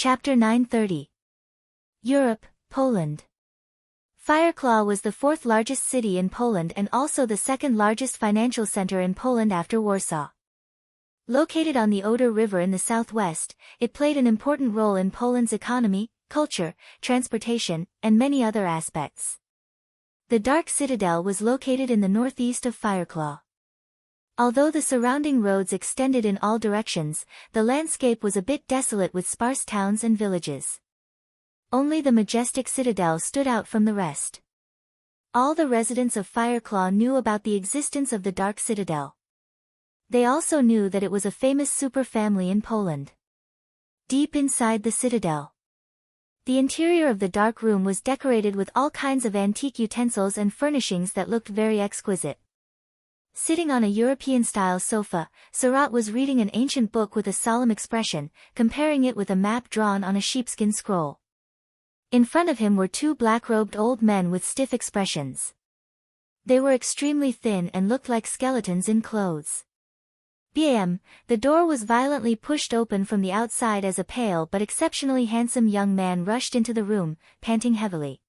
Chapter 930. Europe, Poland. Fireclaw was the fourth largest city in Poland and also the second largest financial center in Poland after Warsaw. Located on the Oder River in the southwest, it played an important role in Poland's economy, culture, transportation, and many other aspects. The Dark Citadel was located in the northeast of Fireclaw. Although the surrounding roads extended in all directions, the landscape was a bit desolate with sparse towns and villages. Only the majestic citadel stood out from the rest. All the residents of Fireclaw knew about the existence of the Dark Citadel. They also knew that it was a famous super family in Poland. Deep inside the citadel, the interior of the dark room was decorated with all kinds of antique utensils and furnishings that looked very exquisite. Sitting on a European-style sofa, Sarat was reading an ancient book with a solemn expression, comparing it with a map drawn on a sheepskin scroll. In front of him were two black-robed old men with stiff expressions. They were extremely thin and looked like skeletons in clothes. Bam! The door was violently pushed open from the outside as a pale but exceptionally handsome young man rushed into the room, panting heavily.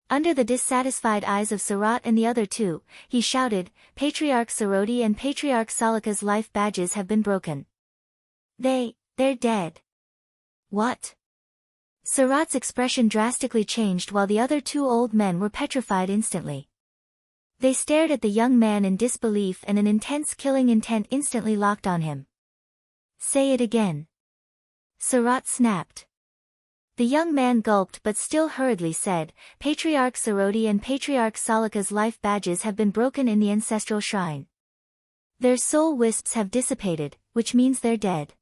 Under the dissatisfied eyes of Sarat and the other two, he shouted, "Patriarch Sarodi and Patriarch Salika's life badges have been broken. They're dead." What? Sarat's expression drastically changed while the other two old men were petrified instantly. They stared at the young man in disbelief and an intense killing intent instantly locked on him. "Say it again." Sarat snapped. The young man gulped but still hurriedly said, "Patriarch Sarodi and Patriarch Salika's life badges have been broken in the ancestral shrine. Their soul wisps have dissipated, which means they're dead.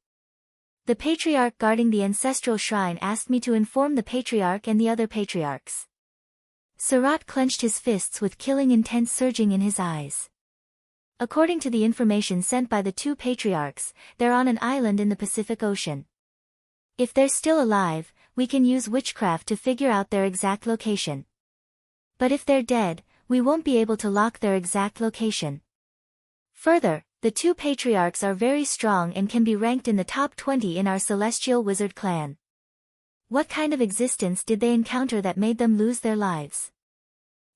The patriarch guarding the ancestral shrine asked me to inform the patriarch and the other patriarchs." Sarat clenched his fists with killing intent surging in his eyes. According to the information sent by the two patriarchs, they're on an island in the Pacific Ocean. If they're still alive, we can use witchcraft to figure out their exact location. But if they're dead, we won't be able to lock their exact location. Further, the two patriarchs are very strong and can be ranked in the top 20 in our celestial wizard clan. What kind of existence did they encounter that made them lose their lives?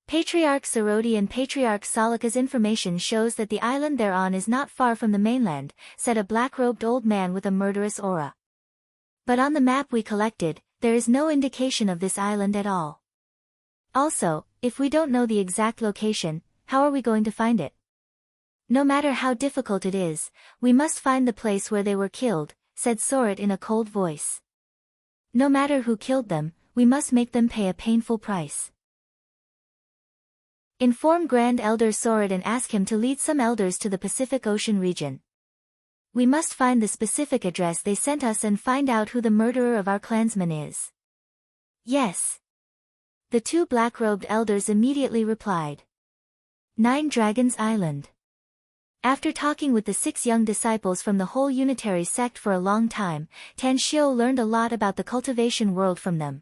Patriarch Sarodi and Patriarch Salika's information shows that the island they're on is not far from the mainland, said a black-robed old man with a murderous aura. But on the map we collected, there is no indication of this island at all. Also, if we don't know the exact location, how are we going to find it? No matter how difficult it is, we must find the place where they were killed, said Sorat in a cold voice. No matter who killed them, we must make them pay a painful price. Inform Grand Elder Sorat and ask him to lead some elders to the Pacific Ocean region. We must find the specific address they sent us and find out who the murderer of our clansman is. Yes. The two black-robed elders immediately replied. 9 Dragons Island. After talking with the 6 young disciples from the whole unitary sect for a long time, Tanshio learned a lot about the cultivation world from them.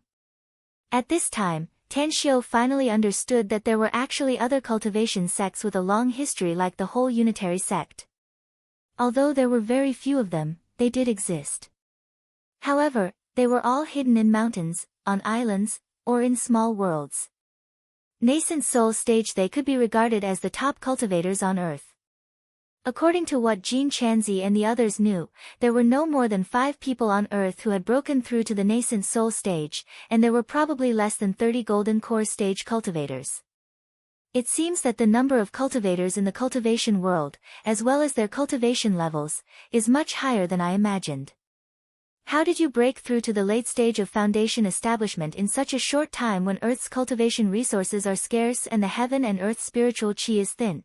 At this time, Tanshio finally understood that there were actually other cultivation sects with a long history like the whole unitary sect. Although there were very few of them, they did exist. However, they were all hidden in mountains, on islands, or in small worlds. Nascent soul stage, they could be regarded as the top cultivators on Earth. According to what Jean Chanzi and the others knew, there were no more than 5 people on Earth who had broken through to the nascent soul stage, and there were probably less than 30 golden core stage cultivators. It seems that the number of cultivators in the cultivation world, as well as their cultivation levels, is much higher than I imagined. How did you break through to the late stage of foundation establishment in such a short time when Earth's cultivation resources are scarce and the heaven and Earth's spiritual chi is thin?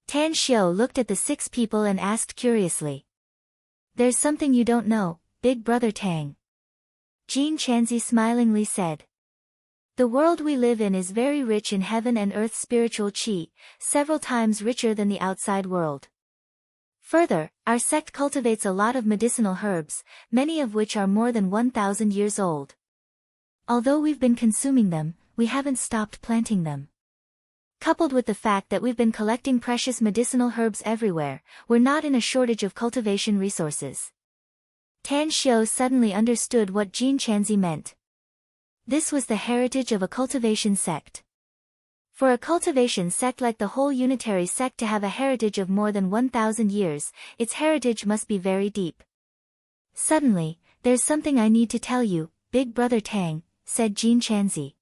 Tanshio looked at the 6 people and asked curiously. "There's something you don't know, Big Brother Tang." Jean Chanzi smilingly said. "The world we live in is very rich in heaven and earth's spiritual chi, several times richer than the outside world. Further, our sect cultivates a lot of medicinal herbs, many of which are more than 1,000 years old. Although we've been consuming them, we haven't stopped planting them. Coupled with the fact that we've been collecting precious medicinal herbs everywhere, we're not in a shortage of cultivation resources." Tan Xiu suddenly understood what Jin Chanzi meant. This was the heritage of a cultivation sect. For a cultivation sect like the whole unitary sect to have a heritage of more than 1,000 years, its heritage must be very deep. Suddenly, there's something I need to tell you, Big Brother Tang, said Jin Chanzi.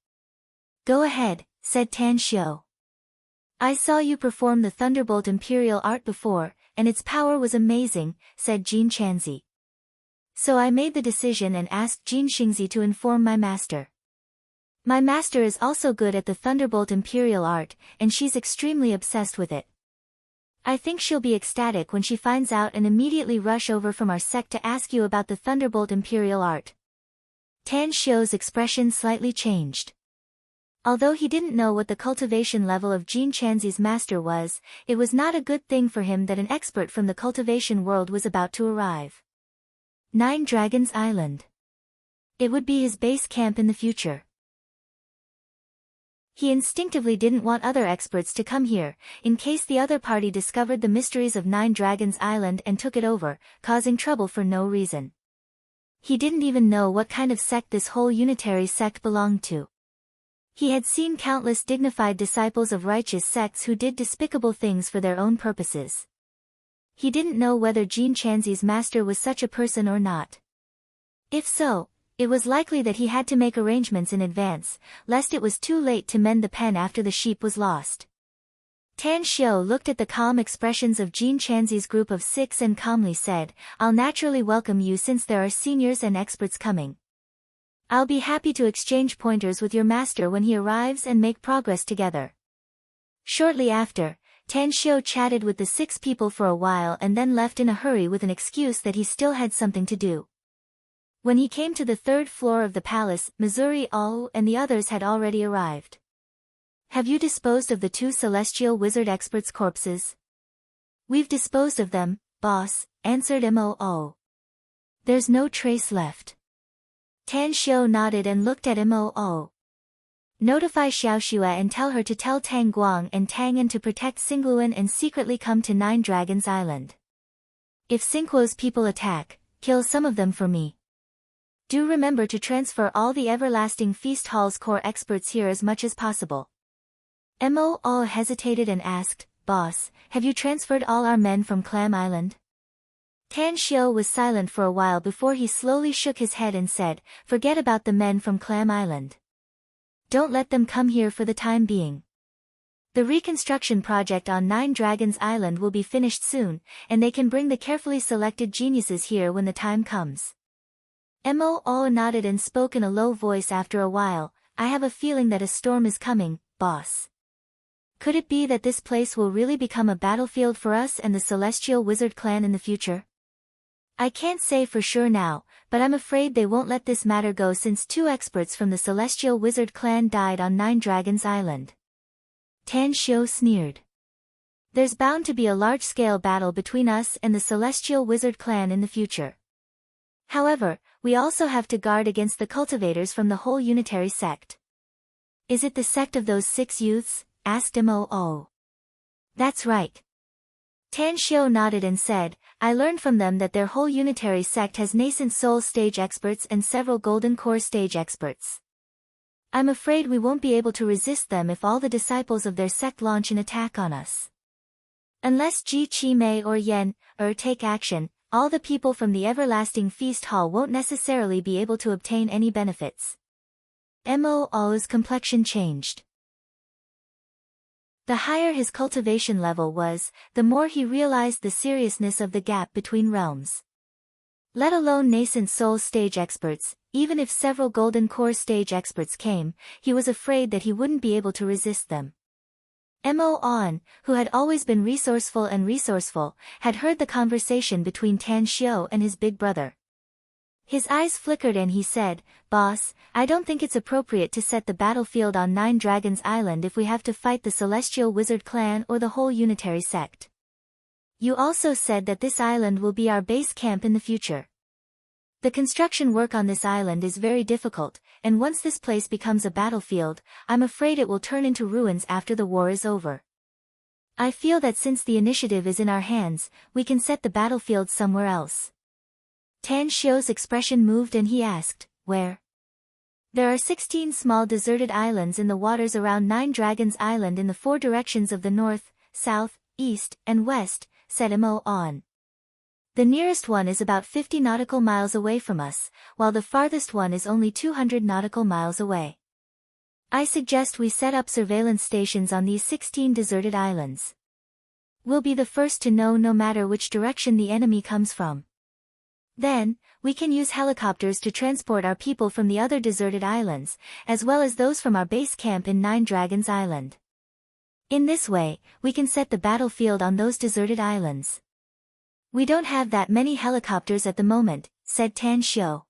Go ahead, said Tan Xiu. I saw you perform the Thunderbolt Imperial Art before, and its power was amazing, said Jin Chanzi. So I made the decision and asked Jin Xingzi to inform my master. My master is also good at the Thunderbolt Imperial Art, and she's extremely obsessed with it. I think she'll be ecstatic when she finds out and immediately rush over from our sect to ask you about the Thunderbolt Imperial Art. Tan Xiu's expression slightly changed. Although he didn't know what the cultivation level of Jin Chanzi's master was, it was not a good thing for him that an expert from the cultivation world was about to arrive. 9 Dragons Island. It would be his base camp in the future. He instinctively didn't want other experts to come here, in case the other party discovered the mysteries of 9 Dragons Island and took it over, causing trouble for no reason. He didn't even know what kind of sect this whole unitary sect belonged to. He had seen countless dignified disciples of righteous sects who did despicable things for their own purposes. He didn't know whether Jin Chanzi's master was such a person or not. If so, it was likely that he had to make arrangements in advance, lest it was too late to mend the pen after the sheep was lost. Tan Xiu looked at the calm expressions of Jin Chanzi's group of 6 and calmly said, I'll naturally welcome you since there are seniors and experts coming. I'll be happy to exchange pointers with your master when he arrives and make progress together. Shortly after, Tan Xiu chatted with the 6 people for a while and then left in a hurry with an excuse that he still had something to do. When he came to the 3rd floor of the palace, Missouri Au and the others had already arrived. Have you disposed of the 2 celestial wizard experts' corpses? We've disposed of them, boss, answered Moo. There's no trace left. Tan Xiu nodded and looked at Moo. Notify Xiaoxue and tell her to tell Tang Guang and Tang An to protect Xingluan and secretly come to 9 Dragons Island. If Xingquo's people attack, kill some of them for me. Do remember to transfer all the Everlasting Feast Hall's core experts here as much as possible. Moo hesitated and asked, Boss, have you transferred all our men from Clam Island? Tan Xiu was silent for a while before he slowly shook his head and said, Forget about the men from Clam Island. Don't let them come here for the time being. The reconstruction project on 9 Dragons Island will be finished soon, and they can bring the carefully selected geniuses here when the time comes. Moo nodded and spoke in a low voice after a while, I have a feeling that a storm is coming, boss. Could it be that this place will really become a battlefield for us and the Celestial Wizard clan in the future? I can't say for sure now, but I'm afraid they won't let this matter go since 2 experts from the Celestial Wizard clan died on 9 Dragons Island. Tan Xiu sneered. There's bound to be a large-scale battle between us and the Celestial Wizard clan in the future. However, we also have to guard against the cultivators from the whole unitary sect. Is it the sect of those 6 youths? Asked Moo. That's right. Tan Xiu nodded and said, I learned from them that their whole unitary sect has nascent soul stage experts and several golden core stage experts. I'm afraid we won't be able to resist them if all the disciples of their sect launch an attack on us. Unless Ji Qi Mei or Yen, take action, all the people from the Everlasting Feast Hall won't necessarily be able to obtain any benefits. Moo's complexion changed. The higher his cultivation level was, the more he realized the seriousness of the gap between realms. Let alone nascent soul stage experts, even if several golden core stage experts came, he was afraid that he wouldn't be able to resist them. Moo, who had always been resourceful, had heard the conversation between Tan Xiu and his big brother. His eyes flickered and he said, Boss, I don't think it's appropriate to set the battlefield on 9 Dragons Island if we have to fight the Celestial Wizard clan or the whole unitary sect. You also said that this island will be our base camp in the future. The construction work on this island is very difficult, and once this place becomes a battlefield, I'm afraid it will turn into ruins after the war is over. I feel that since the initiative is in our hands, we can set the battlefield somewhere else. Tan Xiu's expression moved and he asked, where? There are 16 small deserted islands in the waters around Nine Dragons Island in the 4 directions of the north, south, east, and west, said Mo On. The nearest one is about 50 nautical miles away from us, while the farthest one is only 200 nautical miles away. I suggest we set up surveillance stations on these 16 deserted islands. We'll be the first to know no matter which direction the enemy comes from. Then, we can use helicopters to transport our people from the other deserted islands, as well as those from our base camp in Nine Dragons Island. In this way, we can set the battlefield on those deserted islands. We don't have that many helicopters at the moment, said Tan Xiu.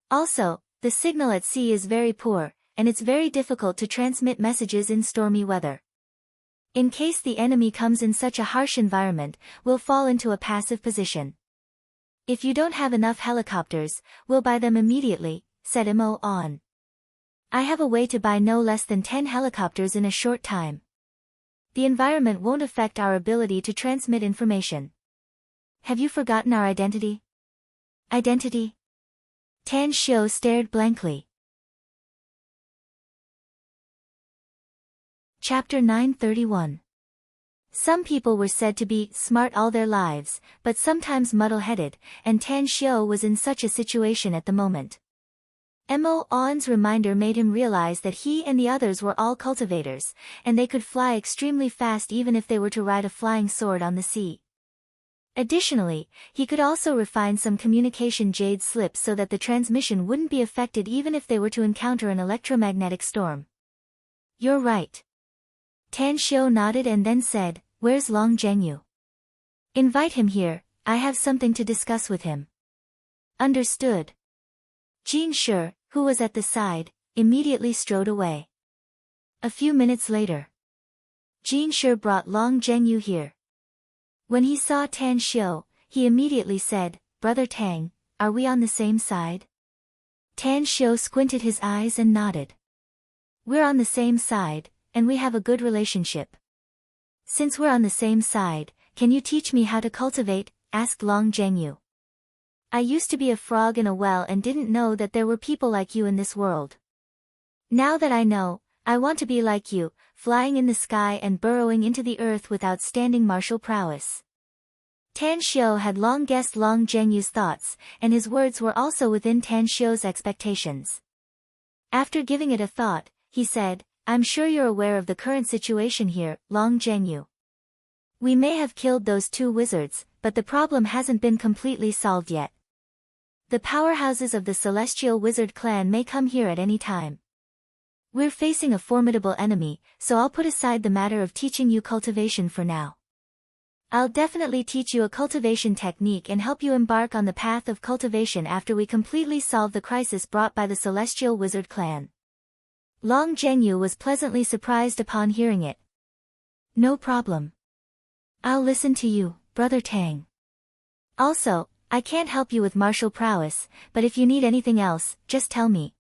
Also, the signal at sea is very poor, and it's very difficult to transmit messages in stormy weather. In case the enemy comes in such a harsh environment, we'll fall into a passive position. If you don't have enough helicopters, we'll buy them immediately, said Mo On. I have a way to buy no less than 10 helicopters in a short time. The environment won't affect our ability to transmit information. Have you forgotten our identity? Identity? Tan Xiu stared blankly. Chapter 931. Some people were said to be smart all their lives, but sometimes muddle-headed, and Tan Xiu was in such a situation at the moment. Mo On's reminder made him realize that he and the others were all cultivators, and they could fly extremely fast even if they were to ride a flying sword on the sea. Additionally, he could also refine some communication jade slips so that the transmission wouldn't be affected even if they were to encounter an electromagnetic storm. You're right. Tan Xiu nodded and then said, where's Long Zhengyu? Invite him here, I have something to discuss with him. Understood. Jin Shi, who was at the side, immediately strode away. A few minutes later, Jin Shi brought Long Zhengyu here. When he saw Tan Xiu, he immediately said, Brother Tang, are we on the same side? Tan Xiu squinted his eyes and nodded. We're on the same side, and we have a good relationship. Since we're on the same side, can you teach me how to cultivate? Asked Long Zhengyu. I used to be a frog in a well and didn't know that there were people like you in this world. Now that I know, I want to be like you, flying in the sky and burrowing into the earth with outstanding martial prowess. Tan Xiu had long guessed Long Zhengyu's thoughts, and his words were also within Tan Xiu's expectations. After giving it a thought, he said, I'm sure you're aware of the current situation here, Long Zhengyu. We may have killed those 2 wizards, but the problem hasn't been completely solved yet. The powerhouses of the Celestial Wizard clan may come here at any time. We're facing a formidable enemy, so I'll put aside the matter of teaching you cultivation for now. I'll definitely teach you a cultivation technique and help you embark on the path of cultivation after we completely solve the crisis brought by the Celestial Wizard clan. Long Zhengyu was pleasantly surprised upon hearing it. No problem. I'll listen to you, Brother Tang. Also, I can't help you with martial prowess, but if you need anything else, just tell me.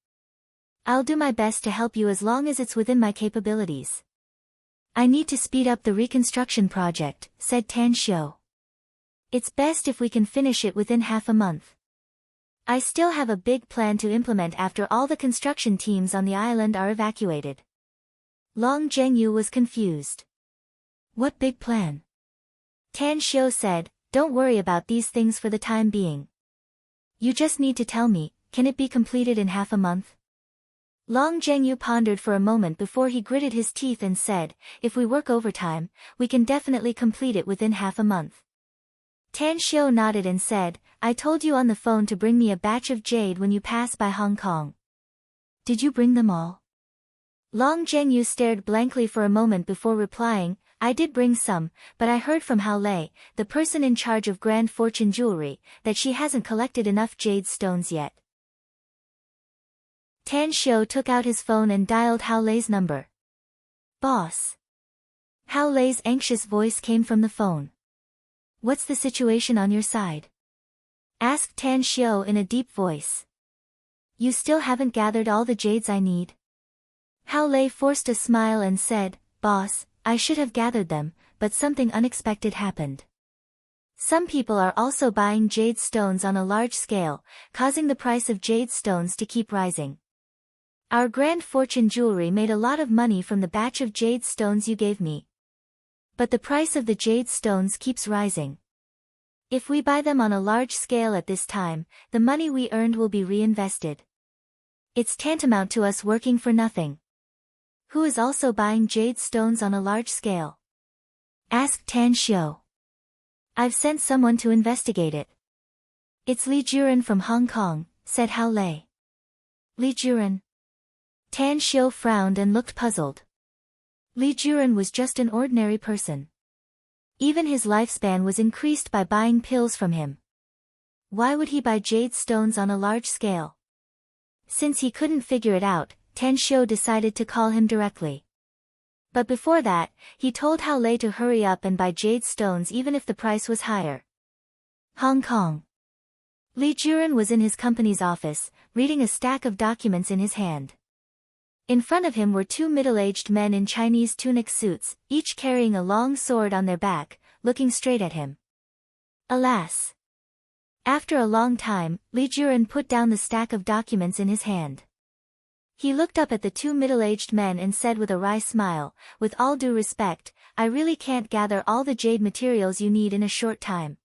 I'll do my best to help you as long as it's within my capabilities. I need to speed up the reconstruction project, said Tan Xiu. It's best if we can finish it within half a month. I still have a big plan to implement after all the construction teams on the island are evacuated. Long Zhengyu was confused. What big plan? Tan Xiu said, don't worry about these things for the time being. You just need to tell me, can it be completed in half a month? Long Zhengyu pondered for a moment before he gritted his teeth and said, if we work overtime, we can definitely complete it within half a month. Tan Xiu nodded and said, I told you on the phone to bring me a batch of jade when you pass by Hong Kong. Did you bring them all? Long Zhengyu stared blankly for a moment before replying, I did bring some, but I heard from Hao Lei, the person in charge of Grand Fortune Jewelry, that she hasn't collected enough jade stones yet. Tan Xiu took out his phone and dialed Hao Lei's number. Boss. Hao Lei's anxious voice came from the phone. What's the situation on your side? Asked Tan Xiu in a deep voice. You still haven't gathered all the jades I need? Hao Lei forced a smile and said, Boss, I should have gathered them, but something unexpected happened. Some people are also buying jade stones on a large scale, causing the price of jade stones to keep rising. Our Grand Fortune jewelry made a lot of money from the batch of jade stones you gave me. But the price of the jade stones keeps rising. If we buy them on a large scale at this time, the money we earned will be reinvested. It's tantamount to us working for nothing. Who is also buying jade stones on a large scale? Asked Tan Xiu. I've sent someone to investigate it. It's Li Juren from Hong Kong, said Hao Lei. Li Juren? Tan Xiu frowned and looked puzzled. Li Juren was just an ordinary person. Even his lifespan was increased by buying pills from him. Why would he buy jade stones on a large scale? Since he couldn't figure it out, Tan Xiu decided to call him directly. But before that, he told Hao Lei to hurry up and buy jade stones even if the price was higher. Hong Kong. Li Juren was in his company's office, reading a stack of documents in his hand. In front of him were two middle-aged men in Chinese tunic suits, each carrying a long sword on their back, looking straight at him. Alas! After a long time, Li Juren put down the stack of documents in his hand. He looked up at the two middle-aged men and said with a wry smile, "With all due respect, I really can't gather all the jade materials you need in a short time.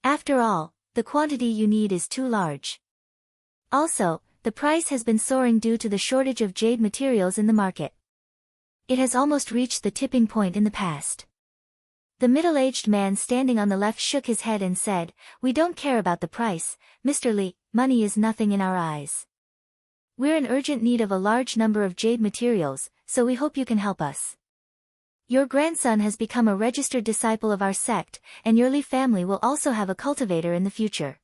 After all, the quantity you need is too large. Also, the price has been soaring due to the shortage of jade materials in the market. It has almost reached the tipping point in the past." The middle-aged man standing on the left shook his head and said, "We don't care about the price, Mr. Li, money is nothing in our eyes. We're in urgent need of a large number of jade materials, so we hope you can help us. Your grandson has become a registered disciple of our sect, and your Li family will also have a cultivator in the future.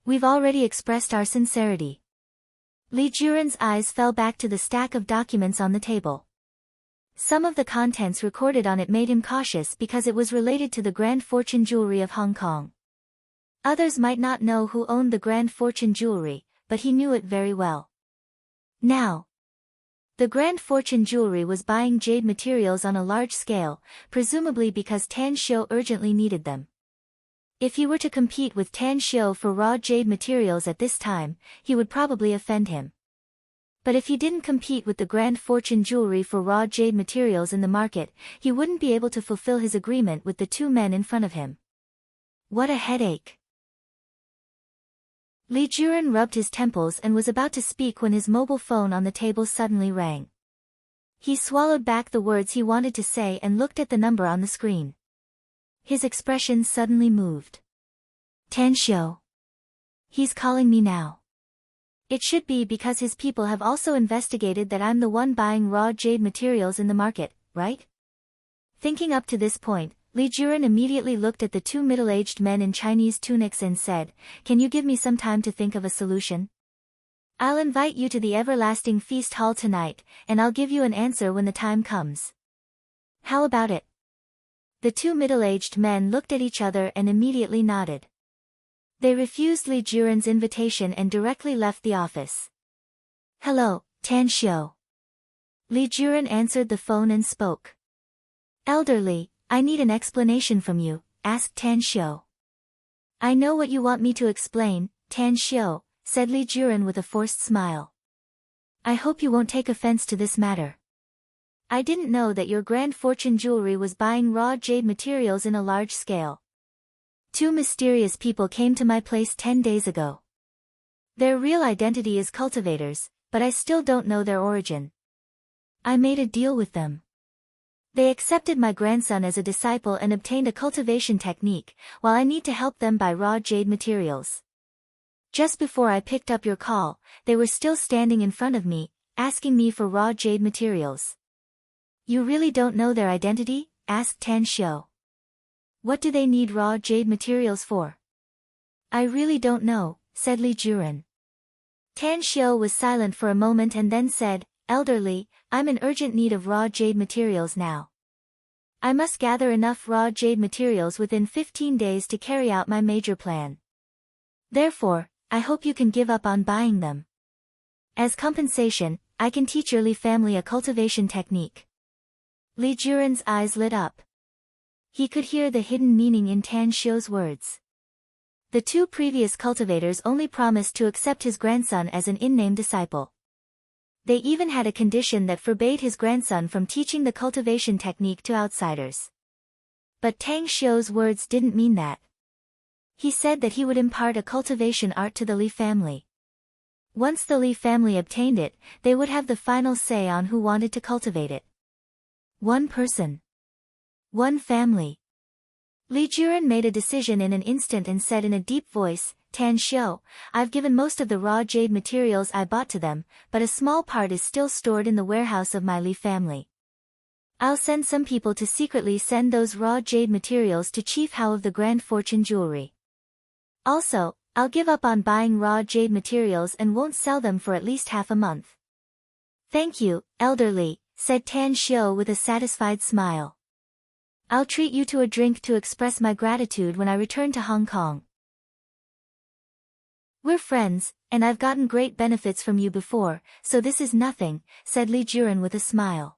We've already expressed our sincerity." Li Juren's eyes fell back to the stack of documents on the table. Some of the contents recorded on it made him cautious because it was related to the Grand Fortune jewelry of Hong Kong. Others might not know who owned the Grand Fortune jewelry, but he knew it very well. Now, the Grand Fortune jewelry was buying jade materials on a large scale, presumably because Tan Xiu urgently needed them. If he were to compete with Tan Xiu for raw jade materials at this time, he would probably offend him. But if he didn't compete with the Grand Fortune jewelry for raw jade materials in the market, he wouldn't be able to fulfill his agreement with the two men in front of him. What a headache! Li Juren rubbed his temples and was about to speak when his mobile phone on the table suddenly rang. He swallowed back the words he wanted to say and looked at the number on the screen. His expression suddenly moved. Tan Xiu. He's calling me now. It should be because his people have also investigated that I'm the one buying raw jade materials in the market, right? Thinking up to this point, Li Juren immediately looked at the two middle-aged men in Chinese tunics and said, "Can you give me some time to think of a solution? I'll invite you to the everlasting feast hall tonight, and I'll give you an answer when the time comes. How about it?" The two middle-aged men looked at each other and immediately nodded. They refused Li Juren's invitation and directly left the office. "Hello, Tan Xiu." Li Juren answered the phone and spoke. "Elderly, I need an explanation from you," asked Tan Xiu. "I know what you want me to explain, Tan Xiu," said Li Juren with a forced smile. "I hope you won't take offense to this matter. I didn't know that your Grand Fortune jewelry was buying raw jade materials in a large scale. Two mysterious people came to my place 10 days ago. Their real identity is cultivators, but I still don't know their origin. I made a deal with them. They accepted my grandson as a disciple and obtained a cultivation technique, while I need to help them buy raw jade materials. Just before I picked up your call, they were still standing in front of me, asking me for raw jade materials." "You really don't know their identity?" asked Tan Xiu. "What do they need raw jade materials for?" "I really don't know," said Li Juren. Tan Xiu was silent for a moment and then said, "Elderly, I'm in urgent need of raw jade materials now. I must gather enough raw jade materials within 15 days to carry out my major plan. Therefore, I hope you can give up on buying them. As compensation, I can teach your Li family a cultivation technique." Li Juren's eyes lit up. He could hear the hidden meaning in Tan Xiu's words. The two previous cultivators only promised to accept his grandson as an in-name disciple. They even had a condition that forbade his grandson from teaching the cultivation technique to outsiders. But Tang Xiu's words didn't mean that. He said that he would impart a cultivation art to the Li family. Once the Li family obtained it, they would have the final say on who wanted to cultivate it. One person. One family. Li Juren made a decision in an instant and said in a deep voice, Tan Xiu, I've given most of the raw jade materials I bought to them, but a small part is still stored in the warehouse of my Li family. I'll send some people to secretly send those raw jade materials to Chief Hao of the Grand Fortune Jewelry. Also, I'll give up on buying raw jade materials and won't sell them for at least half a month. Thank you, Elder Li, said Tan Xiu with a satisfied smile. I'll treat you to a drink to express my gratitude when I return to Hong Kong. We're friends, and I've gotten great benefits from you before, so this is nothing, said Li Juren with a smile.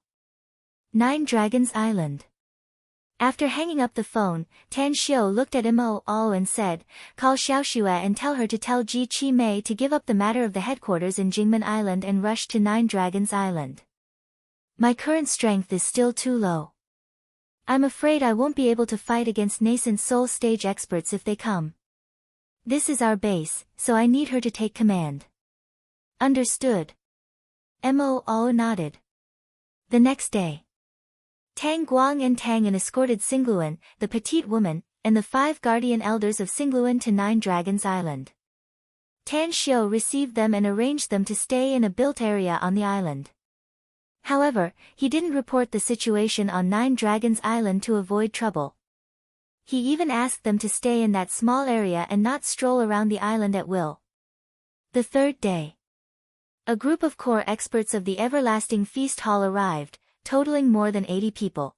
9 Dragons Island. After hanging up the phone, Tan Xiu looked at Mo and said, call Xiaoxue and tell her to tell Ji Chi Mei to give up the matter of the headquarters in Jingmen Island and rush to 9 Dragons Island. My current strength is still too low. I'm afraid I won't be able to fight against nascent soul stage experts if they come. This is our base, so I need her to take command. Understood. Mo nodded. The next day, Tang Guang and Tang An escorted Xingluan, the petite woman, and the 5 guardian elders of Xingluan to 9 Dragons Island. Tan Xiu received them and arranged them to stay in a built area on the island. However, he didn't report the situation on 9 Dragons Island to avoid trouble. He even asked them to stay in that small area and not stroll around the island at will. The third day, a group of core experts of the Everlasting Feast Hall arrived, totaling more than 80 people.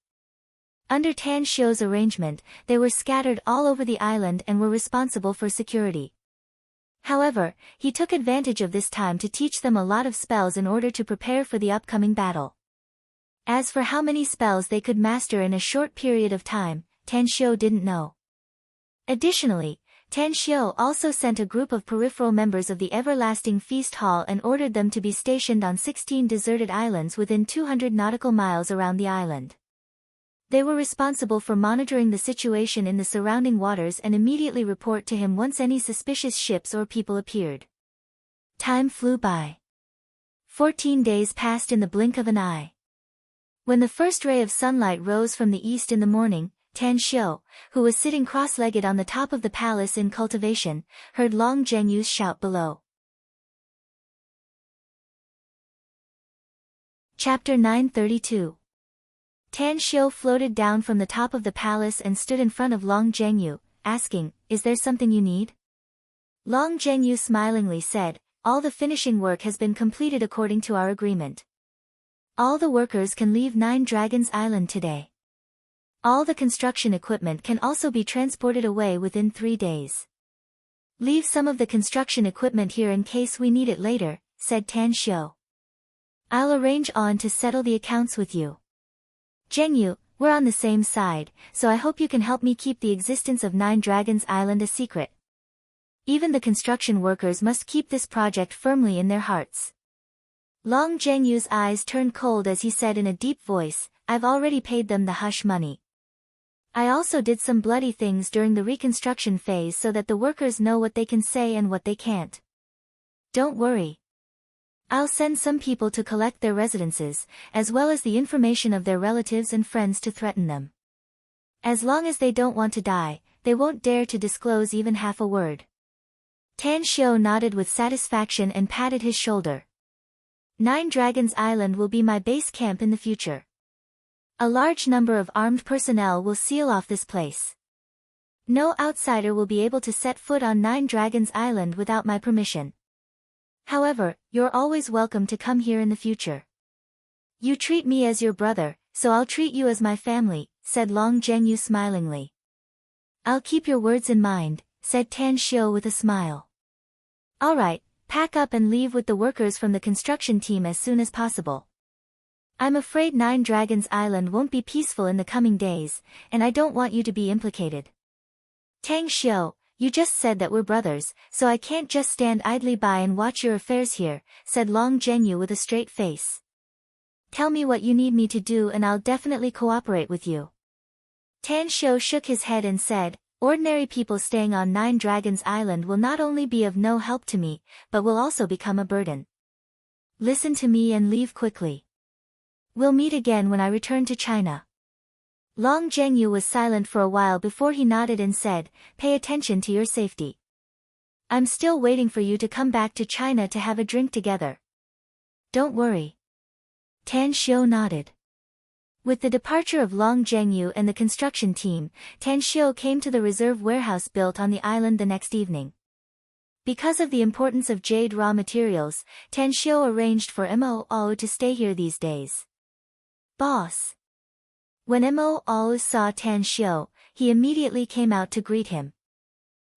Under Tan Xiu's arrangement, they were scattered all over the island and were responsible for security. However, he took advantage of this time to teach them a lot of spells in order to prepare for the upcoming battle. As for how many spells they could master in a short period of time, Tan Xiu didn't know. Additionally, Tan Xiu also sent a group of peripheral members of the Everlasting Feast Hall and ordered them to be stationed on 16 deserted islands within 200 nautical miles around the island. They were responsible for monitoring the situation in the surrounding waters and immediately report to him once any suspicious ships or people appeared. Time flew by. 14 days passed in the blink of an eye. When the first ray of sunlight rose from the east in the morning, Tan Xiu, who was sitting cross-legged on the top of the palace in cultivation, heard Long Zhengyu's shout below. Chapter 932. Tan Xiu floated down from the top of the palace and stood in front of Long Zhengyu, asking, is there something you need? Long Zhengyu smilingly said, all the finishing work has been completed according to our agreement. All the workers can leave 9 Dragons Island today. All the construction equipment can also be transported away within 3 days. Leave some of the construction equipment here in case we need it later, said Tan Xiu. I'll arrange on to settle the accounts with you. Zhengyu, we're on the same side, so I hope you can help me keep the existence of 9 Dragons Island a secret. Even the construction workers must keep this project firmly in their hearts. Long Zhengyu's eyes turned cold as he said in a deep voice, I've already paid them the hush money. I also did some bloody things during the reconstruction phase so that the workers know what they can say and what they can't. Don't worry. I'll send some people to collect their residences, as well as the information of their relatives and friends to threaten them. As long as they don't want to die, they won't dare to disclose even half a word. Tan Xiu nodded with satisfaction and patted his shoulder. 9 Dragons Island will be my base camp in the future. A large number of armed personnel will seal off this place. No outsider will be able to set foot on 9 Dragons Island without my permission. However, you're always welcome to come here in the future. You treat me as your brother, so I'll treat you as my family, said Long Zhengyu smilingly. I'll keep your words in mind, said Tan Xiu with a smile. All right, pack up and leave with the workers from the construction team as soon as possible. I'm afraid Nine Dragons Island won't be peaceful in the coming days, and I don't want you to be implicated. Tang Xiu, you just said that we're brothers, so I can't just stand idly by and watch your affairs here, said Long Zhengyu with a straight face. Tell me what you need me to do and I'll definitely cooperate with you. Tan Xiu shook his head and said, ordinary people staying on Nine Dragons Island will not only be of no help to me, but will also become a burden. Listen to me and leave quickly. We'll meet again when I return to China. Long Zhengyu was silent for a while before he nodded and said, pay attention to your safety. I'm still waiting for you to come back to China to have a drink together. Don't worry. Tan Xiu nodded. With the departure of Long Zhengyu and the construction team, Tan Xiu came to the reserve warehouse built on the island the next evening. Because of the importance of jade raw materials, Tan Xiu arranged for Mo to stay here these days. Boss. When Mo saw Tan Xiu, he immediately came out to greet him.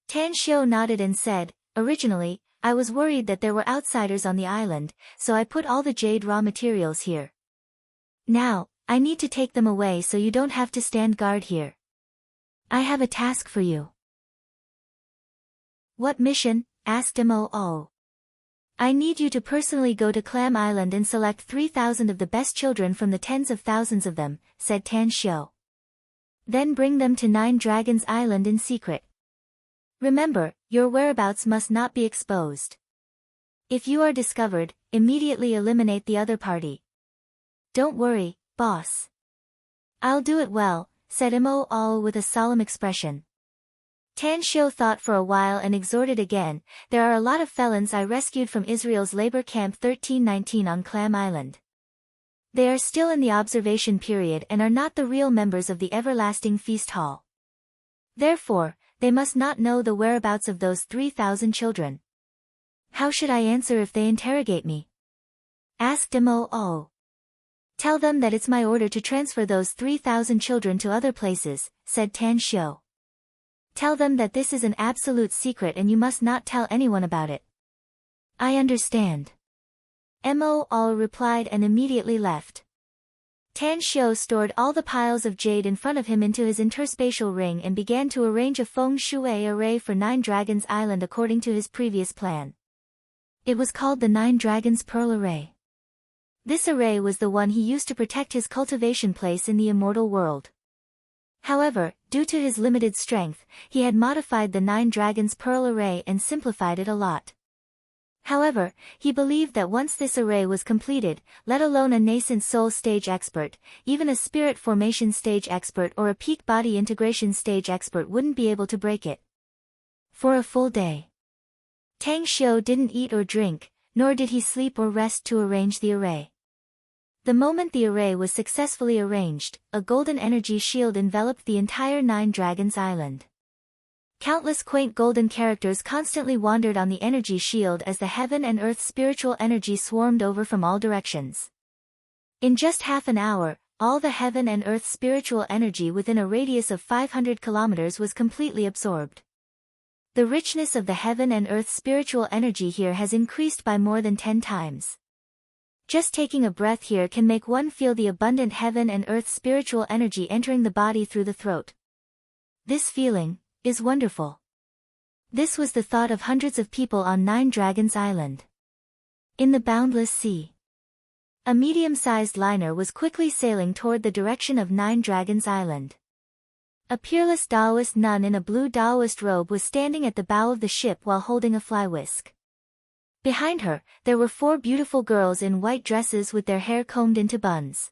Tan Xiu nodded and said, originally, I was worried that there were outsiders on the island, so I put all the jade raw materials here. Now, I need to take them away so you don't have to stand guard here. I have a task for you. What mission? Asked Mo. I need you to personally go to Clam Island and select 3,000 of the best children from the tens of thousands of them, said Tan Xiu. Then bring them to Nine Dragons Island in secret. Remember, your whereabouts must not be exposed. If you are discovered, immediately eliminate the other party. Don't worry, boss. I'll do it well, said Mo with a solemn expression. Tan Xiu thought for a while and exhorted again, there are a lot of felons I rescued from Israel's labor camp 1319 on Clam Island. They are still in the observation period and are not the real members of the everlasting feast hall. Therefore, they must not know the whereabouts of those 3,000 children. How should I answer if they interrogate me? Asked Mo. Tell them that it's my order to transfer those 3,000 children to other places, said Tan Xiu. Tell them that this is an absolute secret and you must not tell anyone about it. I understand. Mo replied and immediately left. Tan Xiu stored all the piles of jade in front of him into his interspatial ring and began to arrange a feng shui array for Nine Dragons Island according to his previous plan. It was called the Nine Dragons Pearl Array. This array was the one he used to protect his cultivation place in the immortal world. However, due to his limited strength, he had modified the Nine Dragons Pearl Array and simplified it a lot. However, he believed that once this array was completed, let alone a nascent soul stage expert, even a spirit formation stage expert or a peak body integration stage expert wouldn't be able to break it. For a full day, Tang Xiu didn't eat or drink, nor did he sleep or rest to arrange the array. The moment the array was successfully arranged, a golden energy shield enveloped the entire Nine Dragons Island. Countless quaint golden characters constantly wandered on the energy shield as the heaven and earth spiritual energy swarmed over from all directions. In just half an hour, all the heaven and earth spiritual energy within a radius of 500 kilometers was completely absorbed. The richness of the heaven and earth spiritual energy here has increased by more than 10 times. Just taking a breath here can make one feel the abundant heaven and earth spiritual energy entering the body through the throat. This feeling is wonderful. This was the thought of hundreds of people on Nine Dragons Island. In the boundless sea, a medium-sized liner was quickly sailing toward the direction of Nine Dragons Island. A peerless Taoist nun in a blue Taoist robe was standing at the bow of the ship while holding a fly whisk. Behind her, there were 4 beautiful girls in white dresses with their hair combed into buns.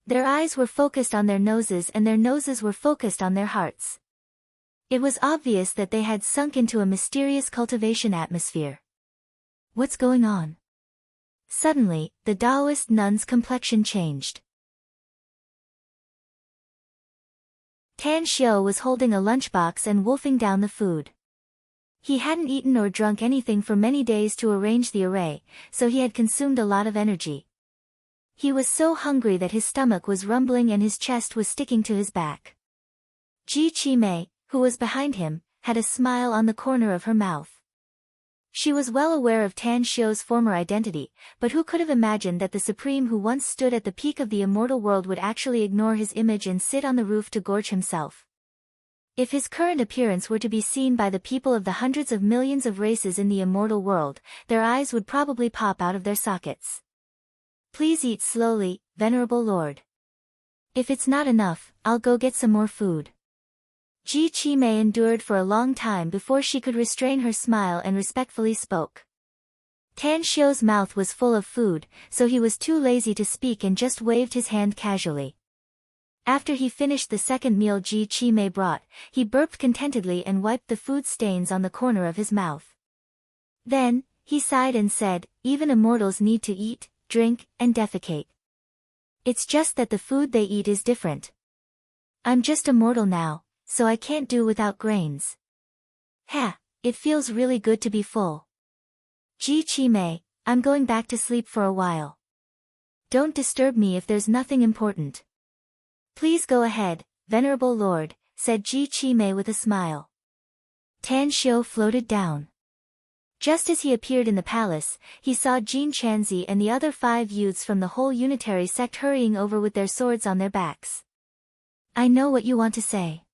Their eyes were focused on their noses and their noses were focused on their hearts. It was obvious that they had sunk into a mysterious cultivation atmosphere. What's going on? Suddenly, the Taoist nun's complexion changed. Tan Xiu was holding a lunchbox and wolfing down the food. He hadn't eaten or drunk anything for many days to arrange the array, so he had consumed a lot of energy. He was so hungry that his stomach was rumbling and his chest was sticking to his back. Ji Qimei, who was behind him, had a smile on the corner of her mouth. She was well aware of Tan Xiu's former identity, but who could have imagined that the Supreme who once stood at the peak of the immortal world would actually ignore his image and sit on the roof to gorge himself? If his current appearance were to be seen by the people of the hundreds of millions of races in the immortal world, their eyes would probably pop out of their sockets. Please eat slowly, Venerable Lord. If it's not enough, I'll go get some more food. Ji Qimei endured for a long time before she could restrain her smile and respectfully spoke. Tan Xiu's mouth was full of food, so he was too lazy to speak and just waved his hand casually. After he finished the second meal Ji Qimei brought, he burped contentedly and wiped the food stains on the corner of his mouth. Then, he sighed and said, "Even immortals need to eat, drink, and defecate. It's just that the food they eat is different. I'm just a mortal now, so I can't do without grains. Ha, it feels really good to be full. Ji Qimei, I'm going back to sleep for a while. Don't disturb me if there's nothing important." "Please go ahead, Venerable Lord," said Ji Qimei with a smile. Tan Xiu floated down. Just as he appeared in the palace, he saw Jin Chanzi and the other 5 youths from the whole unitary sect hurrying over with their swords on their backs. "I know what you want to say.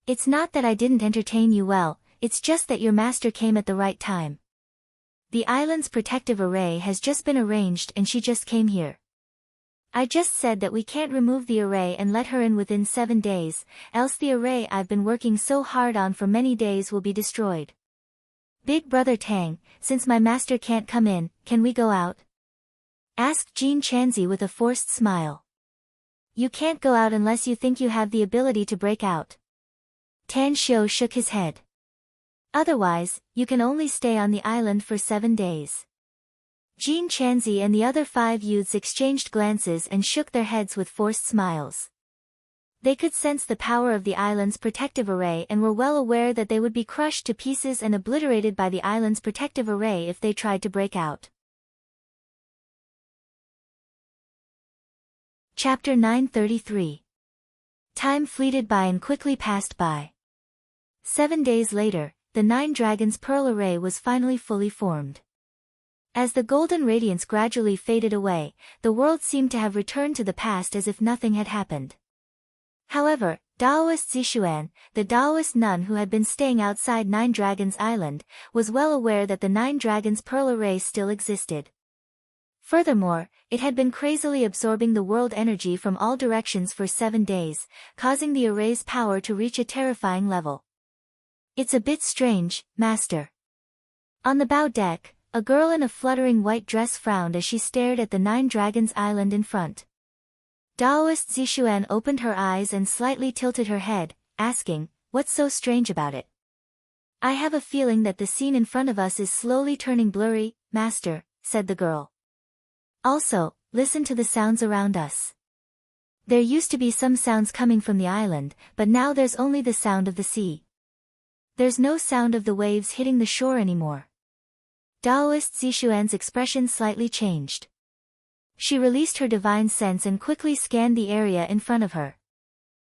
It's not that I didn't entertain you well, it's just that your master came at the right time. The island's protective array has just been arranged and she just came here. I just said that we can't remove the array and let her in within 7 days, else the array I've been working so hard on for many days will be destroyed. Big Brother Tang, since my master can't come in, can we go out?" asked Jin Chanzi with a forced smile. "You can't go out unless you think you have the ability to break out." Tan Xiu shook his head. "Otherwise, you can only stay on the island for 7 days. Jin Chanzi and the other 5 youths exchanged glances and shook their heads with forced smiles. They could sense the power of the island's protective array and were well aware that they would be crushed to pieces and obliterated by the island's protective array if they tried to break out. Chapter 933. Time fleeted by and quickly passed by. 7 days later, the 9 Dragons' Pearl Array was finally fully formed. As the golden radiance gradually faded away, the world seemed to have returned to the past as if nothing had happened. However, Daoist Zixuan, the Daoist nun who had been staying outside 9 Dragons Island, was well aware that the 9 Dragons Pearl Array still existed. Furthermore, it had been crazily absorbing the world energy from all directions for 7 days, causing the array's power to reach a terrifying level. "It's a bit strange, Master." On the bow deck, a girl in a fluttering white dress frowned as she stared at the 9 Dragons Island in front. Daoist Zixuan opened her eyes and slightly tilted her head, asking, "What's so strange about it?" "I have a feeling that the scene in front of us is slowly turning blurry, Master," said the girl. "Also, listen to the sounds around us. There used to be some sounds coming from the island, but now there's only the sound of the sea. There's no sound of the waves hitting the shore anymore." Daoist Zixuan's expression slightly changed. She released her divine sense and quickly scanned the area in front of her.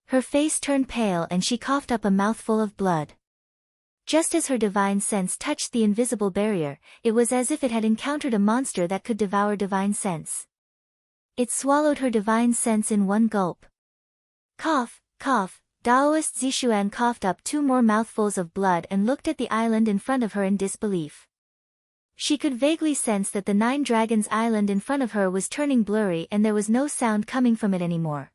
Her face turned pale and she coughed up a mouthful of blood. Just as her divine sense touched the invisible barrier, it was as if it had encountered a monster that could devour divine sense. It swallowed her divine sense in one gulp. Cough, cough, Daoist Zixuan coughed up 2 more mouthfuls of blood and looked at the island in front of her in disbelief. She could vaguely sense that the 9 Dragons Island in front of her was turning blurry and there was no sound coming from it anymore.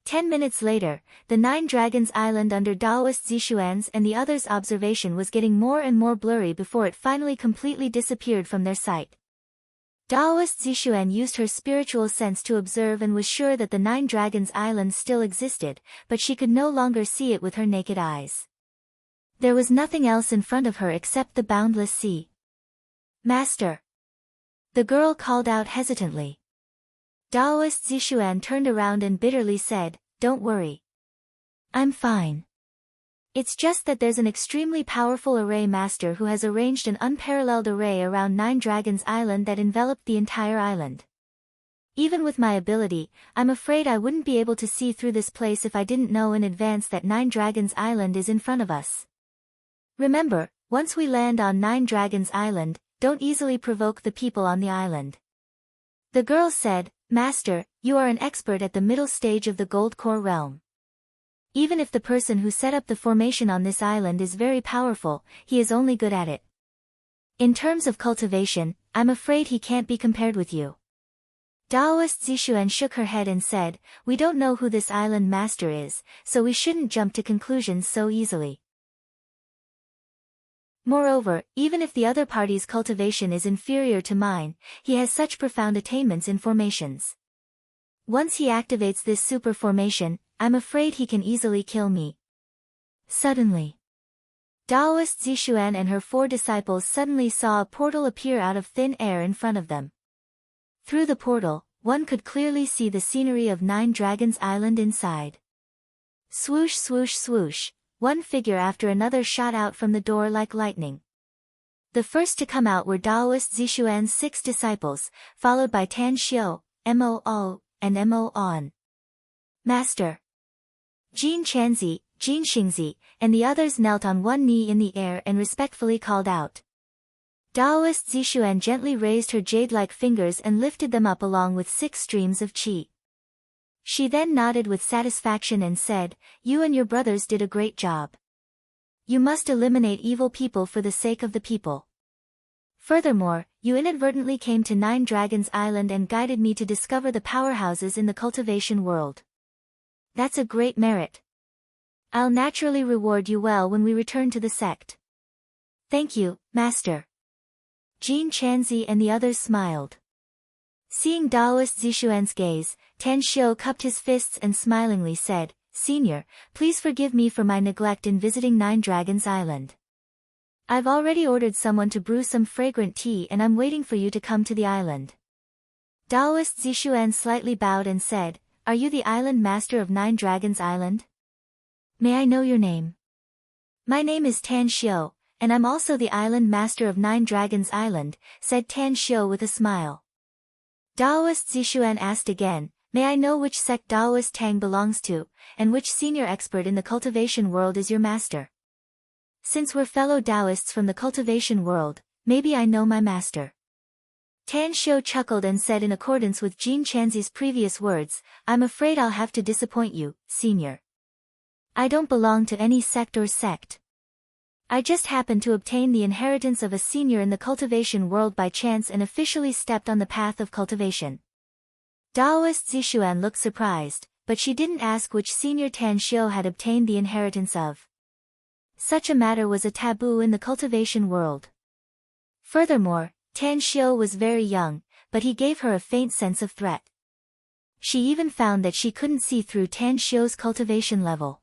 10 minutes later, the 9 Dragons Island under Daoist Zixuan's and the others' observation was getting more and more blurry before it finally completely disappeared from their sight. Daoist Zixuan used her spiritual sense to observe and was sure that the 9 Dragons Island still existed, but she could no longer see it with her naked eyes. There was nothing else in front of her except the boundless sea. "Master!" the girl called out hesitantly. Daoist Zixuan turned around and bitterly said, "Don't worry. I'm fine. It's just that there's an extremely powerful array master who has arranged an unparalleled array around 9 Dragons Island that enveloped the entire island. Even with my ability, I'm afraid I wouldn't be able to see through this place if I didn't know in advance that 9 Dragons Island is in front of us. Remember, Once we land on Nine Dragons Island, don't easily provoke the people on the island. The girl said, Master, you are an expert at the middle stage of the Gold Core realm. Even if the person who set up the formation on this island is very powerful, he is only good at it. In terms of cultivation, I'm afraid he can't be compared with you. Daoist Zixuan shook her head and said, we don't know who this island master is, so we shouldn't jump to conclusions so easily. Moreover, even if the other party's cultivation is inferior to mine, he has such profound attainments in formations. Once he activates this super formation, I'm afraid he can easily kill me. Suddenly, Daoist Zixuan and her 4 disciples suddenly saw a portal appear out of thin air in front of them. Through the portal, one could clearly see the scenery of Nine Dragons Island inside. Swoosh swoosh swoosh, one figure after another shot out from the door like lightning. The first to come out were Daoist Zixuan's 6 disciples, followed by Tan Xiu, Mo, and Mo On. Master! Jin Chanzi, Jin Xingzi, and the others knelt on one knee in the air and respectfully called out. Daoist Zixuan gently raised her jade-like fingers and lifted them up along with 6 streams of qi. She then nodded with satisfaction and said, you and your brothers did a great job. You must eliminate evil people for the sake of the people. Furthermore, you inadvertently came to Nine Dragons Island and guided me to discover the powerhouses in the cultivation world. That's a great merit. I'll naturally reward you well when we return to the sect. Thank you, Master. Jin Chanzi and the others smiled. Seeing Daoist Zixuan's gaze, Tan Xiu cupped his fists and smilingly said, Senior, please forgive me for my neglect in visiting Nine Dragons Island. I've already ordered someone to brew some fragrant tea and I'm waiting for you to come to the island. Daoist Zixuan slightly bowed and said, are you the island master of Nine Dragons Island? May I know your name? My name is Tan Xiu, and I'm also the island master of Nine Dragons Island, said Tan Xiu with a smile. Daoist Zixuan asked again, may I know which sect Daoist Tang belongs to, and which senior expert in the cultivation world is your master? Since we're fellow Taoists from the cultivation world, maybe I know my master. Tan Xiu chuckled and said in accordance with Jin Chanzi's previous words, I'm afraid I'll have to disappoint you, senior. I don't belong to any sect or sect. I just happened to obtain the inheritance of a senior in the cultivation world by chance and officially stepped on the path of cultivation. Daoist Zixuan looked surprised, but she didn't ask which senior Tan Xiu had obtained the inheritance of. Such a matter was a taboo in the cultivation world. Furthermore, Tan Xiu was very young, but he gave her a faint sense of threat. She even found that she couldn't see through Tan Xiu's cultivation level.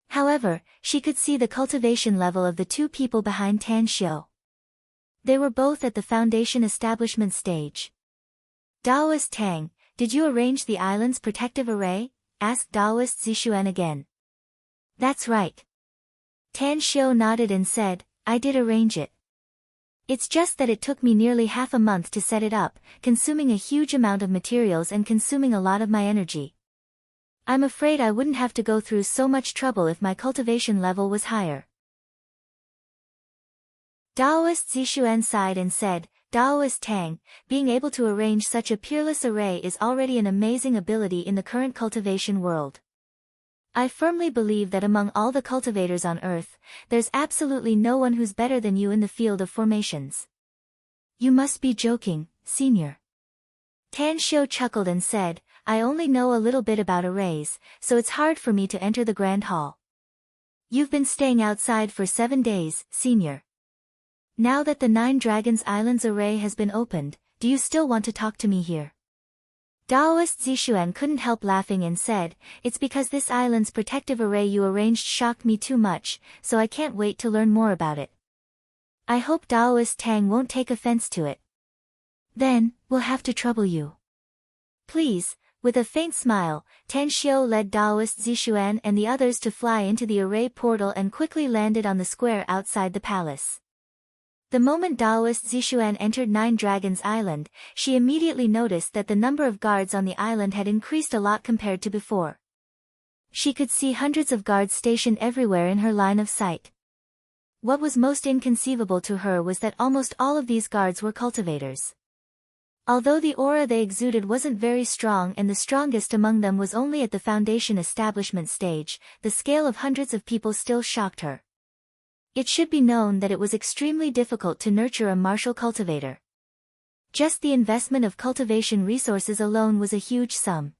However, she could see the cultivation level of the 2 people behind Tan Xiu. They were both at the foundation establishment stage. Daoist Tang, did you arrange the island's protective array? Asked Daoist Zixuan again. That's right. Tan Xiu nodded and said, I did arrange it. It's just that it took me nearly half a month to set it up, consuming a huge amount of materials and consuming a lot of my energy. I'm afraid I wouldn't have to go through so much trouble if my cultivation level was higher. Daoist Zixuan sighed and said, Daoist Tang, being able to arrange such a peerless array is already an amazing ability in the current cultivation world. I firmly believe that among all the cultivators on Earth, there's absolutely no one who's better than you in the field of formations. You must be joking, senior. Tan Xiu chuckled and said, I only know a little bit about arrays, so it's hard for me to enter the Grand Hall. You've been staying outside for 7 days, senior. Now that the Nine Dragons Islands array has been opened, do you still want to talk to me here? Daoist Zixuan couldn't help laughing and said, it's because this island's protective array you arranged shocked me too much, so I can't wait to learn more about it. I hope Daoist Tang won't take offense to it. Then, we'll have to trouble you. Please. With a faint smile, Tan Xiu led Daoist Zixuan and the others to fly into the array portal and quickly landed on the square outside the palace. The moment Daoist Zixuan entered Nine Dragons Island, she immediately noticed that the number of guards on the island had increased a lot compared to before. She could see hundreds of guards stationed everywhere in her line of sight. What was most inconceivable to her was that almost all of these guards were cultivators. Although the aura they exuded wasn't very strong and the strongest among them was only at the foundation establishment stage, the scale of hundreds of people still shocked her. It should be known that it was extremely difficult to nurture a martial cultivator. Just the investment of cultivation resources alone was a huge sum.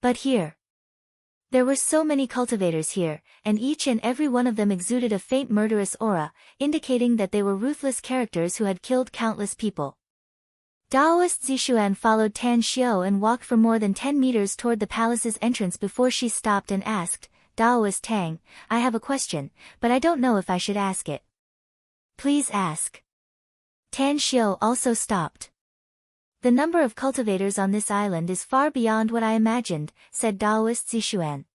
But here, there were so many cultivators here, and each and every one of them exuded a faint murderous aura, indicating that they were ruthless characters who had killed countless people. Daoist Zixuan followed Tan Xiao and walked for more than 10 meters toward the palace's entrance before she stopped and asked, "Daoist Tang, I have a question, but I don't know if I should ask it." "Please ask." Tan Xiao also stopped. "The number of cultivators on this island is far beyond what I imagined," said Daoist Zixuan.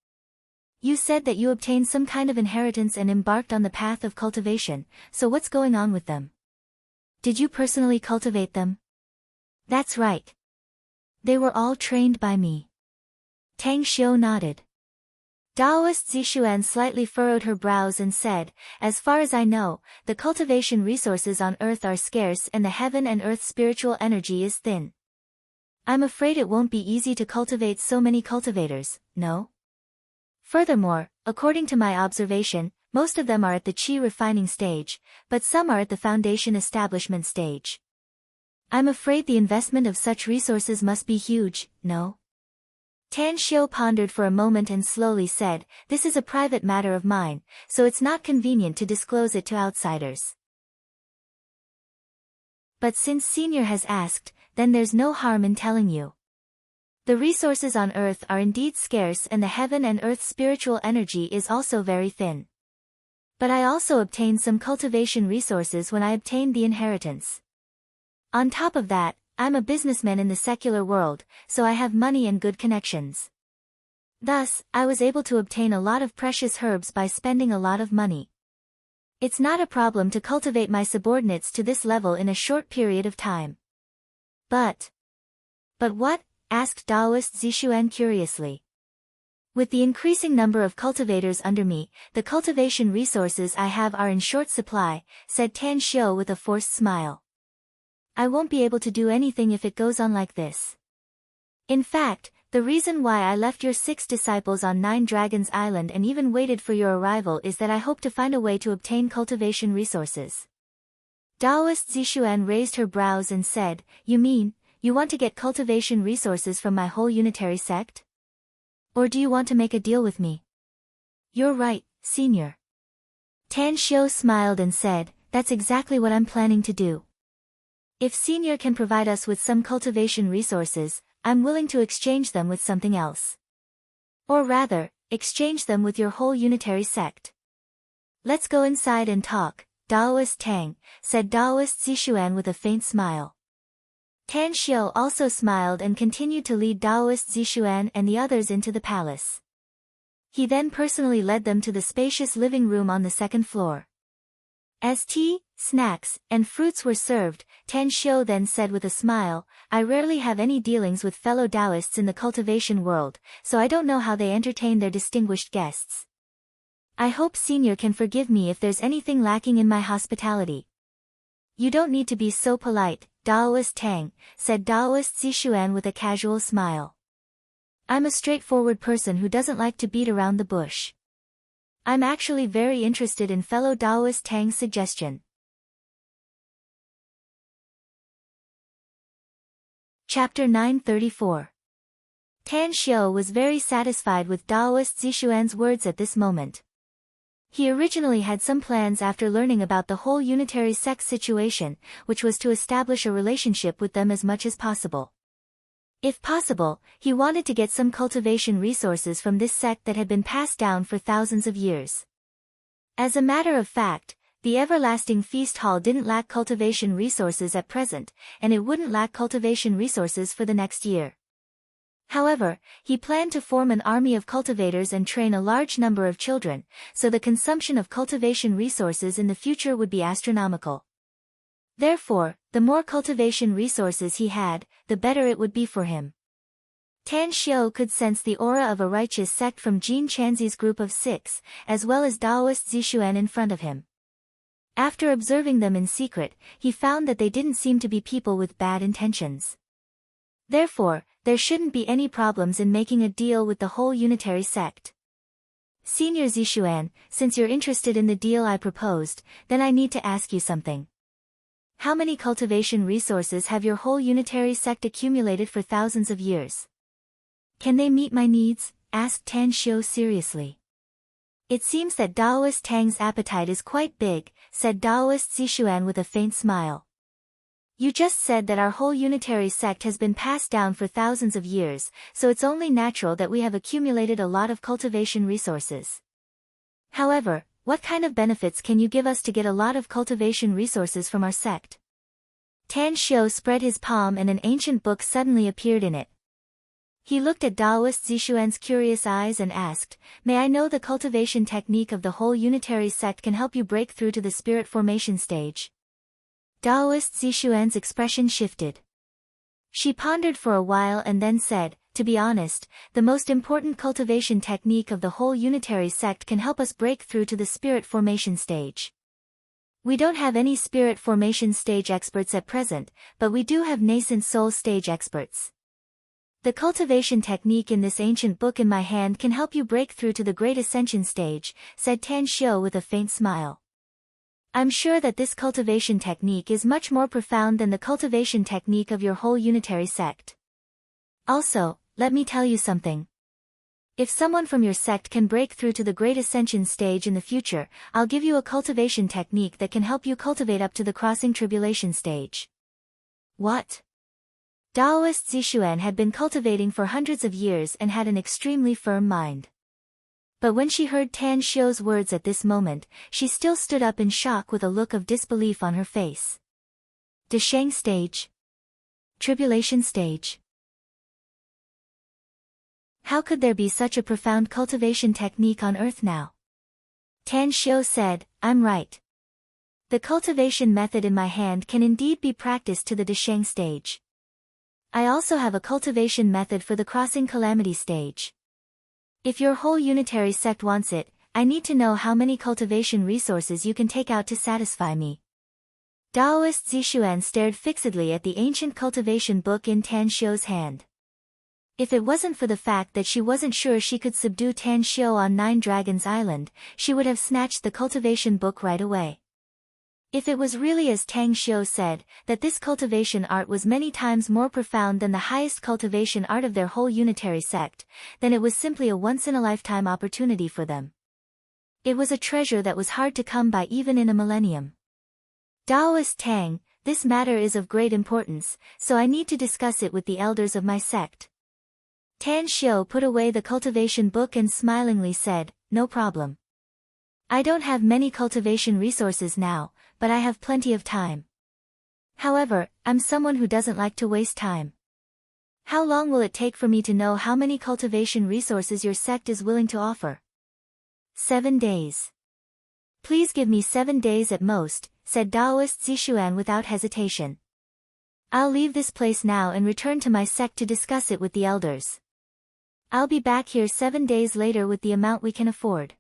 "You said that you obtained some kind of inheritance and embarked on the path of cultivation, so what's going on with them? Did you personally cultivate them?" "That's right. They were all trained by me." Tang Xiu nodded. Daoist Zixuan slightly furrowed her brows and said, "As far as I know, the cultivation resources on Earth are scarce and the heaven and earth spiritual energy is thin. I'm afraid it won't be easy to cultivate so many cultivators, no? Furthermore, according to my observation, most of them are at the qi refining stage, but some are at the foundation establishment stage. I'm afraid the investment of such resources must be huge, no?" Tan Xiu pondered for a moment and slowly said, "This is a private matter of mine, so it's not convenient to disclose it to outsiders. But since Senior has asked, then there's no harm in telling you. The resources on Earth are indeed scarce and the heaven and earth spiritual energy is also very thin. But I also obtained some cultivation resources when I obtained the inheritance. On top of that, I'm a businessman in the secular world, so I have money and good connections. Thus, I was able to obtain a lot of precious herbs by spending a lot of money. It's not a problem to cultivate my subordinates to this level in a short period of time." But what?" asked Daoist Zixuan curiously. "With the increasing number of cultivators under me, the cultivation resources I have are in short supply," said Tan Xiu with a forced smile. "I won't be able to do anything if it goes on like this. In fact, the reason why I left your 6 disciples on 9 Dragons Island and even waited for your arrival is that I hope to find a way to obtain cultivation resources." Daoist Zixuan raised her brows and said, "You mean, you want to get cultivation resources from my whole unitary sect? Or do you want to make a deal with me?" "You're right, Senior." Tan Xiu smiled and said, "That's exactly what I'm planning to do. If Senior can provide us with some cultivation resources, I'm willing to exchange them with something else. Or rather, exchange them with your whole unitary sect. Let's go inside and talk, Daoist Tang," said Daoist Zixuan with a faint smile. Tan Xiu also smiled and continued to lead Daoist Zixuan and the others into the palace. He then personally led them to the spacious living room on the 2nd floor. As tea, snacks, and fruits were served, Tan Xiu then said with a smile, "I rarely have any dealings with fellow Taoists in the cultivation world, so I don't know how they entertain their distinguished guests. I hope Senior can forgive me if there's anything lacking in my hospitality." "You don't need to be so polite, Daoist Tang," said Daoist Zixuan with a casual smile. "I'm a straightforward person who doesn't like to beat around the bush. I'm actually very interested in fellow Daoist Tang's suggestion." Chapter 934. Tan Xiu was very satisfied with Daoist Zixuan's words at this moment. He originally had some plans after learning about the whole unitary sect situation, which was to establish a relationship with them as much as possible. If possible, he wanted to get some cultivation resources from this sect that had been passed down for thousands of years. As a matter of fact, the Everlasting Feast Hall didn't lack cultivation resources at present, and it wouldn't lack cultivation resources for the next year. However, he planned to form an army of cultivators and train a large number of children, so the consumption of cultivation resources in the future would be astronomical. Therefore, the more cultivation resources he had, the better it would be for him. Tan Xiu could sense the aura of a righteous sect from Jin Chanzi's group of 6, as well as Daoist Zixuan in front of him. After observing them in secret, he found that they didn't seem to be people with bad intentions. Therefore, there shouldn't be any problems in making a deal with the whole unitary sect. Senior Zishuan, since you're interested in the deal I proposed, then I need to ask you something. How many cultivation resources have your whole unitary sect accumulated for thousands of years? Can they meet my needs? Asked Tan Xiu seriously. It seems that Daoist Tang's appetite is quite big, said Daoist Zishuan with a faint smile. You just said that our whole unitary sect has been passed down for thousands of years, so it's only natural that we have accumulated a lot of cultivation resources. However, what kind of benefits can you give us to get a lot of cultivation resources from our sect? Tan Xiu spread his palm and an ancient book suddenly appeared in it. He looked at Daoist Zishuan's curious eyes and asked, "May I know the cultivation technique of the whole unitary sect can help you break through to the spirit formation stage?" Daoist Zishuan's expression shifted. She pondered for a while and then said, "To be honest, the most important cultivation technique of the whole unitary sect can help us break through to the spirit formation stage. We don't have any spirit formation stage experts at present, but we do have nascent soul stage experts. The cultivation technique in this ancient book in my hand can help you break through to the great ascension stage," said Tan Xiu with a faint smile. "I'm sure that this cultivation technique is much more profound than the cultivation technique of your whole unitary sect. Also, let me tell you something. If someone from your sect can break through to the great ascension stage in the future, I'll give you a cultivation technique that can help you cultivate up to the crossing tribulation stage." What? Daoist Zishuan had been cultivating for hundreds of years and had an extremely firm mind. But when she heard Tan Xiu's words at this moment, she still stood up in shock with a look of disbelief on her face. Deshang stage? Tribulation stage? How could there be such a profound cultivation technique on Earth now? Tan Xiu said, "I'm right. The cultivation method in my hand can indeed be practiced to the Deshang stage. I also have a cultivation method for the crossing calamity stage. If your whole unitary sect wants it, I need to know how many cultivation resources you can take out to satisfy me." Daoist Zishuan stared fixedly at the ancient cultivation book in Tan Xiu's hand. If it wasn't for the fact that she wasn't sure she could subdue Tan Xiu on Nine Dragons Island, she would have snatched the cultivation book right away. If it was really as Tang Xiu said, that this cultivation art was many times more profound than the highest cultivation art of their whole unitary sect, then it was simply a once-in-a-lifetime opportunity for them. It was a treasure that was hard to come by even in a millennium. "Daoist Tang, this matter is of great importance, so I need to discuss it with the elders of my sect." Tan Xiu put away the cultivation book and smilingly said, "No problem. I don't have many cultivation resources now, but I have plenty of time. However, I'm someone who doesn't like to waste time. How long will it take for me to know how many cultivation resources your sect is willing to offer?" 7 days. "Please give me 7 days at most," said Daoist Zishuan without hesitation. "I'll leave this place now and return to my sect to discuss it with the elders. I'll be back here 7 days later with the amount we can afford.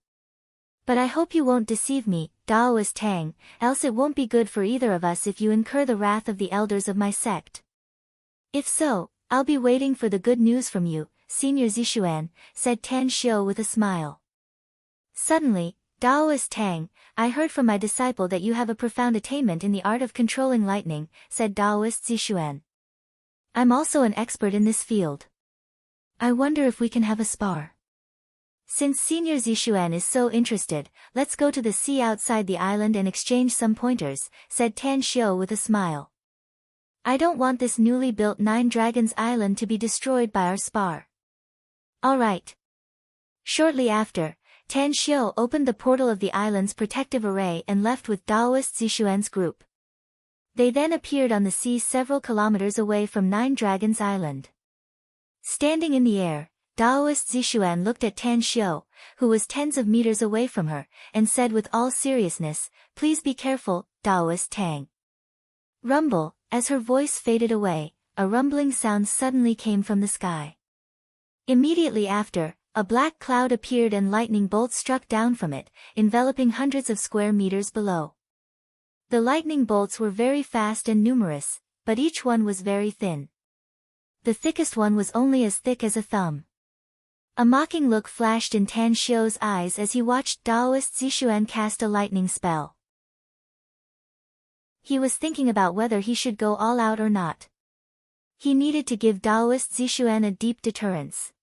But I hope you won't deceive me, Daoist Tang, else it won't be good for either of us if you incur the wrath of the elders of my sect. If so, I'll be waiting for the good news from you, Senior Zishuan," said Tan Xiu with a smile. Suddenly, "Daoist Tang, I heard from my disciple that you have a profound attainment in the art of controlling lightning," said Daoist Zishuan. "I'm also an expert in this field. I wonder if we can have a spar." "Since Senior Zishuan is so interested, let's go to the sea outside the island and exchange some pointers," said Tan Xiu with a smile. "I don't want this newly built Nine Dragons Island to be destroyed by our spar." "All right." Shortly after, Tan Xiu opened the portal of the island's protective array and left with Daoist Zishuan's group. They then appeared on the sea several kilometers away from Nine Dragons Island. Standing in the air, Daoist Zishuan looked at Tan Xiu, who was tens of meters away from her, and said with all seriousness, "Please be careful, Daoist Tang." Rumble, as her voice faded away, a rumbling sound suddenly came from the sky. Immediately after, a black cloud appeared and lightning bolts struck down from it, enveloping hundreds of square meters below. The lightning bolts were very fast and numerous, but each one was very thin. The thickest one was only as thick as a thumb. A mocking look flashed in Tan Xiu's eyes as he watched Daoist Zixuan cast a lightning spell. He was thinking about whether he should go all out or not. He needed to give Daoist Zixuan a deep deterrence.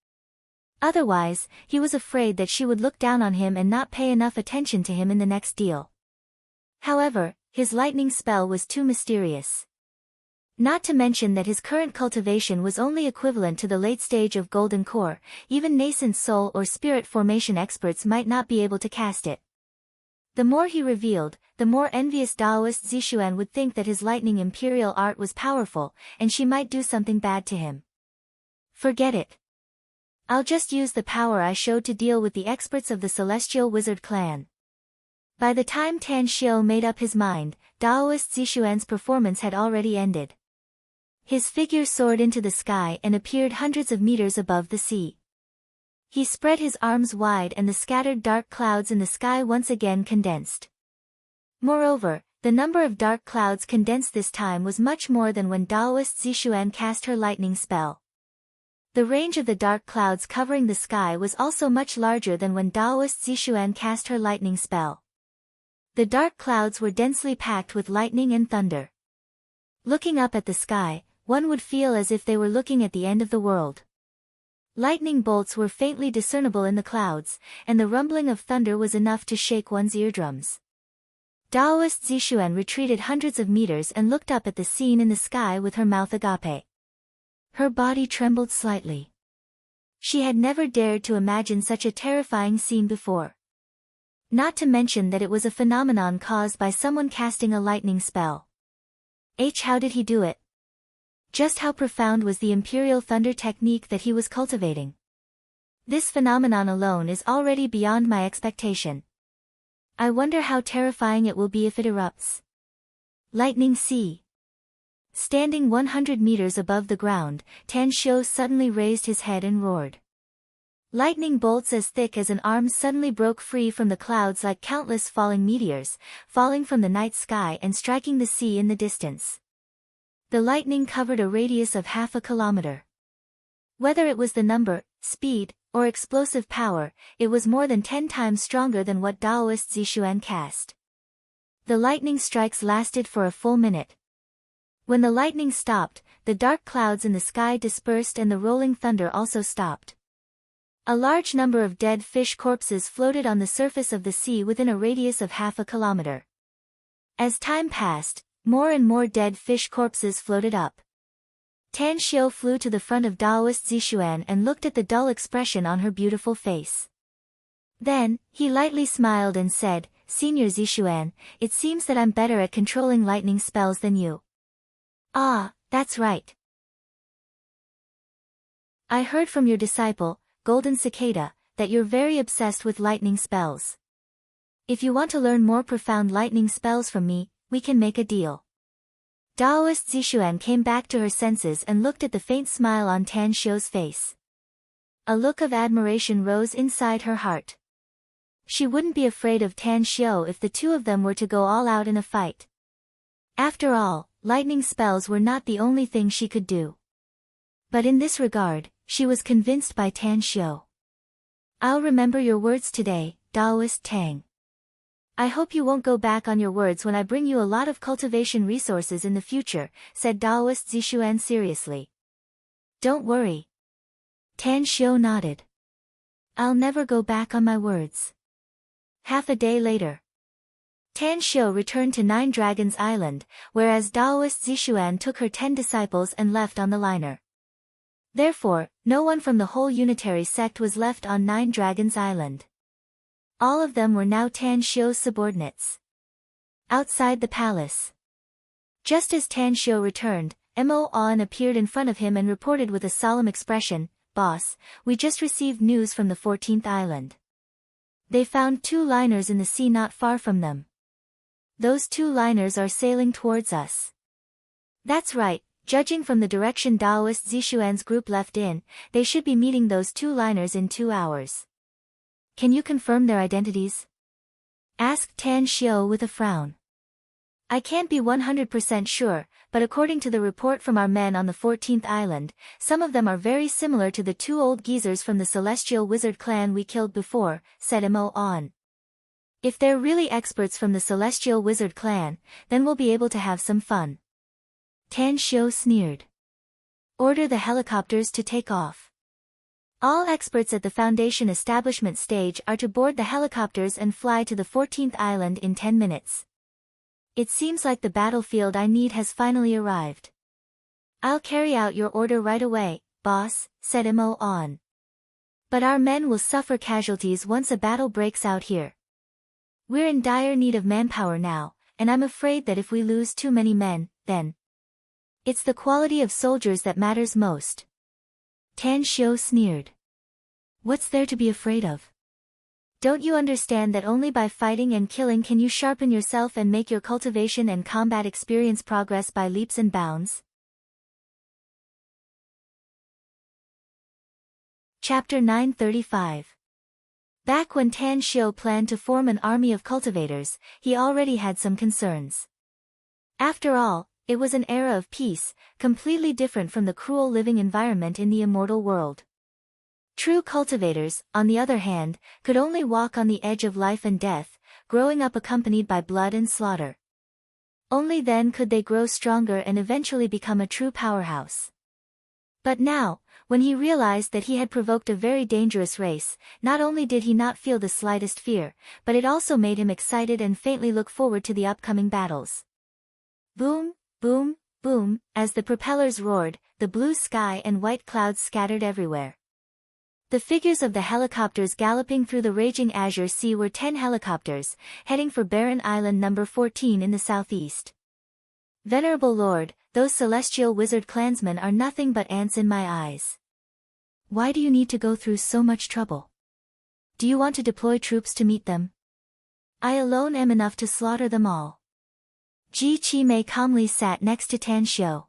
Otherwise, he was afraid that she would look down on him and not pay enough attention to him in the next deal. However, his lightning spell was too mysterious. Not to mention that his current cultivation was only equivalent to the late stage of golden core, even nascent soul or spirit formation experts might not be able to cast it. The more he revealed, the more envious Daoist Zixuan would think that his lightning imperial art was powerful, and she might do something bad to him. Forget it. I'll just use the power I showed to deal with the experts of the Celestial Wizard clan. By the time Tan Xiu made up his mind, Daoist Zixuan's performance had already ended. His figure soared into the sky and appeared hundreds of meters above the sea. He spread his arms wide and the scattered dark clouds in the sky once again condensed. Moreover, the number of dark clouds condensed this time was much more than when Daoist Zixuan cast her lightning spell. The range of the dark clouds covering the sky was also much larger than when Daoist Zixuan cast her lightning spell. The dark clouds were densely packed with lightning and thunder. Looking up at the sky, one would feel as if they were looking at the end of the world. Lightning bolts were faintly discernible in the clouds, and the rumbling of thunder was enough to shake one's eardrums. Daoist Zixuan retreated hundreds of meters and looked up at the scene in the sky with her mouth agape. Her body trembled slightly. She had never dared to imagine such a terrifying scene before. Not to mention that it was a phenomenon caused by someone casting a lightning spell. How did he do it? Just how profound was the Imperial Thunder technique that he was cultivating? This phenomenon alone is already beyond my expectation. I wonder how terrifying it will be if it erupts. Lightning Sea. Standing 100 meters above the ground, Tan Xiu suddenly raised his head and roared. Lightning bolts as thick as an arm suddenly broke free from the clouds like countless falling meteors, falling from the night sky and striking the sea in the distance. The lightning covered a radius of half a kilometer. Whether it was the number, speed, or explosive power, it was more than 10 times stronger than what Daoist Zixuan cast. The lightning strikes lasted for a full minute. When the lightning stopped, the dark clouds in the sky dispersed and the rolling thunder also stopped. A large number of dead fish corpses floated on the surface of the sea within a radius of half a kilometer. As time passed, more and more dead fish corpses floated up. Tan Xiu flew to the front of Daoist Zixuan and looked at the dull expression on her beautiful face. Then, he lightly smiled and said, "Senior Zixuan, it seems that I'm better at controlling lightning spells than you." "Ah, that's right. I heard from your disciple, Golden Cicada, that you're very obsessed with lightning spells. If you want to learn more profound lightning spells from me, we can make a deal." Daoist Zixuan came back to her senses and looked at the faint smile on Tan Xiu's face. A look of admiration rose inside her heart. She wouldn't be afraid of Tan Xiu if the two of them were to go all out in a fight. After all, lightning spells were not the only thing she could do. But in this regard, she was convinced by Tan Xiu. "I'll remember your words today, Daoist Tang. I hope you won't go back on your words when I bring you a lot of cultivation resources in the future," said Daoist Zixuan seriously. "Don't worry." Tan Xiu nodded. "I'll never go back on my words." Half a day later, Tan Xiu returned to Nine Dragons Island, whereas Daoist Zixuan took her 10 disciples and left on the liner. Therefore, no one from the whole unitary sect was left on Nine Dragons Island. All of them were now Tan Xiu's subordinates. Outside the palace. Just as Tan Xiu returned, Mo An appeared in front of him and reported with a solemn expression, "Boss, we just received news from the 14th island. They found 2 liners in the sea not far from them. Those 2 liners are sailing towards us." "That's right, judging from the direction Daoist Zixuan's group left in, they should be meeting those 2 liners in 2 hours. Can you confirm their identities?" asked Tan Xiu with a frown. I can't be 100% sure, but according to the report from our men on the 14th island, some of them are very similar to the two old geezers from the Celestial Wizard clan we killed before, said Mo on. If they're really experts from the Celestial Wizard clan, then we'll be able to have some fun. Tan Shio sneered. Order the helicopters to take off. All experts at the Foundation establishment stage are to board the helicopters and fly to the 14th island in 10 minutes. It seems like the battlefield I need has finally arrived. I'll carry out your order right away, boss, said Mo on. But our men will suffer casualties once a battle breaks out here. We're in dire need of manpower now, and I'm afraid that if we lose too many men, then it's the quality of soldiers that matters most. Tan Shio sneered. What's there to be afraid of? Don't you understand that only by fighting and killing can you sharpen yourself and make your cultivation and combat experience progress by leaps and bounds? Chapter 935. Back when Tan Shio planned to form an army of cultivators, he already had some concerns. After all, it was an era of peace, completely different from the cruel living environment in the immortal world. True cultivators, on the other hand, could only walk on the edge of life and death, growing up accompanied by blood and slaughter. Only then could they grow stronger and eventually become a true powerhouse. But now, when he realized that he had provoked a very dangerous race, not only did he not feel the slightest fear, but it also made him excited and faintly look forward to the upcoming battles. Boom, boom, boom, as the propellers roared, the blue sky and white clouds scattered everywhere. The figures of the helicopters galloping through the raging azure sea were 10 helicopters, heading for Barren Island number 14 in the southeast. Venerable Lord, those celestial wizard clansmen are nothing but ants in my eyes. Why do you need to go through so much trouble? Do you want to deploy troops to meet them? I alone am enough to slaughter them all. Ji Qimei calmly sat next to Tan Shio.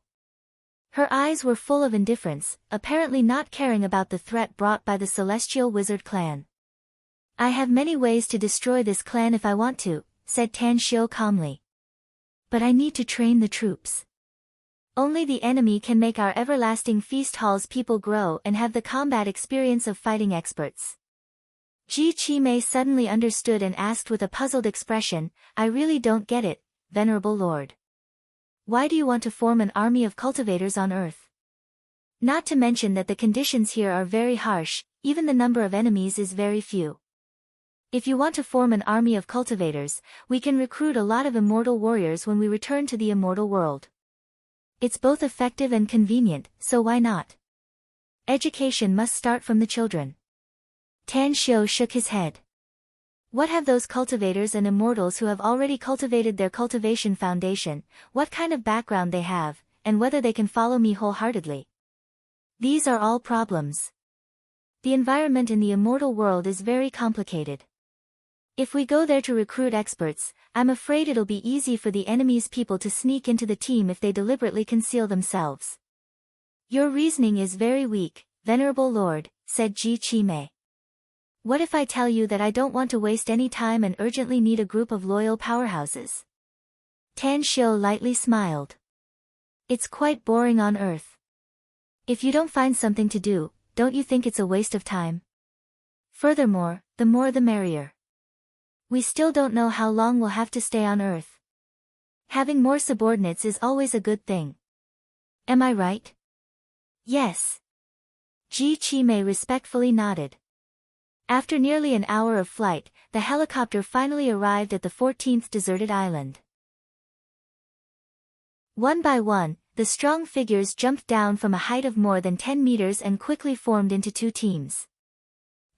Her eyes were full of indifference, apparently not caring about the threat brought by the Celestial Wizard clan. I have many ways to destroy this clan if I want to, said Tan Shio calmly. But I need to train the troops. Only the enemy can make our everlasting feast hall's people grow and have the combat experience of fighting experts. Ji Qimei suddenly understood and asked with a puzzled expression, I really don't get it, Venerable Lord. Why do you want to form an army of cultivators on Earth? Not to mention that the conditions here are very harsh, even the number of enemies is very few. If you want to form an army of cultivators, we can recruit a lot of immortal warriors when we return to the immortal world. It's both effective and convenient, so why not? Education must start from the children. Tan Shio shook his head. What have those cultivators and immortals who have already cultivated their cultivation foundation, what kind of background they have, and whether they can follow me wholeheartedly? These are all problems. The environment in the immortal world is very complicated. If we go there to recruit experts, I'm afraid it'll be easy for the enemy's people to sneak into the team if they deliberately conceal themselves. Your reasoning is very weak, Venerable Lord, said Ji Qimei. What if I tell you that I don't want to waste any time and urgently need a group of loyal powerhouses? Tan Shio lightly smiled. It's quite boring on Earth. If you don't find something to do, don't you think it's a waste of time? Furthermore, the more the merrier. We still don't know how long we'll have to stay on Earth. Having more subordinates is always a good thing. Am I right? Yes. Ji Qimei respectfully nodded. After nearly an hour of flight, the helicopter finally arrived at the 14th deserted island. One by one, the strong figures jumped down from a height of more than 10 meters and quickly formed into two teams.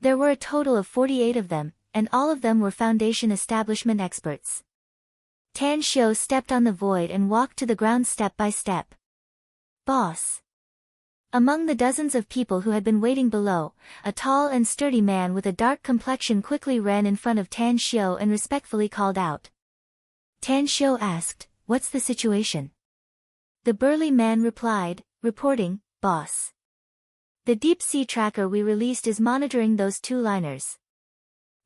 There were a total of 48 of them, and all of them were Foundation establishment experts. Tan Shio stepped on the void and walked to the ground step by step. Boss. Among the dozens of people who had been waiting below, a tall and sturdy man with a dark complexion quickly ran in front of Tan Shio and respectfully called out. Tan Shio asked, "What's the situation?" The burly man replied, "Reporting, boss. The deep sea tracker we released is monitoring those two liners.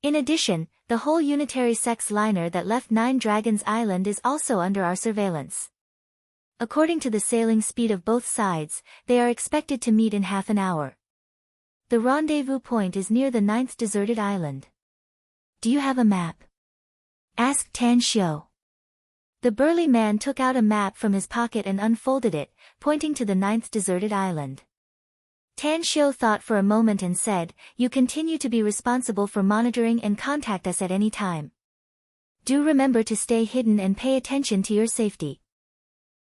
In addition, the whole unitary sex liner that left Nine Dragons Island is also under our surveillance. According to the sailing speed of both sides, they are expected to meet in half an hour. The rendezvous point is near the 9th deserted island. Do you have a map? Asked Tan Xiu. The burly man took out a map from his pocket and unfolded it, pointing to the 9th deserted island. Tan Xiu thought for a moment and said, "You continue to be responsible for monitoring and contact us at any time. Do remember to stay hidden and pay attention to your safety.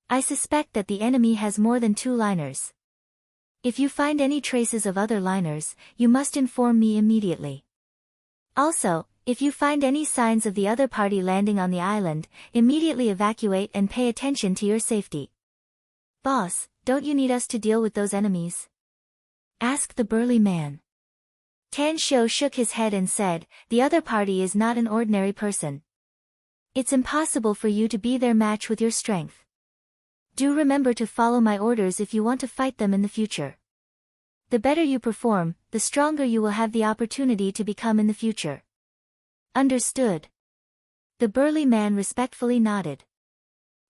I suspect that the enemy has more than 2 liners. If you find any traces of other liners, you must inform me immediately. Also, if you find any signs of the other party landing on the island, immediately evacuate and pay attention to your safety." "Boss, don't you need us to deal with those enemies?" asked the burly man. Tan Xiu shook his head and said, "The other party is not an ordinary person. It's impossible for you to be their match with your strength. Do remember to follow my orders if you want to fight them in the future. The better you perform, the stronger you will have the opportunity to become in the future." "Understood." The burly man respectfully nodded.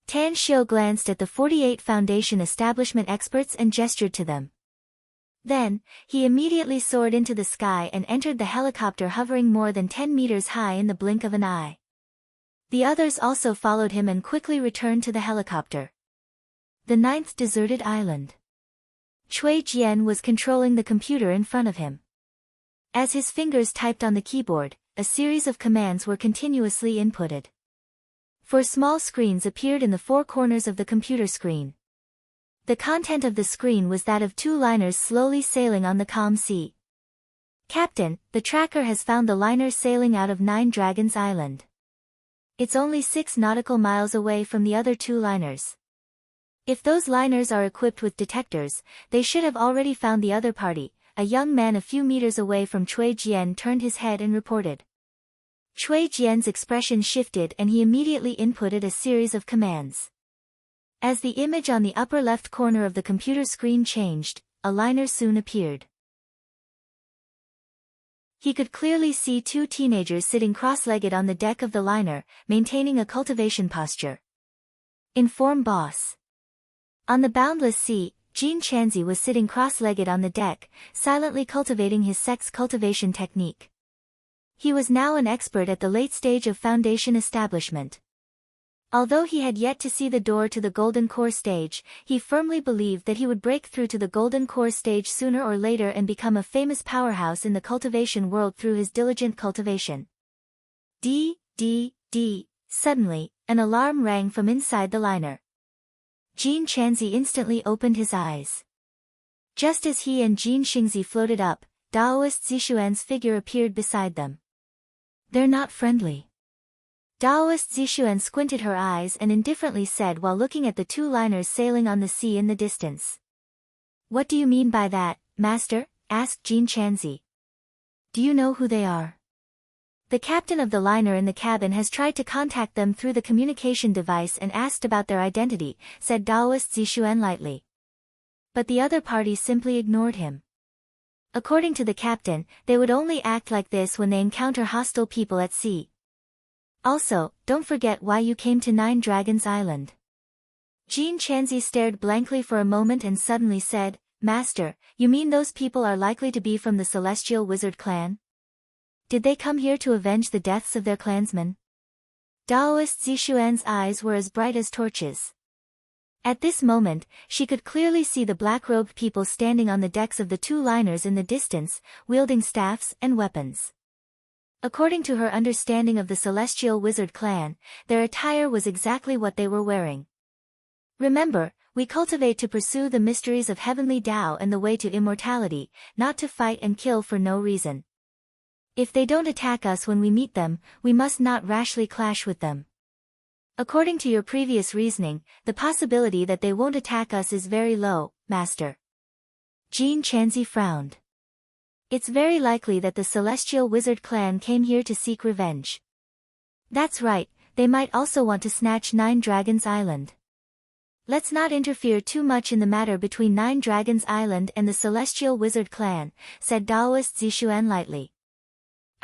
Tan Xiu glanced at the 48 Foundation establishment experts and gestured to them. Then, he immediately soared into the sky and entered the helicopter, hovering more than 10 meters high in the blink of an eye. The others also followed him and quickly returned to the helicopter. The 9th deserted island. Cui Jian was controlling the computer in front of him. As his fingers typed on the keyboard, a series of commands were continuously inputted. 4 small screens appeared in the 4 corners of the computer screen. The content of the screen was that of 2 liners slowly sailing on the calm sea. "Captain, the tracker has found the liner sailing out of Nine Dragons Island. It's only 6 nautical miles away from the other 2 liners. If those liners are equipped with detectors, they should have already found the other party." A young man a few meters away from Cui Jian turned his head and reported. Cui Jian's expression shifted and he immediately inputted a series of commands. As the image on the upper left corner of the computer screen changed, a liner soon appeared. He could clearly see 2 teenagers sitting cross-legged on the deck of the liner, maintaining a cultivation posture. "Inform boss." On the boundless sea, Jean Chanzi was sitting cross-legged on the deck, silently cultivating his sex cultivation technique. He was now an expert at the late stage of Foundation establishment. Although he had yet to see the door to the Golden Core stage, he firmly believed that he would break through to the Golden Core stage sooner or later and become a famous powerhouse in the cultivation world through his diligent cultivation. D. Suddenly, an alarm rang from inside the liner. Jean Chanzi instantly opened his eyes. Just as he and Jean Xingzi floated up, Daoist Zixuan's figure appeared beside them. "They're not friendly." Daoist Zixuan squinted her eyes and indifferently said while looking at the 2 liners sailing on the sea in the distance. "What do you mean by that, master?" asked Jean Chanzi. "Do you know who they are?" "The captain of the liner in the cabin has tried to contact them through the communication device and asked about their identity," said Daoist Zixuan lightly. But the other party simply ignored him. According to the captain, they would only act like this when they encounter hostile people at sea. "Also, don't forget why you came to Nine Dragons Island." Jean Chanzi stared blankly for a moment and suddenly said, "Master, you mean those people are likely to be from the Celestial Wizard clan? Did they come here to avenge the deaths of their clansmen?" Daoist Zixuan's eyes were as bright as torches. At this moment, she could clearly see the black-robed people standing on the decks of the 2 liners in the distance, wielding staffs and weapons. According to her understanding of the Celestial Wizard clan, their attire was exactly what they were wearing. "Remember, we cultivate to pursue the mysteries of heavenly Tao and the way to immortality, not to fight and kill for no reason. If they don't attack us when we meet them, we must not rashly clash with them. According to your previous reasoning, the possibility that they won't attack us is very low, master." Jean Chanzi frowned. "It's very likely that the Celestial Wizard clan came here to seek revenge." "That's right, they might also want to snatch Nine Dragons Island. Let's not interfere too much in the matter between Nine Dragons Island and the Celestial Wizard clan," said Daoist Zixuan lightly.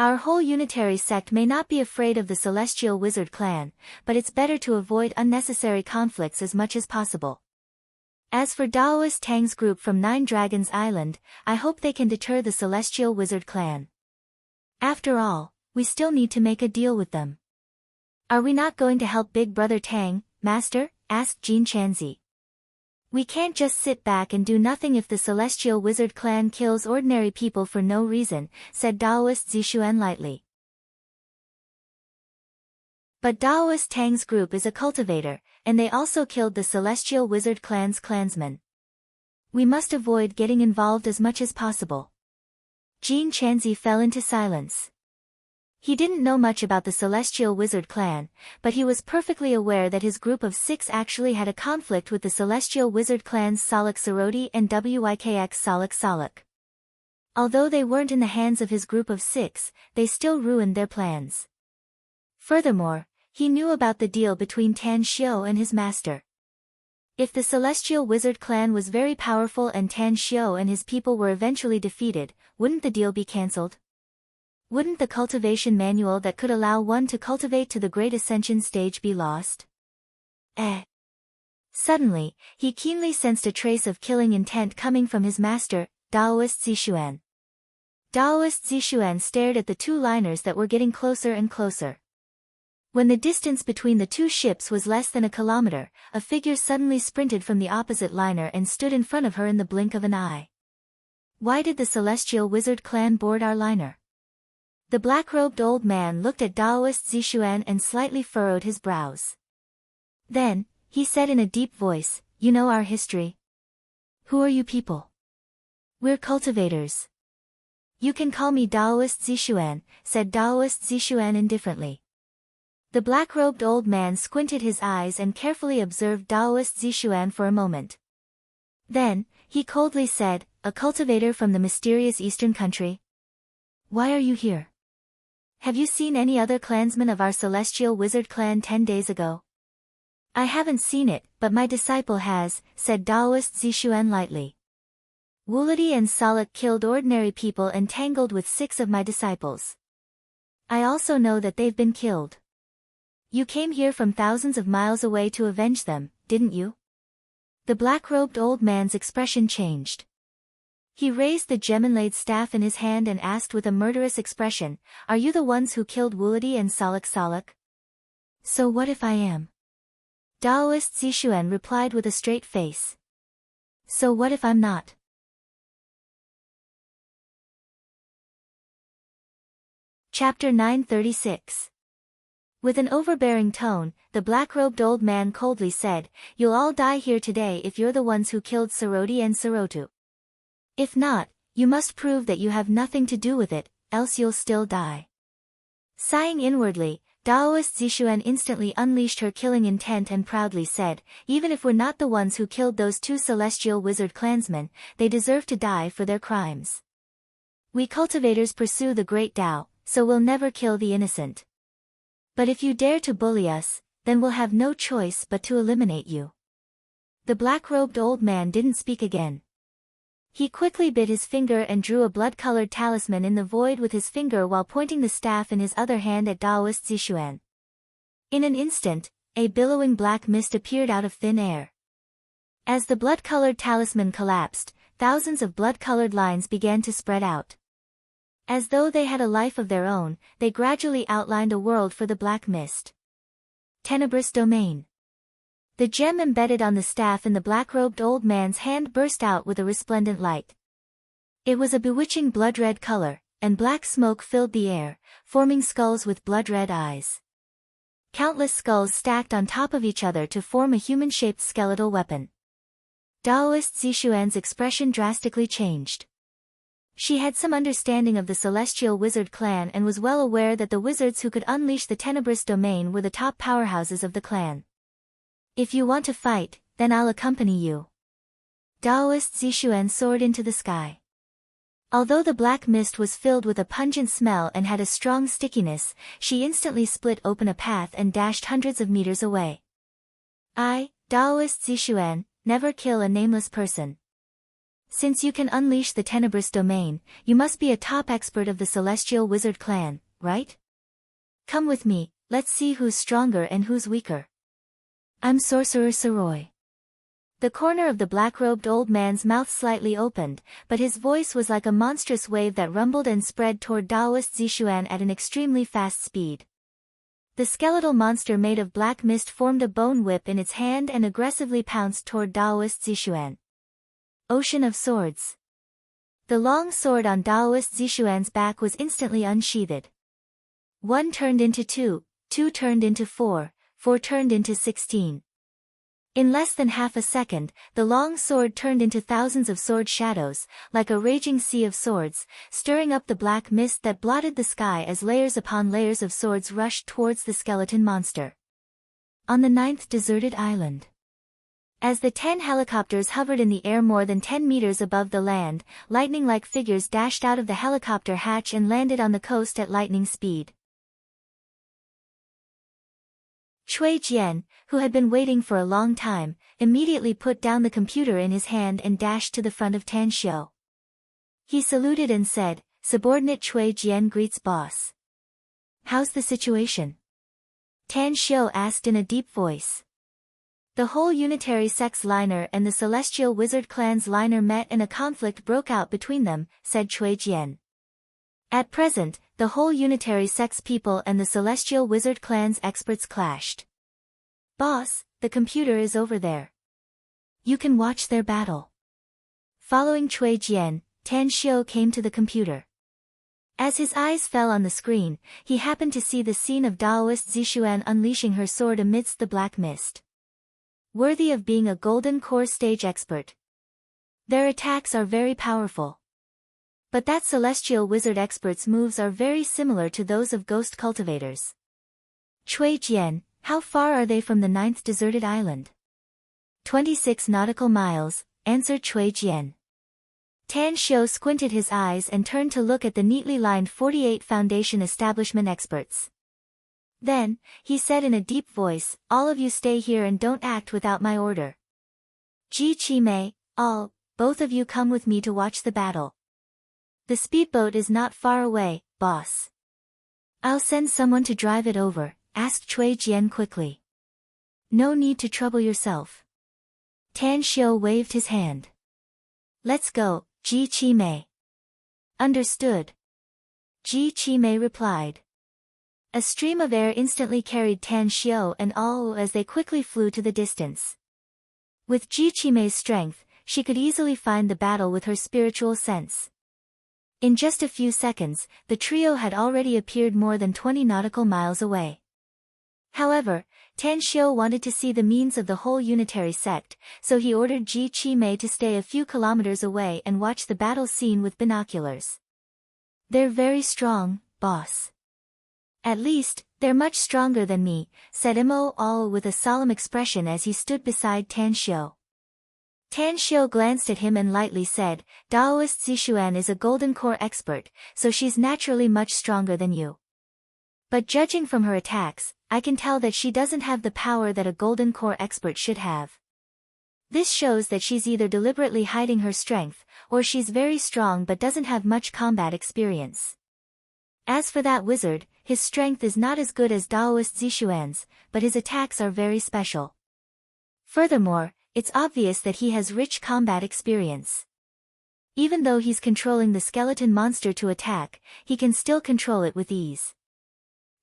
Our whole unitary sect may not be afraid of the celestial wizard clan, but it's better to avoid unnecessary conflicts as much as possible. As for Daoist Tang's group from Nine Dragons Island, I hope they can deter the celestial wizard clan. After all, we still need to make a deal with them. Are we not going to help Big Brother Tang, Master? Asked Jean Chanzi. We can't just sit back and do nothing if the celestial wizard clan kills ordinary people for no reason, said Daoist Zixuan lightly. But Daoist Tang's group is a cultivator, and they also killed the celestial wizard clan's clansmen. We must avoid getting involved as much as possible. Jean Chanzi fell into silence. He didn't know much about the celestial wizard clan, but he was perfectly aware that his group of 6 actually had a conflict with the celestial wizard clans Salak Sarodi and Wykx Salak Salak. Although they weren't in the hands of his group of 6, they still ruined their plans. Furthermore, he knew about the deal between Tan Xiu and his master. If the celestial wizard clan was very powerful and Tan Xiu and his people were eventually defeated, wouldn't the deal be cancelled? Wouldn't the cultivation manual that could allow one to cultivate to the Great Ascension stage be lost? Suddenly, he keenly sensed a trace of killing intent coming from his master, Daoist Zixuan. Daoist Zixuan stared at the 2 liners that were getting closer and closer. When the distance between the 2 ships was less than a kilometer, a figure suddenly sprinted from the opposite liner and stood in front of her in the blink of an eye. Why did the celestial wizard clan board our liner? The black-robed old man looked at Daoist Zixuan and slightly furrowed his brows. Then, he said in a deep voice, "You know our history? Who are you people?" "We're cultivators." "You can call me Daoist Zixuan," said Daoist Zixuan indifferently. The black-robed old man squinted his eyes and carefully observed Daoist Zixuan for a moment. Then, he coldly said, "A cultivator from the mysterious eastern country? Why are you here? Have you seen any other clansmen of our celestial wizard clan 10 days ago?" "I haven't seen it, but my disciple has," said Daoist Zixuan lightly. "Wuladi and Salak killed ordinary people and tangled with 6 of my disciples. I also know that they've been killed. You came here from thousands of miles away to avenge them, didn't you?" The black-robed old man's expression changed. He raised the gem-inlaid staff in his hand and asked with a murderous expression, "Are you the ones who killed Wuladi and Salak Salak?" "So what if I am?" Daoist Zixuan replied with a straight face. "So what if I'm not?" Chapter 936. With an overbearing tone, the black-robed old man coldly said, "You'll all die here today if you're the ones who killed Sarodi and Sarotu. If not, you must prove that you have nothing to do with it, else you'll still die." Sighing inwardly, Daoist Zixuan instantly unleashed her killing intent and proudly said, "Even if we're not the ones who killed those 2 celestial wizard clansmen, they deserve to die for their crimes. We cultivators pursue the great Tao, so we'll never kill the innocent. But if you dare to bully us, then we'll have no choice but to eliminate you." The black-robed old man didn't speak again. He quickly bit his finger and drew a blood-colored talisman in the void with his finger while pointing the staff in his other hand at Daoist Zixuan. In an instant, a billowing black mist appeared out of thin air. As the blood-colored talisman collapsed, thousands of blood-colored lines began to spread out. As though they had a life of their own, they gradually outlined a world for the black mist. Tenebrous Domain. The gem embedded on the staff in the black-robed old man's hand burst out with a resplendent light. It was a bewitching blood-red color, and black smoke filled the air, forming skulls with blood-red eyes. Countless skulls stacked on top of each other to form a human-shaped skeletal weapon. Daoist Zixuan's expression drastically changed. She had some understanding of the celestial wizard clan and was well aware that the wizards who could unleash the Tenebrous Domain were the top powerhouses of the clan. "If you want to fight, then I'll accompany you." Daoist Zixuan soared into the sky. Although the black mist was filled with a pungent smell and had a strong stickiness, she instantly split open a path and dashed hundreds of meters away. "I, Daoist Zixuan, never kill a nameless person." Since you can unleash the tenebrous domain, you must be a top expert of the celestial wizard clan, right? Come with me, let's see who's stronger and who's weaker. I'm Sorcerer Saroy. The corner of the black-robed old man's mouth slightly opened, but his voice was like a monstrous wave that rumbled and spread toward Daoist Zishuan at an extremely fast speed. The skeletal monster made of black mist formed a bone whip in its hand and aggressively pounced toward Daoist Zishuan. Ocean of Swords. The long sword on Daoist Zishuan's back was instantly unsheathed. 1 turned into 2, 2 turned into 4, 4 turned into 16. In less than half a second, the long sword turned into thousands of sword shadows, like a raging sea of swords, stirring up the black mist that blotted the sky as layers upon layers of swords rushed towards the skeleton monster. On the 9th deserted island. As the 10 helicopters hovered in the air more than 10 meters above the land, lightning-like figures dashed out of the helicopter hatch and landed on the coast at lightning speed. Cui Jian, who had been waiting for a long time, immediately put down the computer in his hand and dashed to the front of Tan Xiu. He saluted and said, "Subordinate Cui Jian greets boss." "How's the situation?" Tan Xiu asked in a deep voice. The whole unitary sect's liner and the celestial wizard clan's liner met and a conflict broke out between them, said Cui Jian. At present, the whole unitary sect's people and the celestial wizard clan's experts clashed. "Boss, the computer is over there. You can watch their battle." Following Cui Jian, Tan Xiu came to the computer. As his eyes fell on the screen, he happened to see the scene of Daoist Zishuan unleashing her sword amidst the black mist. Worthy of being a golden core stage expert. Their attacks are very powerful. But that celestial wizard expert's moves are very similar to those of ghost cultivators. "Cui Jian, how far are they from the 9th deserted island?" 26 nautical miles, answered Cui Jian. Tan Xiu squinted his eyes and turned to look at the neatly lined 48 Foundation establishment experts. Then, he said in a deep voice, "All of you stay here and don't act without my order. Ji Qi Mei, both of you come with me to watch the battle. The speedboat is not far away, boss." "I'll send someone to drive it over," asked Cui Jian quickly. "No need to trouble yourself." Tan Xiu waved his hand. "Let's go, Ji Qi Mei." "Understood." Ji Qi Mei replied. A stream of air instantly carried Tan Xiu and all as they quickly flew to the distance. With Ji Qi Mei's strength, she could easily find the battle with her spiritual sense. In just a few seconds, the trio had already appeared more than 20 nautical miles away. However, Tan Xiu wanted to see the means of the whole unitary sect, so he ordered Ji Qi Mei to stay a few kilometers away and watch the battle scene with binoculars. "They're very strong, boss." "At least, they're much stronger than me," said Mo All with a solemn expression as he stood beside Tan Xiu. Tan Xiu glanced at him and lightly said, "Daoist Zishuan is a golden core expert, so she's naturally much stronger than you. But judging from her attacks, I can tell that she doesn't have the power that a golden core expert should have. This shows that she's either deliberately hiding her strength, or she's very strong but doesn't have much combat experience. As for that wizard, his strength is not as good as Daoist Zishuan's, but his attacks are very special. Furthermore, it's obvious that he has rich combat experience. Even though he's controlling the skeleton monster to attack, he can still control it with ease."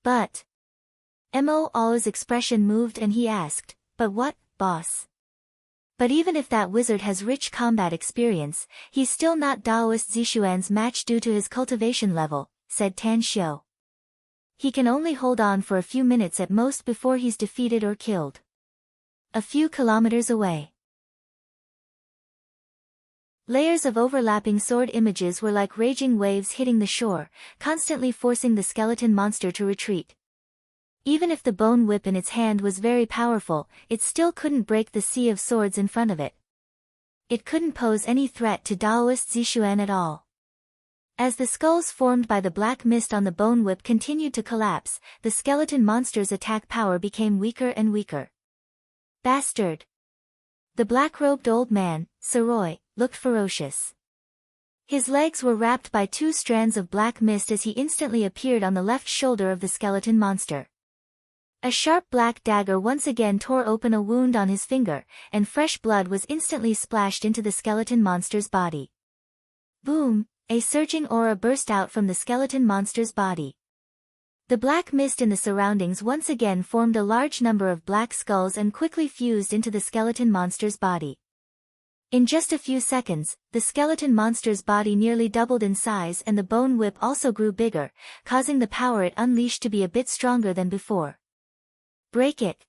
"But..." Mo All's expression moved and he asked, "But what, boss?" "But even if that wizard has rich combat experience, he's still not Daoist Zishuan's match due to his cultivation level," said Tan Xiu. "He can only hold on for a few minutes at most before he's defeated or killed." A few kilometers away. Layers of overlapping sword images were like raging waves hitting the shore, constantly forcing the skeleton monster to retreat. Even if the bone whip in its hand was very powerful, it still couldn't break the sea of swords in front of it. It couldn't pose any threat to Daoist Zishuan at all. As the skulls formed by the black mist on the bone whip continued to collapse, the skeleton monster's attack power became weaker and weaker. "Bastard!" The black-robed old man, Soroi, looked ferocious. His legs were wrapped by 2 strands of black mist as he instantly appeared on the left shoulder of the skeleton monster. A sharp black dagger once again tore open a wound on his finger, and fresh blood was instantly splashed into the skeleton monster's body. Boom! A surging aura burst out from the skeleton monster's body. The black mist in the surroundings once again formed a large number of black skulls and quickly fused into the skeleton monster's body. In just a few seconds, the skeleton monster's body nearly doubled in size and the bone whip also grew bigger, causing the power it unleashed to be a bit stronger than before. Break it!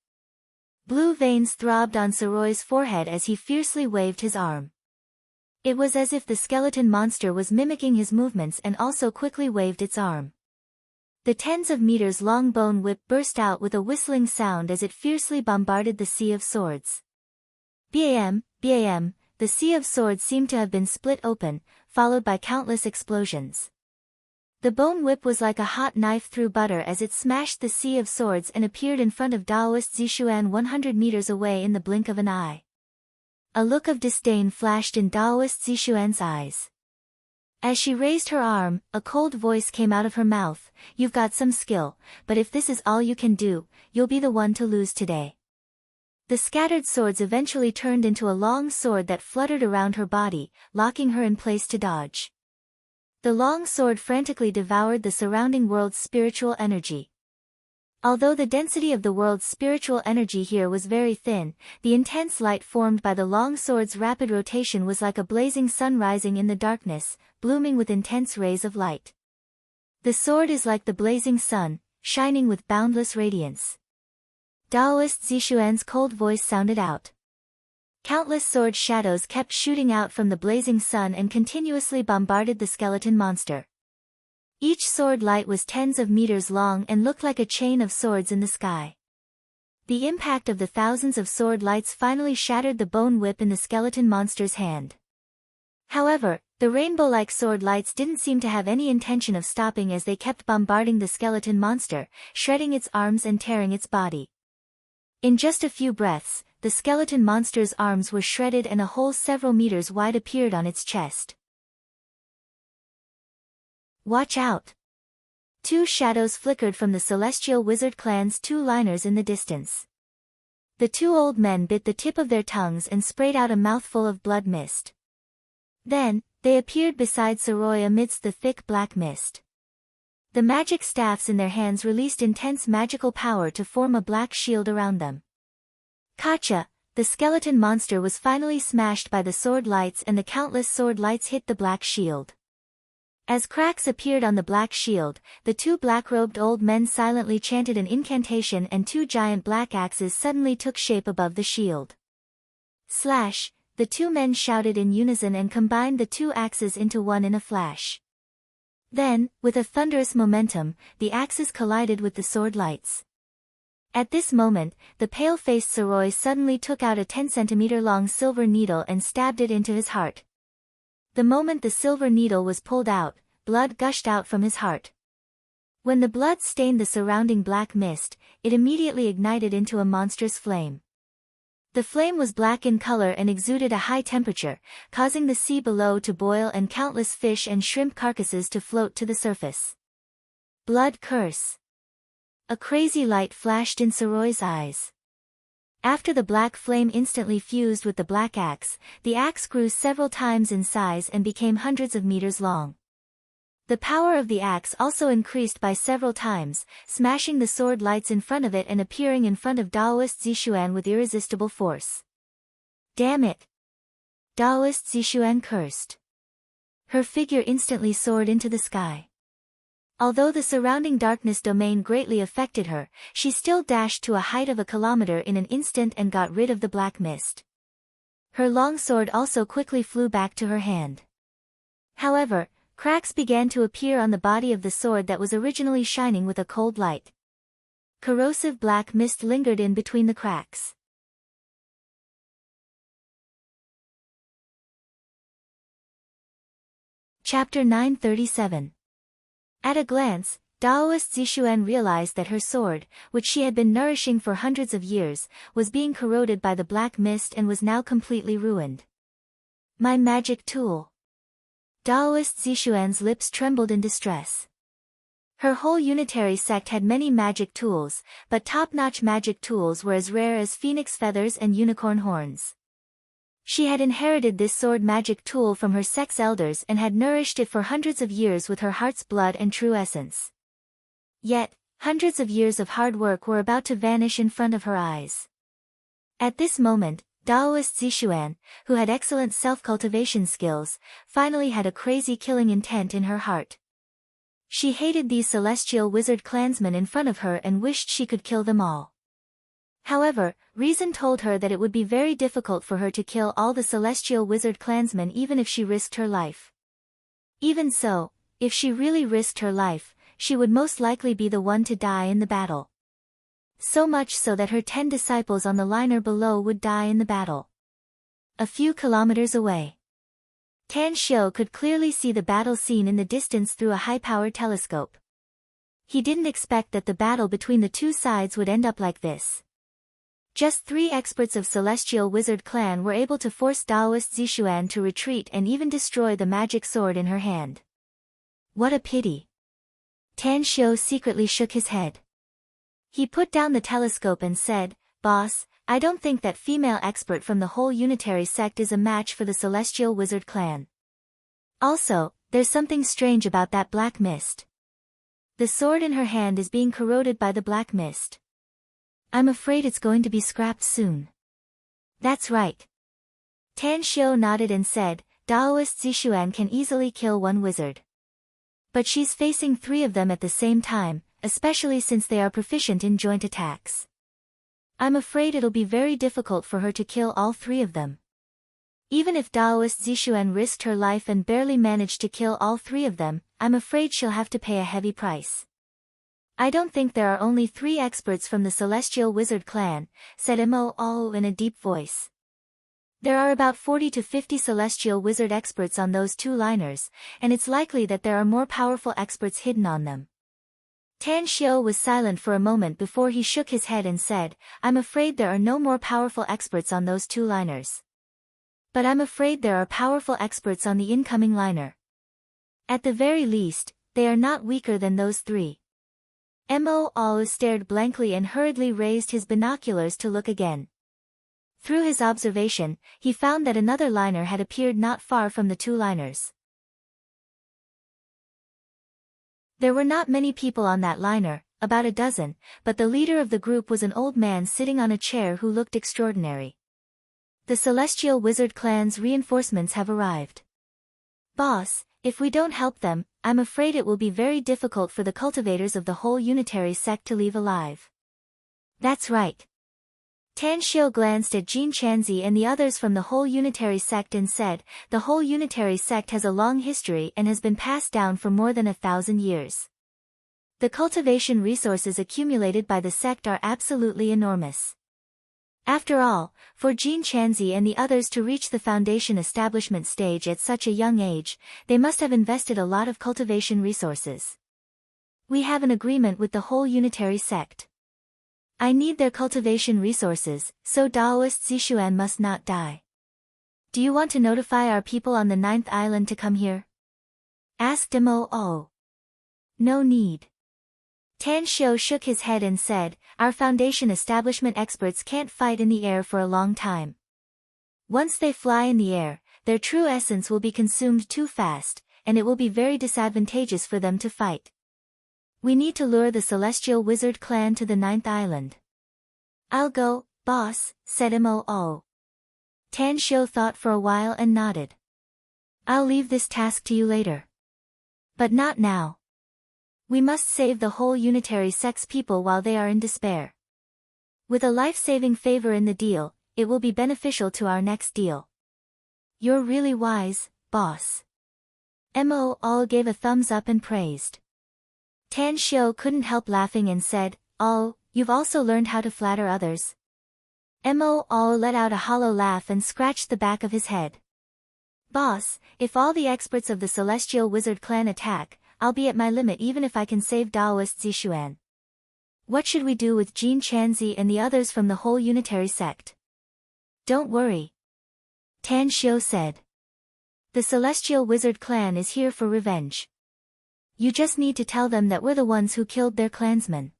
Blue veins throbbed on Soroi's forehead as he fiercely waved his arm. It was as if the skeleton monster was mimicking his movements and also quickly waved its arm. The tens of meters long bone whip burst out with a whistling sound as it fiercely bombarded the sea of swords. Bam, bam, the sea of swords seemed to have been split open, followed by countless explosions. The bone whip was like a hot knife through butter as it smashed the sea of swords and appeared in front of Daoist Zishuan 100 meters away in the blink of an eye. A look of disdain flashed in Daoist Zishuan's eyes. As she raised her arm, a cold voice came out of her mouth, "You've got some skill, but if this is all you can do, you'll be the one to lose today." The scattered swords eventually turned into a long sword that fluttered around her body, locking her in place to dodge. The long sword frantically devoured the surrounding world's spiritual energy. Although the density of the world's spiritual energy here was very thin, the intense light formed by the long sword's rapid rotation was like a blazing sun rising in the darkness, blooming with intense rays of light. The sword is like the blazing sun, shining with boundless radiance. Daoist Zishuan's cold voice sounded out. Countless sword shadows kept shooting out from the blazing sun and continuously bombarded the skeleton monster. Each sword light was tens of meters long and looked like a chain of swords in the sky. The impact of the thousands of sword lights finally shattered the bone whip in the skeleton monster's hand. However, the rainbow-like sword lights didn't seem to have any intention of stopping as they kept bombarding the skeleton monster, shredding its arms and tearing its body. In just a few breaths, the skeleton monster's arms were shredded and a hole several meters wide appeared on its chest. Watch out! 2 shadows flickered from the Celestial Wizard clan's 2 liners in the distance. The 2 old men bit the tip of their tongues and sprayed out a mouthful of blood mist. Then, they appeared beside Soroi amidst the thick black mist. The magic staffs in their hands released intense magical power to form a black shield around them. Kacha, the skeleton monster was finally smashed by the sword lights and the countless sword lights hit the black shield. As cracks appeared on the black shield, the 2 black-robed old men silently chanted an incantation and 2 giant black axes suddenly took shape above the shield. Slash! The 2 men shouted in unison and combined the 2 axes into one in a flash. Then, with a thunderous momentum, the axes collided with the sword lights. At this moment, the pale-faced Soroi suddenly took out a 10-centimeter-long silver needle and stabbed it into his heart. The moment the silver needle was pulled out, blood gushed out from his heart. When the blood stained the surrounding black mist, it immediately ignited into a monstrous flame. The flame was black in color and exuded a high temperature, causing the sea below to boil and countless fish and shrimp carcasses to float to the surface. Blood curse! A crazy light flashed in Soroi's eyes. After the black flame instantly fused with the black axe, the axe grew several times in size and became hundreds of meters long. The power of the axe also increased by several times, smashing the sword lights in front of it and appearing in front of Daoist Zishuan with irresistible force. Damn it! Daoist Zishuan cursed. Her figure instantly soared into the sky. Although the surrounding darkness domain greatly affected her, she still dashed to a height of a kilometer in an instant and got rid of the black mist. Her long sword also quickly flew back to her hand. However, cracks began to appear on the body of the sword that was originally shining with a cold light. Corrosive black mist lingered in between the cracks. Chapter 937. At a glance, Daoist Zishuan realized that her sword, which she had been nourishing for hundreds of years, was being corroded by the black mist and was now completely ruined. My magic tool. Taoist Zixuan's lips trembled in distress. Her whole unitary sect had many magic tools, but top-notch magic tools were as rare as phoenix feathers and unicorn horns. She had inherited this sword magic tool from her sect's elders and had nourished it for hundreds of years with her heart's blood and true essence. Yet, hundreds of years of hard work were about to vanish in front of her eyes. At this moment, Taoist Zixuan, who had excellent self-cultivation skills, finally had a crazy killing intent in her heart. She hated these celestial wizard clansmen in front of her and wished she could kill them all. However, reason told her that it would be very difficult for her to kill all the celestial wizard clansmen even if she risked her life. Even so, if she really risked her life, she would most likely be the one to die in the battle. So much so that her 10 disciples on the liner below would die in the battle. A few kilometers away, Tan Xiu could clearly see the battle scene in the distance through a high-powered telescope. He didn't expect that the battle between the two sides would end up like this. Just 3 experts of Celestial Wizard Clan were able to force Taoist Zixuan to retreat and even destroy the magic sword in her hand. What a pity. Tan Xiu secretly shook his head. He put down the telescope and said, "Boss, I don't think that female expert from the whole unitary sect is a match for the Celestial Wizard Clan. Also, there's something strange about that black mist. The sword in her hand is being corroded by the black mist. I'm afraid it's going to be scrapped soon." "That's right." Tan Xiu nodded and said, "Taoist Zixuan can easily kill one wizard. But she's facing 3 of them at the same time, especially since they are proficient in joint attacks. I'm afraid it'll be very difficult for her to kill all 3 of them. Even if Taoist Zixuan risked her life and barely managed to kill all 3 of them, I'm afraid she'll have to pay a heavy price." "I don't think there are only 3 experts from the Celestial Wizard Clan," said Mo in a deep voice. "There are about 40 to 50 Celestial Wizard experts on those 2 liners, and it's likely that there are more powerful experts hidden on them." Tan Xiu was silent for a moment before he shook his head and said, "I'm afraid there are no more powerful experts on those 2 liners. But I'm afraid there are powerful experts on the incoming liner. At the very least, they are not weaker than those 3. Mo stared blankly and hurriedly raised his binoculars to look again. Through his observation, he found that another liner had appeared not far from the 2 liners. There were not many people on that liner, about a dozen, but the leader of the group was an old man sitting on a chair who looked extraordinary. "The Celestial Wizard Clan's reinforcements have arrived. Boss, if we don't help them, I'm afraid it will be very difficult for the cultivators of the whole unitary sect to leave alive." "That's right." Tan Xiu glanced at Jin Chanzi and the others from the whole unitary sect and said, "The whole unitary sect has a long history and has been passed down for more than 1,000 years. The cultivation resources accumulated by the sect are absolutely enormous. After all, for Jin Chanzi and the others to reach the foundation establishment stage at such a young age, they must have invested a lot of cultivation resources. We have an agreement with the whole unitary sect. I need their cultivation resources, so Taoist Zixuan must not die. Do you want to notify our people on the 9th island to come here?" asked Mo. "No need." Tan Xiu shook his head and said, "Our foundation establishment experts can't fight in the air for a long time. Once they fly in the air, their true essence will be consumed too fast, and it will be very disadvantageous for them to fight. We need to lure the Celestial Wizard Clan to the 9th island." "I'll go, boss," said Mo. Tan Xiu thought for a while and nodded. "I'll leave this task to you later. But not now. We must save the whole unitary sect's people while they are in despair. With a life-saving favor in the deal, it will be beneficial to our next deal." "You're really wise, boss." Mo gave a thumbs up and praised. Tan Xiu couldn't help laughing and said, "Oh, you've also learned how to flatter others." Mo let out a hollow laugh and scratched the back of his head. "Boss, if all the experts of the Celestial Wizard Clan attack, I'll be at my limit even if I can save Taoist Zixuan. What should we do with Jin Chanzi and the others from the whole unitary sect?" "Don't worry," Tan Xiu said. The Celestial Wizard clan is here for revenge. You just need to tell them that we're the ones who killed their clansmen.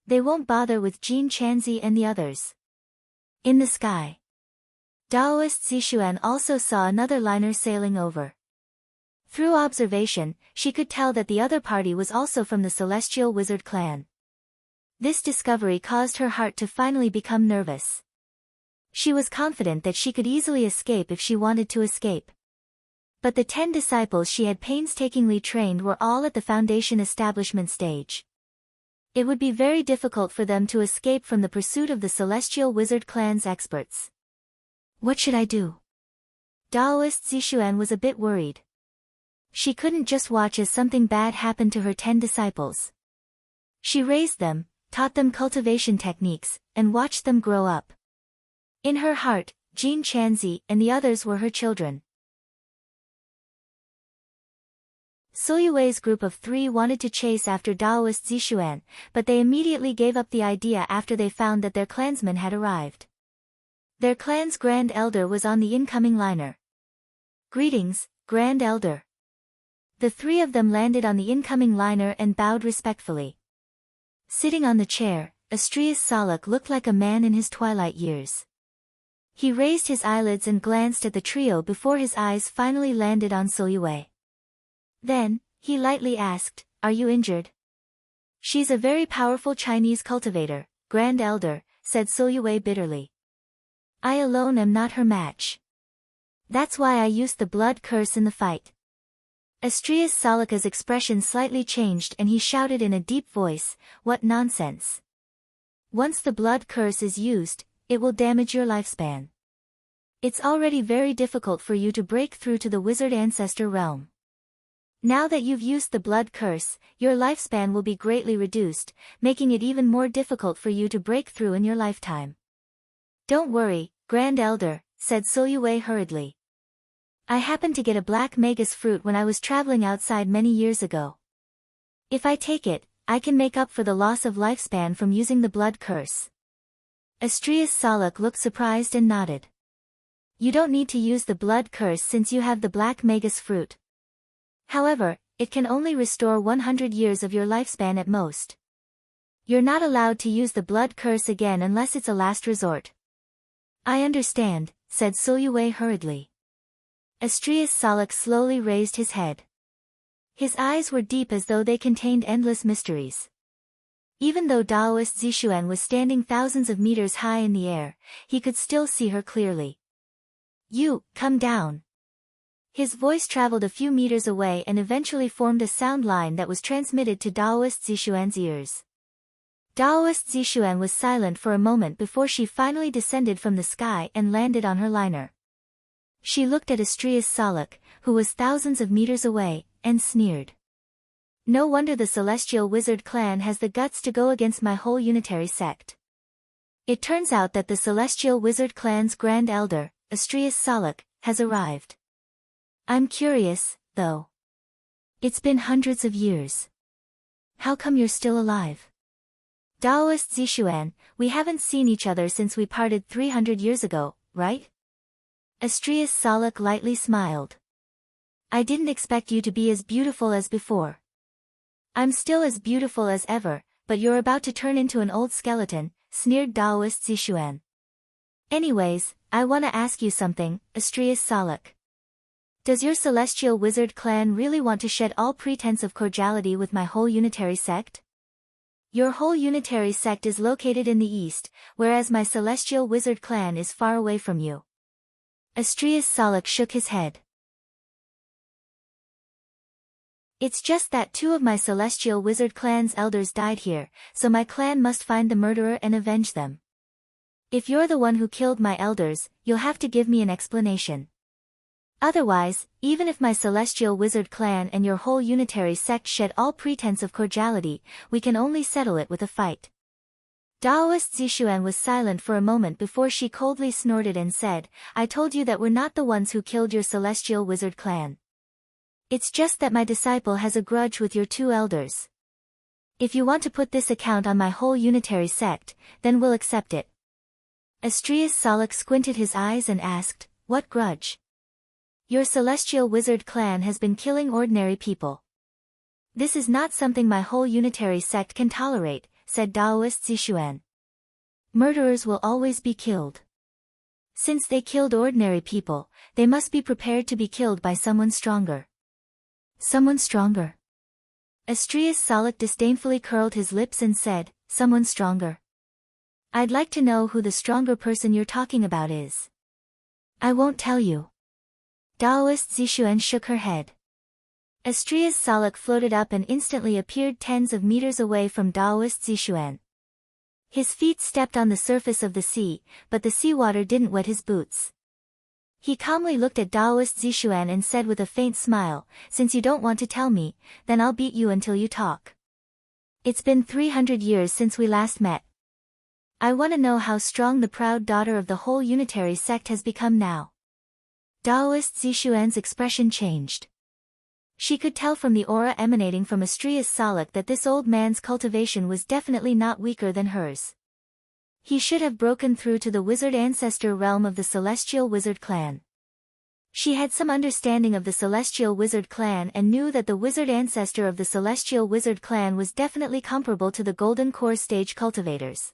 They won't bother with Jin Chanzi and the others. In the sky. Daoist Zixuan also saw another liner sailing over. Through observation, she could tell that the other party was also from the Celestial Wizard clan. This discovery caused her heart to finally become nervous. She was confident that she could easily escape if she wanted to escape. But the 10 disciples she had painstakingly trained were all at the Foundation establishment stage. It would be very difficult for them to escape from the pursuit of the Celestial Wizard clan's experts. What should I do? Daoist Zixuan was a bit worried. She couldn't just watch as something bad happened to her 10 disciples. She raised them, taught them cultivation techniques, and watched them grow up. In her heart, Jin Chanzi and the others were her children. Soyue's group of 3 wanted to chase after Daoist Zixuan, but they immediately gave up the idea after they found that their clansmen had arrived. Their clan's Grand Elder was on the incoming liner. Greetings, Grand Elder. The 3 of them landed on the incoming liner and bowed respectfully. Sitting on the chair, Astrius Salak looked like a man in his twilight years. He raised his eyelids and glanced at the trio before his eyes finally landed on Soyue. Then, he lightly asked, "Are you injured?" "She's a very powerful Chinese cultivator, Grand Elder," said Soyue bitterly. "I alone am not her match. That's why I used the blood curse in the fight." Astrius Salaka's expression slightly changed and he shouted in a deep voice, "What nonsense! Once the blood curse is used, it will damage your lifespan. It's already very difficult for you to break through to the wizard ancestor realm. Now that you've used the blood curse, your lifespan will be greatly reduced, making it even more difficult for you to break through in your lifetime." "Don't worry, Grand Elder," said Soyue hurriedly. "I happened to get a black magus fruit when I was traveling outside many years ago. If I take it, I can make up for the loss of lifespan from using the blood curse." Astrius Salak looked surprised and nodded. "You don't need to use the blood curse since you have the black magus fruit. However, it can only restore 100 years of your lifespan at most. You're not allowed to use the blood curse again unless it's a last resort." "I understand," said Soyue hurriedly. Astrius Salak slowly raised his head. His eyes were deep as though they contained endless mysteries. Even though Daoist Zixuan was standing thousands of meters high in the air, he could still see her clearly. "You, come down." His voice traveled a few meters away and eventually formed a sound line that was transmitted to Daoist Zixuan's ears. Daoist Zixuan was silent for a moment before she finally descended from the sky and landed on her liner. She looked at Astrius Salak, who was thousands of meters away, and sneered. "No wonder the Celestial Wizard clan has the guts to go against my whole unitary sect. It turns out that the Celestial Wizard clan's Grand Elder, Astrius Salak, has arrived. I'm curious, though. It's been hundreds of years. How come you're still alive?" "Daoist Zixuan, we haven't seen each other since we parted 300 years ago, right?" Astrius Salak lightly smiled. "I didn't expect you to be as beautiful as before." "I'm still as beautiful as ever, but you're about to turn into an old skeleton," sneered Daoist Zixuan. "Anyways, I wanna ask you something, Astrius Salak. Does your Celestial Wizard clan really want to shed all pretense of cordiality with my whole unitary sect? Your whole unitary sect is located in the east, whereas my Celestial Wizard clan is far away from you." Astrius Salak shook his head. "It's just that 2 of my Celestial Wizard clan's elders died here, so my clan must find the murderer and avenge them. If you're the one who killed my elders, you'll have to give me an explanation. Otherwise, even if my Celestial Wizard clan and your whole unitary sect shed all pretense of cordiality, we can only settle it with a fight." Daoist Zixuan was silent for a moment before she coldly snorted and said, "I told you that we're not the ones who killed your Celestial Wizard clan. It's just that my disciple has a grudge with your 2 elders. If you want to put this account on my whole unitary sect, then we'll accept it." Astrius Salak squinted his eyes and asked, "What grudge?" Your celestial wizard clan has been killing ordinary people. This is not something my whole unitary sect can tolerate, said Daoist Zixuan. Murderers will always be killed. Since they killed ordinary people, they must be prepared to be killed by someone stronger. Someone stronger? Astrius Salak disdainfully curled his lips and said, someone stronger. I'd like to know who the stronger person you're talking about is. I won't tell you. Daoist Zixuan shook her head. Astrius Salak floated up and instantly appeared tens of meters away from Daoist Zixuan. His feet stepped on the surface of the sea, but the seawater didn't wet his boots. He calmly looked at Daoist Zixuan and said with a faint smile, since you don't want to tell me, then I'll beat you until you talk. It's been 300 years since we last met. I want to know how strong the proud daughter of the whole unitary sect has become now. Daoist Zixuan's expression changed. She could tell from the aura emanating from Astrius Salak that this old man's cultivation was definitely not weaker than hers. He should have broken through to the wizard ancestor realm of the celestial wizard clan. She had some understanding of the celestial wizard clan and knew that the wizard ancestor of the celestial wizard clan was definitely comparable to the golden core stage cultivators.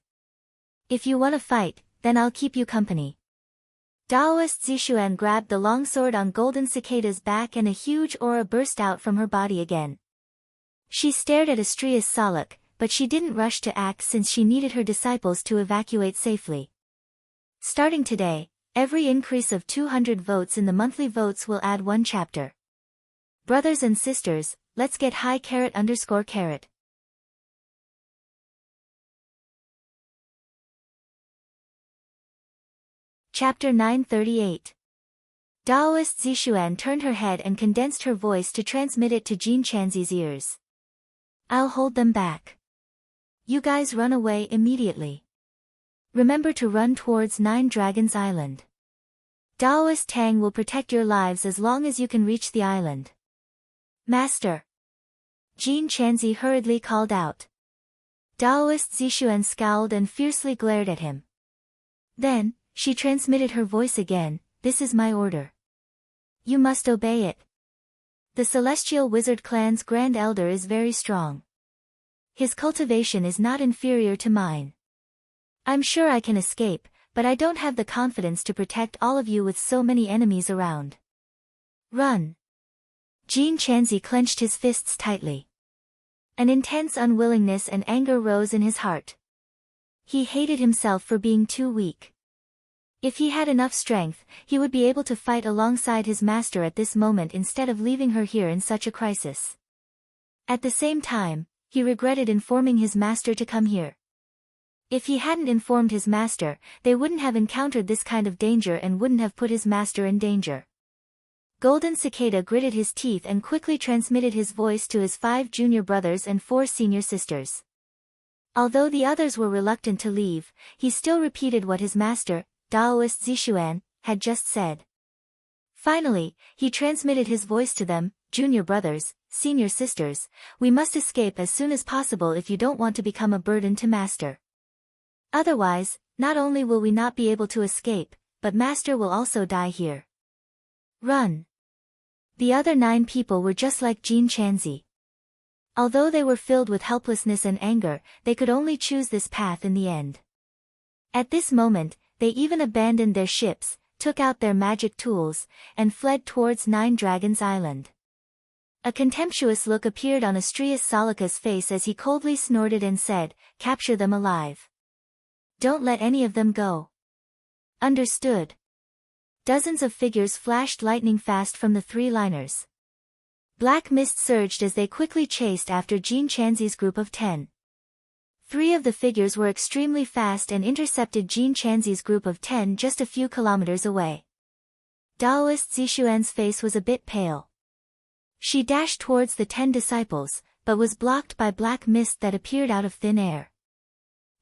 If you want to fight, then I'll keep you company. Daoist Zixuan grabbed the longsword on Golden Cicada's back and a huge aura burst out from her body again. She stared at Astrius Salak, but she didn't rush to act since she needed her disciples to evacuate safely. Starting today, every increase of 200 votes in the monthly votes will add 1 chapter. Brothers and sisters, let's get high _. Chapter 938. Daoist Zixuan turned her head and condensed her voice to transmit it to Jean Chanzi's ears. I'll hold them back. You guys run away immediately. Remember to run towards 9 Dragons Island. Daoist Tang will protect your lives as long as you can reach the island. Master. Jean Chanzi hurriedly called out. Daoist Zixuan scowled and fiercely glared at him. Then, she transmitted her voice again, this is my order. You must obey it. The Celestial Wizard Clan's Grand Elder is very strong. His cultivation is not inferior to mine. I'm sure I can escape, but I don't have the confidence to protect all of you with so many enemies around. Run. Jean Chanzi clenched his fists tightly. An intense unwillingness and anger rose in his heart. He hated himself for being too weak. If he had enough strength, he would be able to fight alongside his master at this moment instead of leaving her here in such a crisis. At the same time, he regretted informing his master to come here. If he hadn't informed his master, they wouldn't have encountered this kind of danger and wouldn't have put his master in danger. Golden Cicada gritted his teeth and quickly transmitted his voice to his 5 junior brothers and 4 senior sisters. Although the others were reluctant to leave, he still repeated what his master, Daoist Zixuan, had just said. Finally, he transmitted his voice to them, junior brothers, senior sisters, we must escape as soon as possible if you don't want to become a burden to master. Otherwise, not only will we not be able to escape, but master will also die here. Run. The other 9 people were just like Jean Chanzi. Although they were filled with helplessness and anger, they could only choose this path in the end. At this moment, they even abandoned their ships, took out their magic tools, and fled towards 9 Dragons Island. A contemptuous look appeared on Astrius Salaka's face as he coldly snorted and said, capture them alive. Don't let any of them go. Understood. Dozens of figures flashed lightning fast from the 3 liners. Black mist surged as they quickly chased after Jean Chanzi's group of 10. 3 of the figures were extremely fast and intercepted Jean Chanzi's group of 10 just a few kilometers away. Daoist Zixuan's face was a bit pale. She dashed towards the 10 disciples, but was blocked by black mist that appeared out of thin air.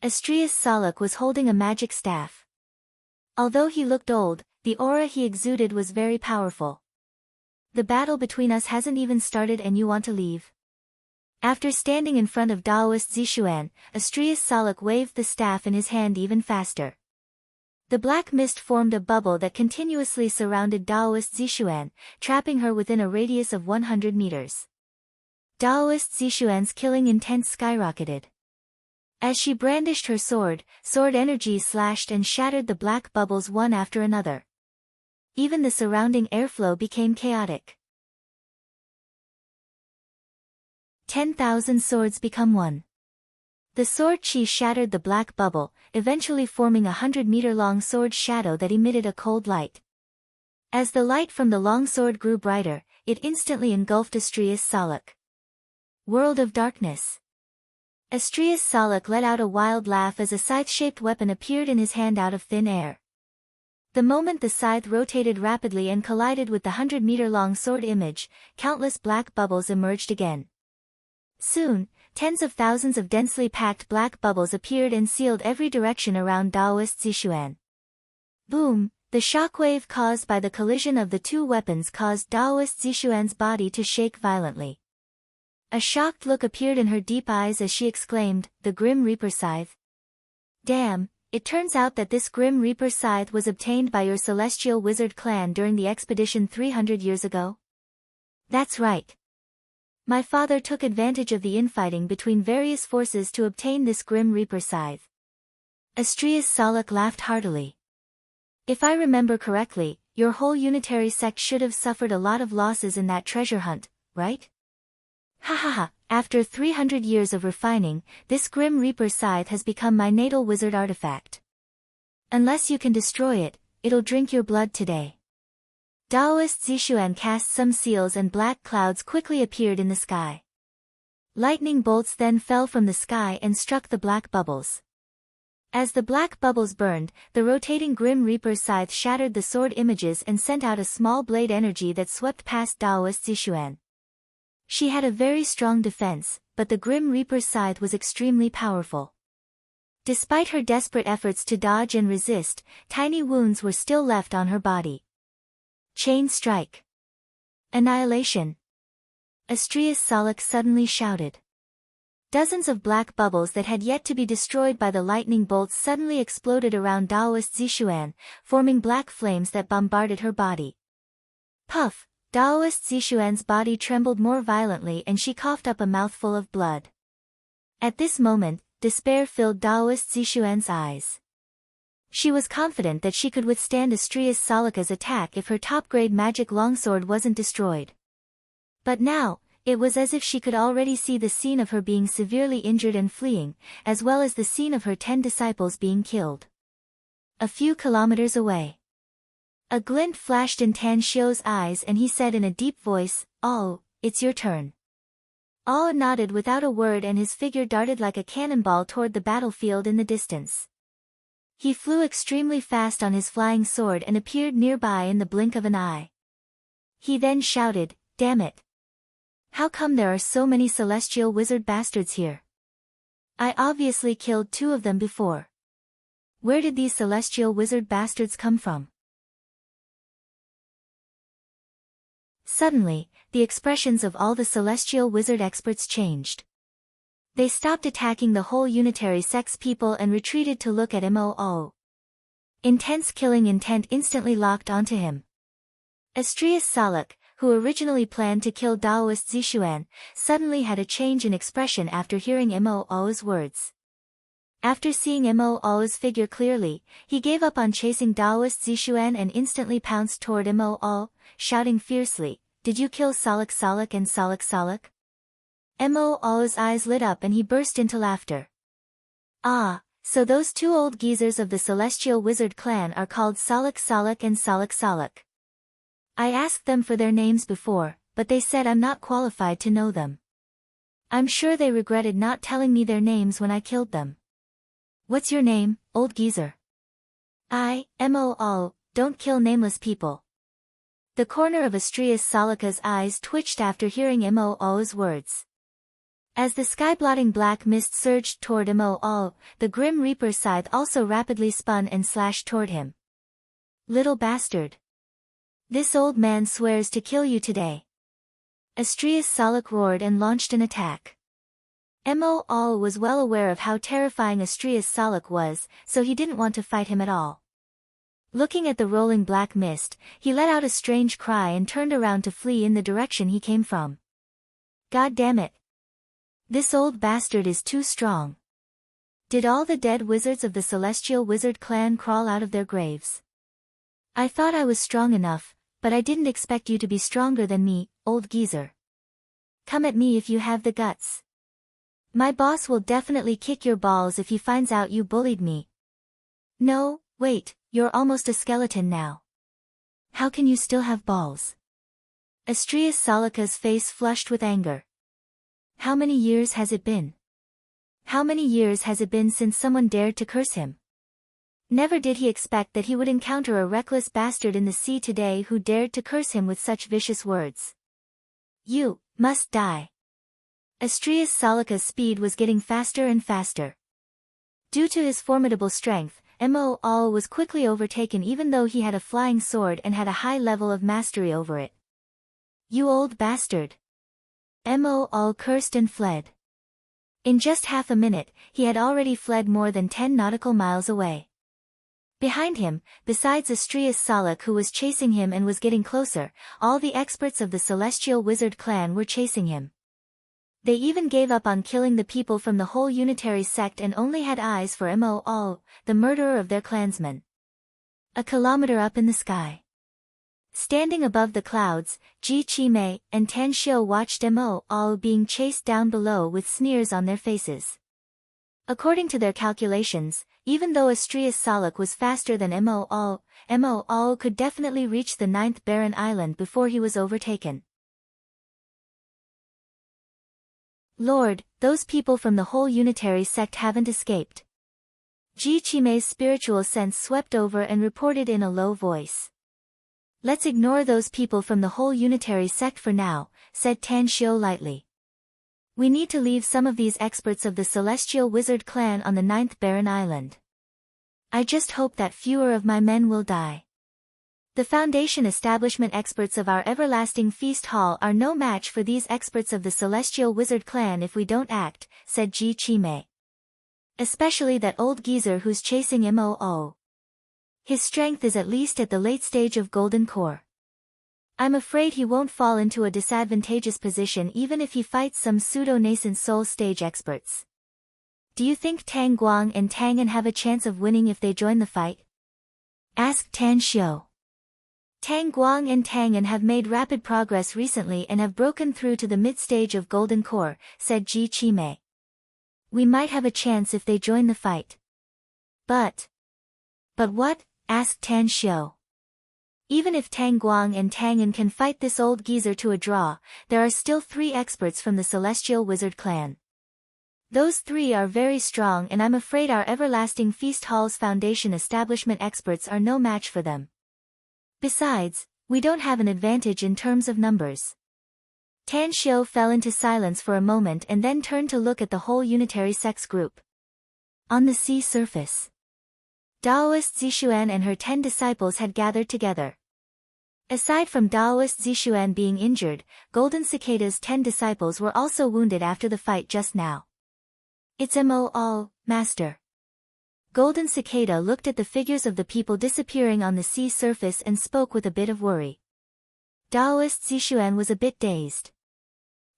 Astrius Salak was holding a magic staff. Although he looked old, the aura he exuded was very powerful. The battle between us hasn't even started and you want to leave? After standing in front of Daoist Zixuan, Astrius Salak waved the staff in his hand even faster. The black mist formed a bubble that continuously surrounded Daoist Zixuan, trapping her within a radius of 100 meters. Daoist Zixuan's killing intent skyrocketed. As she brandished her sword energy slashed and shattered the black bubbles one after another. Even the surrounding airflow became chaotic. 10,000 swords become one. The sword chi shattered the black bubble, eventually forming a 100-meter-long sword shadow that emitted a cold light. As the light from the long sword grew brighter, it instantly engulfed Astrius Salak. World of Darkness. Astrius Salak let out a wild laugh as a scythe-shaped weapon appeared in his hand out of thin air. The moment the scythe rotated rapidly and collided with the 100-meter-long sword image, countless black bubbles emerged again. Soon, tens of thousands of densely packed black bubbles appeared and sealed every direction around Daoist Zixuan. Boom! The shockwave caused by the collision of the two weapons caused Daoist Zixuan's body to shake violently. A shocked look appeared in her deep eyes as she exclaimed, "The Grim Reaper Scythe? Damn, it turns out that this Grim Reaper Scythe was obtained by your celestial wizard clan during the expedition 300 years ago? That's right. My father took advantage of the infighting between various forces to obtain this Grim Reaper Scythe." Astrius Salak laughed heartily. "If I remember correctly, your whole unitary sect should have suffered a lot of losses in that treasure hunt, right? Ha ha ha, after 300 years of refining, this Grim Reaper Scythe has become my natal wizard artifact. Unless you can destroy it, it'll drink your blood today." Daoist Zixuan cast some seals and black clouds quickly appeared in the sky. Lightning bolts then fell from the sky and struck the black bubbles. As the black bubbles burned, the rotating Grim Reaper Scythe shattered the sword images and sent out a small blade energy that swept past Daoist Zixuan. She had a very strong defense, but the Grim Reaper Scythe was extremely powerful. Despite her desperate efforts to dodge and resist, tiny wounds were still left on her body. Chain strike. Annihilation. Astrius Salak suddenly shouted. Dozens of black bubbles that had yet to be destroyed by the lightning bolts suddenly exploded around Daoist Zixuan, forming black flames that bombarded her body. Puff! Daoist Zixuan's body trembled more violently and she coughed up a mouthful of blood. At this moment, despair filled Daoist Zixuan's eyes. She was confident that she could withstand Astrius Salaka's attack if her top-grade magic longsword wasn't destroyed. But now, it was as if she could already see the scene of her being severely injured and fleeing, as well as the scene of her 10 disciples being killed. A few kilometers away. A glint flashed in Tan Xiu's eyes and he said in a deep voice, "Oh, it's your turn." Ao nodded without a word and his figure darted like a cannonball toward the battlefield in the distance. He flew extremely fast on his flying sword and appeared nearby in the blink of an eye. He then shouted, "Damn it! How come there are so many celestial wizard bastards here? I obviously killed 2 of them before. Where did these celestial wizard bastards come from?" Suddenly, the expressions of all the celestial wizard experts changed. They stopped attacking the whole unitary sect's people and retreated to look at Moo. Intense killing intent instantly locked onto him. Astrius Salak, who originally planned to kill Daoist Zixuan, suddenly had a change in expression after hearing Moo's words. After seeing Moo's figure clearly, he gave up on chasing Daoist Zixuan and instantly pounced toward Moo, shouting fiercely, "Did you kill Salak Salak and Salak Salak?" Moo's eyes lit up and he burst into laughter. "Ah, so those 2 old geezers of the Celestial Wizard clan are called Salak Salak and Salak Salak. I asked them for their names before, but they said I'm not qualified to know them. I'm sure they regretted not telling me their names when I killed them. What's your name, old geezer?" Moo, don't kill nameless people." The corner of Astrius Salaka's eyes twitched after hearing Moo's words. As the sky-blotting black mist surged toward Moo, the Grim Reaper scythe also rapidly spun and slashed toward him. "Little bastard! This old man swears to kill you today." Astrius Salak roared and launched an attack. Moo was well aware of how terrifying Astrius Salak was, so he didn't want to fight him at all. Looking at the rolling black mist, he let out a strange cry and turned around to flee in the direction he came from. God damn it! This old bastard is too strong. Did all the dead wizards of the Celestial Wizard clan crawl out of their graves? I thought I was strong enough, but I didn't expect you to be stronger than me, old geezer. Come at me if you have the guts. My boss will definitely kick your balls if he finds out you bullied me. No, wait, you're almost a skeleton now. How can you still have balls? Astrius Salika's face flushed with anger. How many years has it been? How many years has it been since someone dared to curse him? Never did he expect that he would encounter a reckless bastard in the sea today who dared to curse him with such vicious words. You must die. Astrius Salika's speed was getting faster and faster. Due to his formidable strength, Mo was quickly overtaken even though he had a flying sword and had a high level of mastery over it. You old bastard! Mo cursed and fled. In just half a minute, he had already fled more than 10 nautical miles away. Behind him, besides Astrius Salik who was chasing him and was getting closer, all the experts of the Celestial Wizard clan were chasing him. They even gave up on killing the people from the whole unitary sect and only had eyes for Mo, the murderer of their clansmen. A kilometer up in the sky. Standing above the clouds, Ji Qimei and Tan Xiu watched Mo being chased down below with sneers on their faces. According to their calculations, even though Astrius Salik was faster than Mo could definitely reach the 9th barren island before he was overtaken. Lord, those people from the whole unitary sect haven't escaped. Ji Qimei's spiritual sense swept over and reported in a low voice. Let's ignore those people from the whole unitary sect for now, said Tan Xiu lightly. We need to leave some of these experts of the Celestial Wizard clan on the 9th barren island. I just hope that fewer of my men will die. The Foundation establishment experts of our everlasting feast hall are no match for these experts of the Celestial Wizard clan if we don't act, said Ji Qimei. Especially that old geezer who's chasing Mo. His strength is at least at the late stage of Golden Core. I'm afraid he won't fall into a disadvantageous position even if he fights some pseudo-nascent soul stage experts. Do you think Tang Guang and Tang An have a chance of winning if they join the fight? Asked Tan Xiu. Tang Guang and Tang An have made rapid progress recently and have broken through to the mid-stage of Golden Core, said Ji Qimei. We might have a chance if they join the fight. But what? Asked Tan Xiu. Even if Tang Guang and Tang An can fight this old geezer to a draw, there are still 3 experts from the Celestial Wizard clan. Those 3 are very strong and I'm afraid our Everlasting Feast Hall's Foundation establishment experts are no match for them. Besides, we don't have an advantage in terms of numbers. Tan Xiu fell into silence for a moment and then turned to look at the whole unitary sex group. On the sea surface, Daoist Zixuan and her 10 disciples had gathered together. Aside from Daoist Zixuan being injured, Golden Cicada's 10 disciples were also wounded after the fight just now. It's Mo, Master. Golden Cicada looked at the figures of the people disappearing on the sea surface and spoke with a bit of worry. Daoist Zixuan was a bit dazed.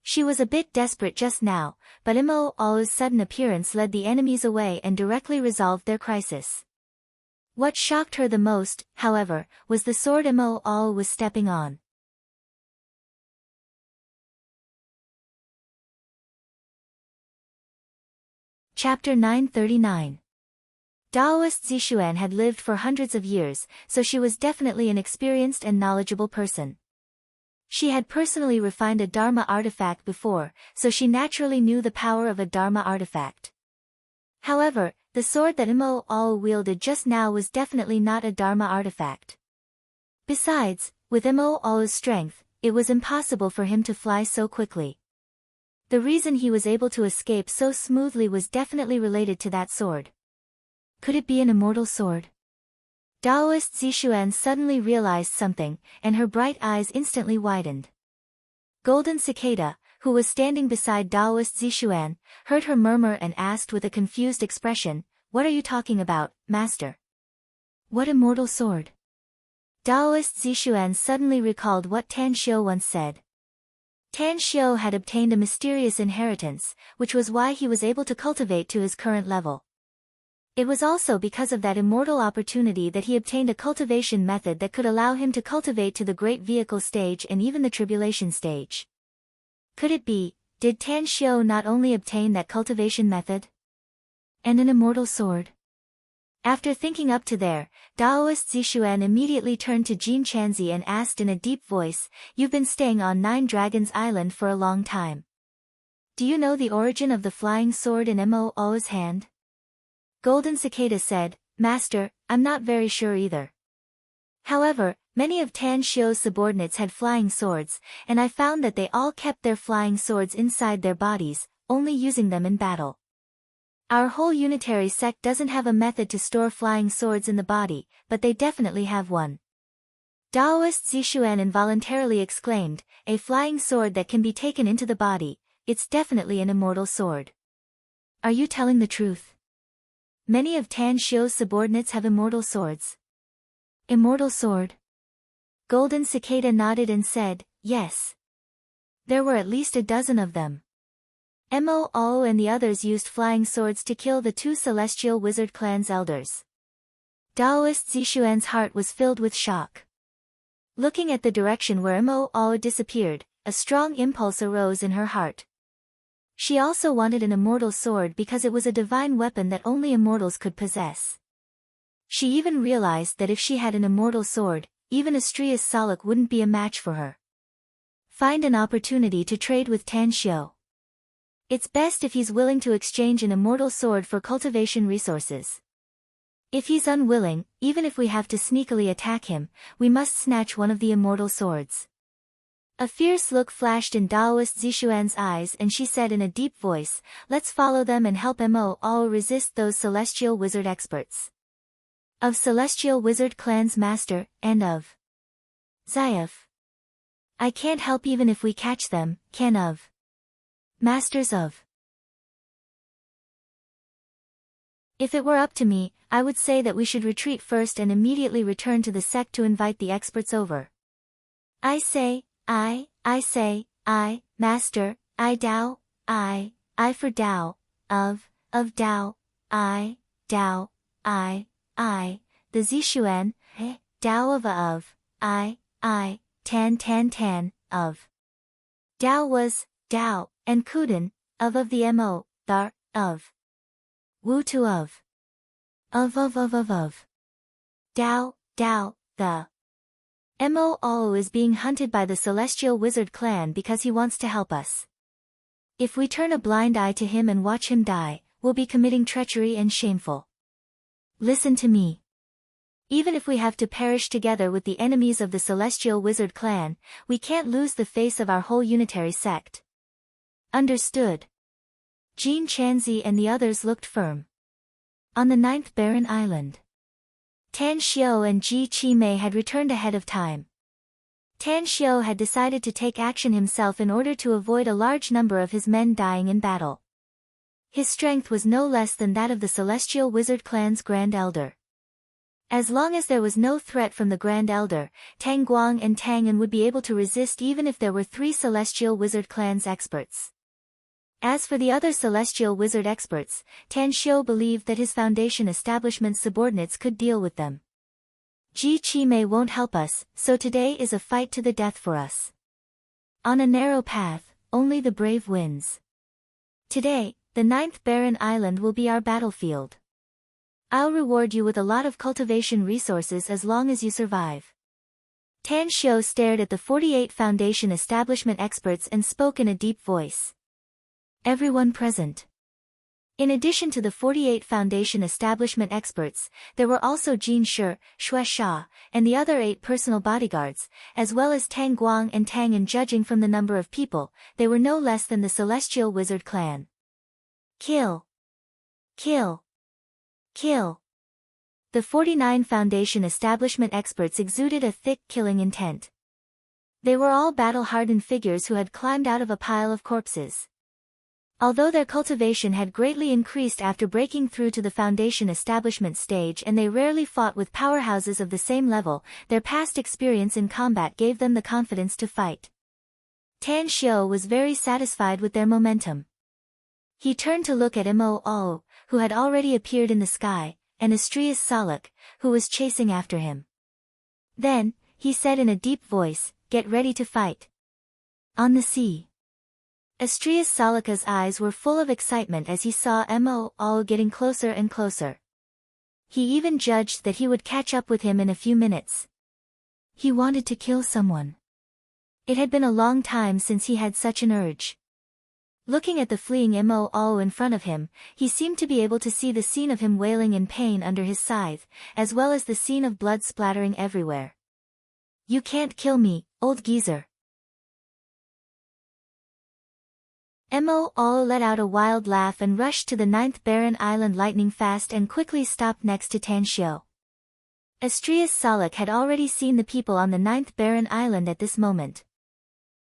She was a bit desperate just now, but Mo's sudden appearance led the enemies away and directly resolved their crisis. What shocked her the most, however, was the sword Mo was stepping on. Chapter 939. Daoist Zixuan had lived for hundreds of years, so she was definitely an experienced and knowledgeable person. She had personally refined a Dharma artifact before, so she naturally knew the power of a Dharma artifact. However, the sword that Mo wielded just now was definitely not a Dharma artifact. Besides, with Mo's strength, it was impossible for him to fly so quickly. The reason he was able to escape so smoothly was definitely related to that sword. Could it be an immortal sword? Daoist Zixuan suddenly realized something, and her bright eyes instantly widened. Golden Cicada, who was standing beside Daoist Zixuan, heard her murmur and asked with a confused expression, "What are you talking about, Master?" What immortal sword? Daoist Zixuan suddenly recalled what Tan Xiu once said. Tan Xiu had obtained a mysterious inheritance, which was why he was able to cultivate to his current level. It was also because of that immortal opportunity that he obtained a cultivation method that could allow him to cultivate to the great vehicle stage and even the tribulation stage. Could it be, did Tan Xiu not only obtain that cultivation method? And an immortal sword? After thinking up to there, Daoist Zixuan immediately turned to Jin Chanzi and asked in a deep voice, "You've been staying on Nine Dragons Island for a long time. Do you know the origin of the flying sword in Moo's hand?" Golden Cicada said, "Master, I'm not very sure either. However, many of Tan Xiu's subordinates had flying swords, and I found that they all kept their flying swords inside their bodies, only using them in battle. Our whole unitary sect doesn't have a method to store flying swords in the body, but they definitely have one." Daoist Zixuan involuntarily exclaimed, "A flying sword that can be taken into the body, it's definitely an immortal sword. Are you telling the truth? Many of Tan Xiu's subordinates have immortal swords." Immortal sword? Golden Cicada nodded and said, "Yes. There were at least a dozen of them. Moo and the others used flying swords to kill the two celestial wizard clan's elders." Daoist Zixuan's heart was filled with shock. Looking at the direction where Moo disappeared, a strong impulse arose in her heart. She also wanted an immortal sword because it was a divine weapon that only immortals could possess. She even realized that if she had an immortal sword, even Astrius Salak wouldn't be a match for her. Find an opportunity to trade with Tan Xiu. It's best if he's willing to exchange an immortal sword for cultivation resources. If he's unwilling, even if we have to sneakily attack him, we must snatch one of the immortal swords. A fierce look flashed in Daoist Zixuan's eyes and she said in a deep voice, "Let's follow them and help Moo resist those celestial wizard experts. Of celestial wizard clan's master, and of Zayaf. I can't help even if we catch them, can of masters of. If it were up to me, I would say that we should retreat first and immediately return to the sect to invite the experts over. I say, master, I Dao, I for Dao, of Dao, I, Dao, I, the Zixuan, Dao of, I, Tan, of. Dao was, Dao, and Kuden, of the Mo, Thar, of. Wu to of. Of. Dao, the. Mo is being hunted by the celestial wizard clan because he wants to help us. If we turn a blind eye to him and watch him die, we'll be committing treachery and shameful. Listen to me. Even if we have to perish together with the enemies of the celestial wizard clan, we can't lose the face of our whole unitary sect. Understood. Jin Chanzi and the others looked firm. On the 9th barren island, Tan Xiu and Ji Qimei had returned ahead of time. Tan Xiu had decided to take action himself in order to avoid a large number of his men dying in battle. His strength was no less than that of the celestial wizard clan's Grand Elder. As long as there was no threat from the Grand Elder, Tang Guang and Tang An would be able to resist even if there were 3 celestial wizard clan's experts. As for the other celestial wizard experts, Tan Xiu believed that his foundation establishment's subordinates could deal with them. Ji Qimei won't help us, so today is a fight to the death for us. On a narrow path, only the brave wins. Today, the 9th barren island will be our battlefield. I'll reward you with a lot of cultivation resources as long as you survive." Tan Xiu stared at the 48 foundation establishment experts and spoke in a deep voice. Everyone present. In addition to the 48 foundation establishment experts, there were also Jin Shi, Shui Sha, and the other 8 personal bodyguards, as well as Tang Guang and Tang An. Judging from the number of people, they were no less than the celestial wizard clan. Kill. Kill. Kill. The 49 foundation establishment experts exuded a thick killing intent. They were all battle-hardened figures who had climbed out of a pile of corpses. Although their cultivation had greatly increased after breaking through to the foundation establishment stage and they rarely fought with powerhouses of the same level, their past experience in combat gave them the confidence to fight. Tan Xiu was very satisfied with their momentum. He turned to look at Mo, who had already appeared in the sky, and Astrius Salak, who was chasing after him. Then, he said in a deep voice, "Get ready to fight." On the sea. Astrius Salaka's eyes were full of excitement as he saw Mo getting closer and closer. He even judged that he would catch up with him in a few minutes. He wanted to kill someone. It had been a long time since he had such an urge. Looking at the fleeing Mo in front of him, he seemed to be able to see the scene of him wailing in pain under his scythe, as well as the scene of blood splattering everywhere. "You can't kill me, old geezer." Mo let out a wild laugh and rushed to the 9th barren island lightning fast and quickly stopped next to Tan Xiu. Astrius Salak had already seen the people on the 9th barren island at this moment.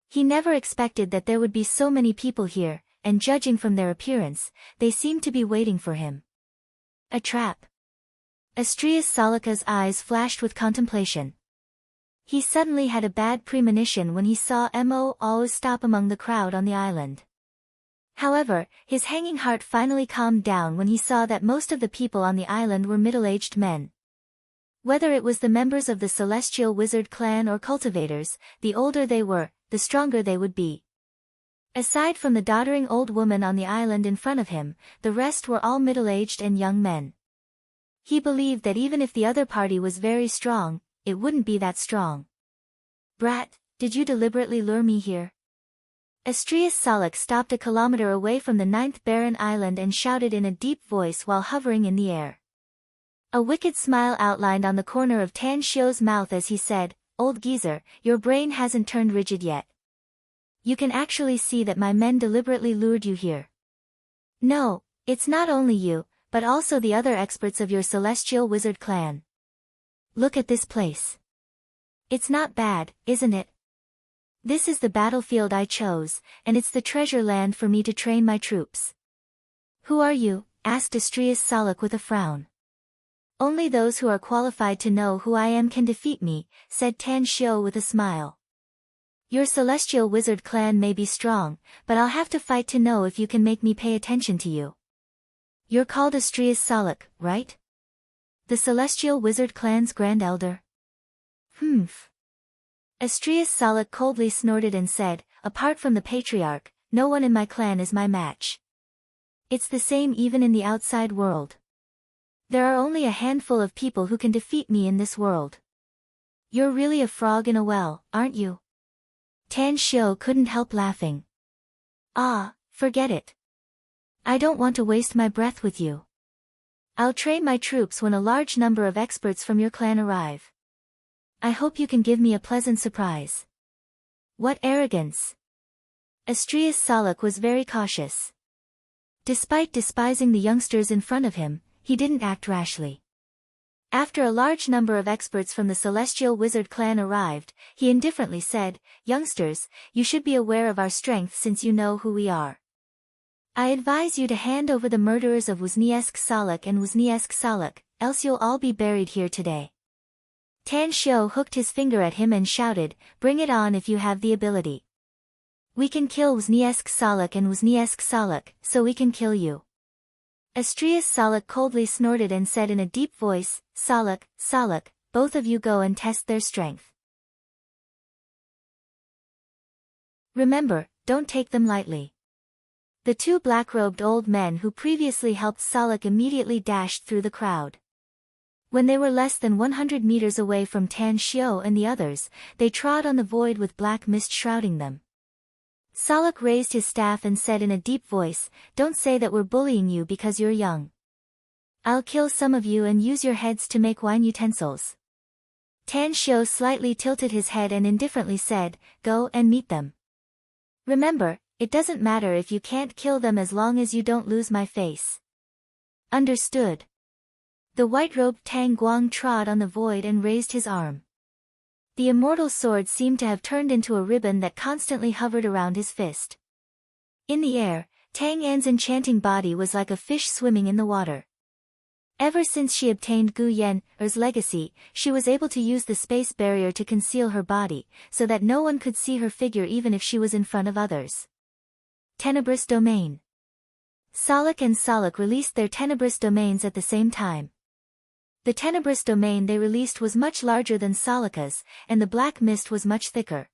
He never expected that there would be so many people here, and judging from their appearance, they seemed to be waiting for him. A trap. Astrius Salaka's eyes flashed with contemplation. He suddenly had a bad premonition when he saw Mo stop among the crowd on the island. However, his hanging heart finally calmed down when he saw that most of the people on the island were middle-aged men. Whether it was the members of the Celestial Wizard clan or cultivators, the older they were, the stronger they would be. Aside from the doddering old woman on the island in front of him, the rest were all middle-aged and young men. He believed that even if the other party was very strong, it wouldn't be that strong. "Brat, did you deliberately lure me here?" Astrius Salak stopped a kilometer away from the 9th barren island and shouted in a deep voice while hovering in the air. A wicked smile outlined on the corner of Tan Xiu's mouth as he said, "Old geezer, your brain hasn't turned rigid yet. You can actually see that my men deliberately lured you here. No, it's not only you, but also the other experts of your Celestial Wizard clan. Look at this place. It's not bad, isn't it? This is the battlefield I chose, and it's the treasure land for me to train my troops." "Who are you?" asked Astrius Salak with a frown. "Only those who are qualified to know who I am can defeat me," said Tan Xiu with a smile. "Your Celestial Wizard clan may be strong, but I'll have to fight to know if you can make me pay attention to you. You're called Astrius Salak, right? The Celestial Wizard clan's Grand Elder?" "Humph." Astrius Salak coldly snorted and said, "Apart from the Patriarch, no one in my clan is my match. It's the same even in the outside world. There are only a handful of people who can defeat me in this world. You're really a frog in a well, aren't you?" Tan Xiu couldn't help laughing. "Ah, forget it. I don't want to waste my breath with you. I'll train my troops when a large number of experts from your clan arrive. I hope you can give me a pleasant surprise." What arrogance! Astrius Salak was very cautious. Despite despising the youngsters in front of him, he didn't act rashly. After a large number of experts from the Celestial Wizard clan arrived, he indifferently said, "Youngsters, you should be aware of our strength since you know who we are. I advise you to hand over the murderers of Wozniesk Salak and Wozniesk Salak, else you'll all be buried here today." Tan Xiu hooked his finger at him and shouted, "Bring it on if you have the ability. We can kill Wozniesk Salak and Wozniesk Salak, so we can kill you." Astrius Salak coldly snorted and said in a deep voice, "Salak, Salak, both of you go and test their strength. Remember, don't take them lightly." The two black-robed old men who previously helped Salak immediately dashed through the crowd. When they were less than 100 meters away from Tan Xiu and the others, they trod on the void with black mist shrouding them. Salak raised his staff and said in a deep voice, "Don't say that we're bullying you because you're young. I'll kill some of you and use your heads to make wine utensils." Tan Xiu slightly tilted his head and indifferently said, "Go and meet them. Remember, it doesn't matter if you can't kill them as long as you don't lose my face." "Understood." The white-robed Tang Guang trod on the void and raised his arm. The immortal sword seemed to have turned into a ribbon that constantly hovered around his fist. In the air, Tang An's enchanting body was like a fish swimming in the water. Ever since she obtained Gu Yen's legacy, she was able to use the space barrier to conceal her body, so that no one could see her figure even if she was in front of others. Tenebrous Domain. Salak and Salak released their tenebrous domains at the same time. The tenebrous domain they released was much larger than Salaka's, and the black mist was much thicker.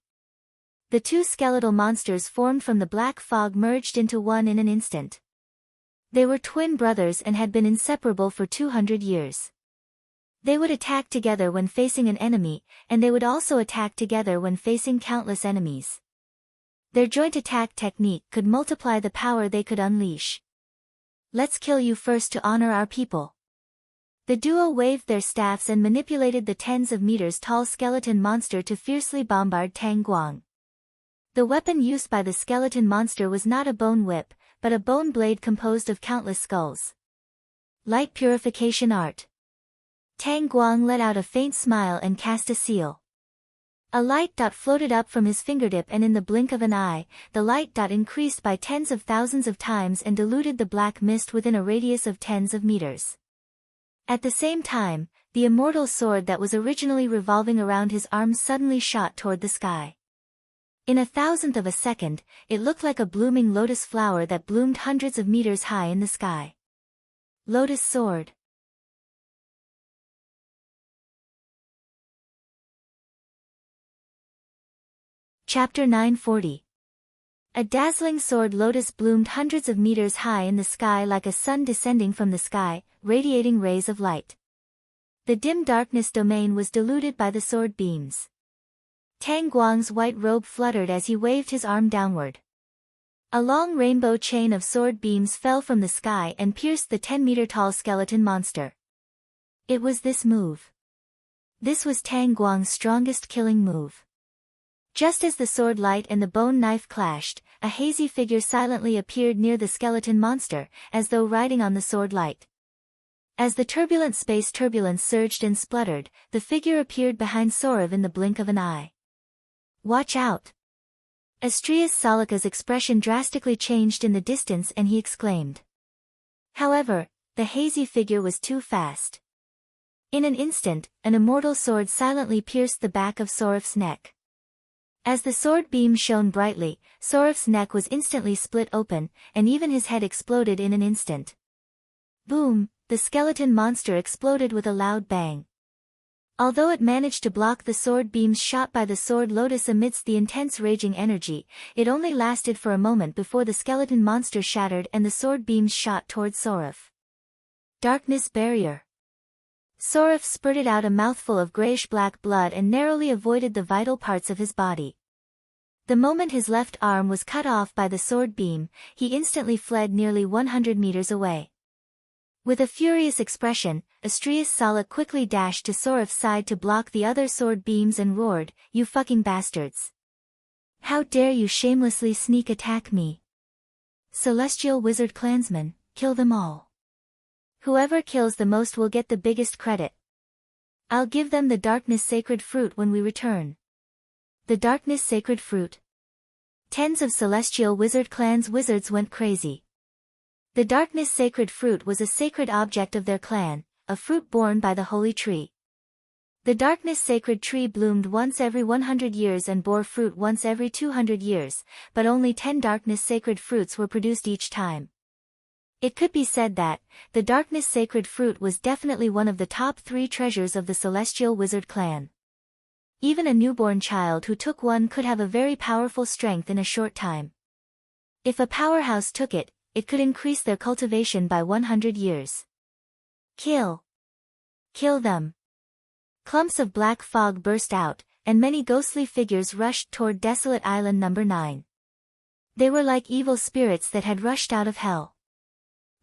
The two skeletal monsters formed from the black fog merged into one in an instant. They were twin brothers and had been inseparable for 200 years. They would attack together when facing an enemy, and they would also attack together when facing countless enemies. Their joint attack technique could multiply the power they could unleash. Let's kill you first to honor our people. The duo waved their staffs and manipulated the tens of meters tall skeleton monster to fiercely bombard Tang Guang. The weapon used by the skeleton monster was not a bone whip, but a bone blade composed of countless skulls. Light Purification Art. Tang Guang let out a faint smile and cast a seal. A light dot floated up from his fingertip, and in the blink of an eye, the light dot increased by tens of thousands of times and diluted the black mist within a radius of tens of meters. At the same time, the immortal sword that was originally revolving around his arm suddenly shot toward the sky. In a thousandth of a second, it looked like a blooming lotus flower that bloomed hundreds of meters high in the sky. Lotus Sword. Chapter 940. A dazzling sword lotus bloomed hundreds of meters high in the sky like a sun descending from the sky, radiating rays of light. The dim darkness domain was diluted by the sword beams. Tang Guang's white robe fluttered as he waved his arm downward. A long rainbow chain of sword beams fell from the sky and pierced the 10-meter-tall skeleton monster. It was this move. This was Tang Guang's strongest killing move. Just as the sword light and the bone knife clashed, a hazy figure silently appeared near the skeleton monster, as though riding on the sword light. As the turbulent space turbulence surged and spluttered, the figure appeared behind Sorav in the blink of an eye. Watch out! Astrius Salaka's expression drastically changed in the distance and he exclaimed. However, the hazy figure was too fast. In an instant, an immortal sword silently pierced the back of Sorav's neck. As the sword beam shone brightly, Sorav's neck was instantly split open, and even his head exploded in an instant. Boom! The skeleton monster exploded with a loud bang. Although it managed to block the sword beams shot by the sword lotus amidst the intense raging energy, it only lasted for a moment before the skeleton monster shattered and the sword beams shot towards Sorav. Darkness Barrier. Sorav spurted out a mouthful of grayish-black blood and narrowly avoided the vital parts of his body. The moment his left arm was cut off by the sword beam, he instantly fled nearly 100 meters away. With a furious expression, Astrius Salak quickly dashed to Sorav's side to block the other sword beams and roared, "You fucking bastards! How dare you shamelessly sneak attack me? Celestial Wizard Clansmen, kill them all. Whoever kills the most will get the biggest credit. I'll give them the Darkness Sacred Fruit when we return." The Darkness Sacred Fruit. Tens of Celestial Wizard Clan's wizards went crazy. The Darkness Sacred Fruit was a sacred object of their clan, a fruit borne by the holy tree. The Darkness Sacred Tree bloomed once every 100 years and bore fruit once every 200 years, but only 10 Darkness Sacred Fruits were produced each time. It could be said that, the Darkness Sacred Fruit was definitely one of the top 3 treasures of the Celestial Wizard clan. Even a newborn child who took one could have a very powerful strength in a short time. If a powerhouse took it, it could increase their cultivation by 100 years. Kill! Kill them! Clumps of black fog burst out, and many ghostly figures rushed toward Desolate Island No. 9. They were like evil spirits that had rushed out of hell.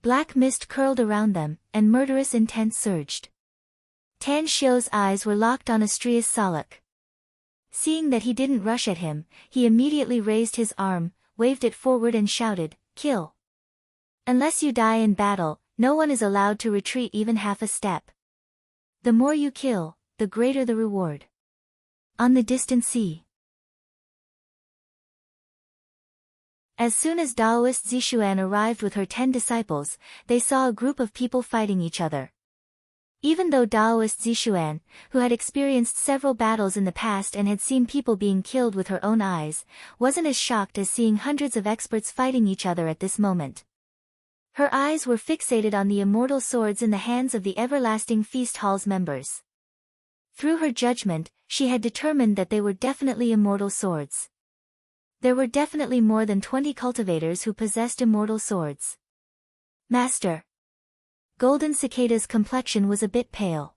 Black mist curled around them, and murderous intent surged. Tan Xiu's eyes were locked on Astrius Salak. Seeing that he didn't rush at him, he immediately raised his arm, waved it forward and shouted, "Kill! Unless you die in battle, no one is allowed to retreat even half a step. The more you kill, the greater the reward." On the distant sea. As soon as Daoist Zixuan arrived with her 10 disciples, they saw a group of people fighting each other. Even though Daoist Zixuan, who had experienced several battles in the past and had seen people being killed with her own eyes, wasn't as shocked as seeing hundreds of experts fighting each other at this moment. Her eyes were fixated on the immortal swords in the hands of the Everlasting Feast Hall's members. Through her judgment, she had determined that they were definitely immortal swords. There were definitely more than 20 cultivators who possessed immortal swords. Master. Golden Cicada's complexion was a bit pale.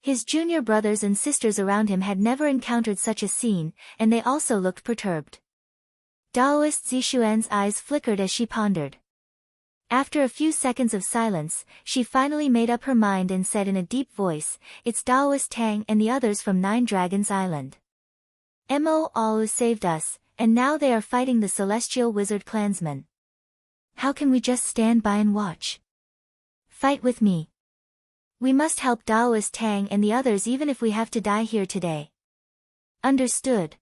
His junior brothers and sisters around him had never encountered such a scene, and they also looked perturbed. Daoist Zixuan's eyes flickered as she pondered. After a few seconds of silence, she finally made up her mind and said in a deep voice, "It's Daoist Tang and the others from Nine Dragons Island. Mo Au saved us, and now they are fighting the Celestial Wizard clansmen. How can we just stand by and watch? Fight with me. We must help Daoist Tang and the others even if we have to die here today." Understood.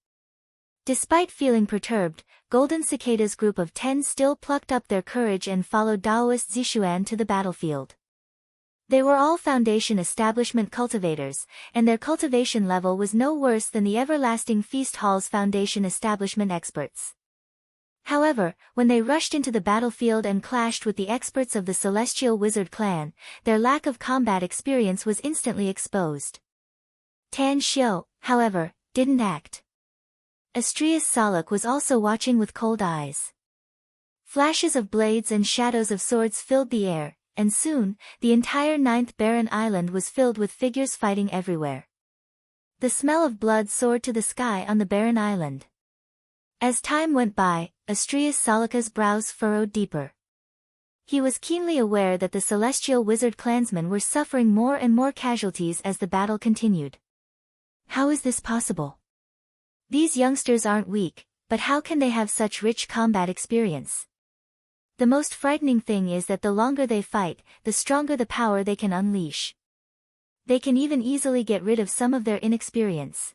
Despite feeling perturbed, Golden Cicada's group of 10 still plucked up their courage and followed Daoist Zixuan to the battlefield. They were all Foundation Establishment cultivators, and their cultivation level was no worse than the Everlasting Feast Hall's Foundation Establishment experts. However, when they rushed into the battlefield and clashed with the experts of the Celestial Wizard clan, their lack of combat experience was instantly exposed. Tan Xiu, however, didn't act. Astrius Salak was also watching with cold eyes. Flashes of blades and shadows of swords filled the air, and soon, the entire 9th Barren Island was filled with figures fighting everywhere. The smell of blood soared to the sky on the barren island. As time went by, Astrius Salaka's brows furrowed deeper. He was keenly aware that the Celestial Wizard clansmen were suffering more and more casualties as the battle continued. How is this possible? These youngsters aren't weak, but how can they have such rich combat experience? The most frightening thing is that the longer they fight, the stronger the power they can unleash. They can even easily get rid of some of their inexperience.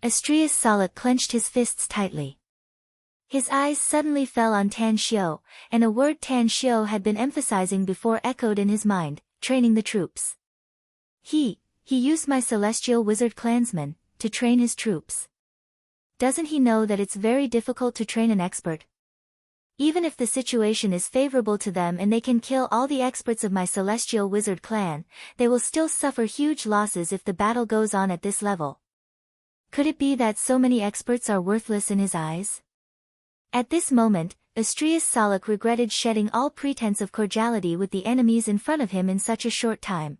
Astrius Salak clenched his fists tightly. His eyes suddenly fell on Tan Xiu, and a word Tan Xiu had been emphasizing before echoed in his mind: training the troops. He used my Celestial Wizard clansmen to train his troops. Doesn't he know that it's very difficult to train an expert? Even if the situation is favorable to them and they can kill all the experts of my Celestial Wizard clan, they will still suffer huge losses if the battle goes on at this level. Could it be that so many experts are worthless in his eyes? At this moment, Astrius Salak regretted shedding all pretense of cordiality with the enemies in front of him in such a short time.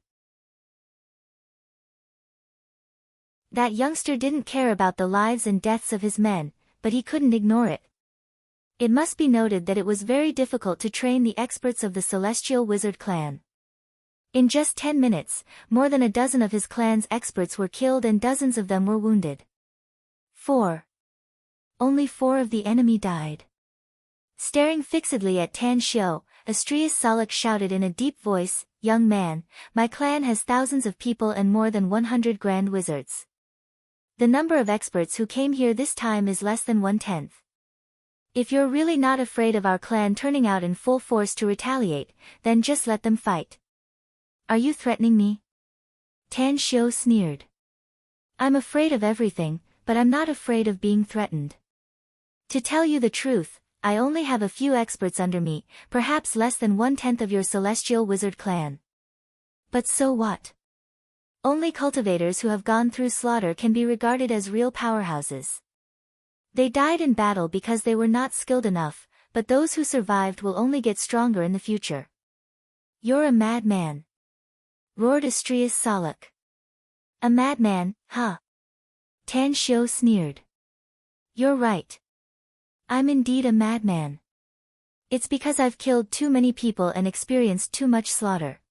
That youngster didn't care about the lives and deaths of his men, but he couldn't ignore it. It must be noted that it was very difficult to train the experts of the Celestial Wizard clan. In just 10 minutes, more than a dozen of his clan's experts were killed and dozens of them were wounded. 4. Only 4 of the enemy died. Staring fixedly at Tan Xiu, Astrius Salak shouted in a deep voice, "Young man, my clan has thousands of people and more than 100 grand wizards. The number of experts who came here this time is less than 1/10. If you're really not afraid of our clan turning out in full force to retaliate, then just let them fight. Are you threatening me?" Tan Xiu sneered. "I'm afraid of everything, but I'm not afraid of being threatened. To tell you the truth, I only have a few experts under me, perhaps less than 1/10 of your Celestial Wizard clan. But so what? Only cultivators who have gone through slaughter can be regarded as real powerhouses. They died in battle because they were not skilled enough, but those who survived will only get stronger in the future." "You're a madman," roared Astrius Salak. "A madman, huh?" Tan Xiu sneered. "You're right. I'm indeed a madman. It's because I've killed too many people and experienced too much slaughter.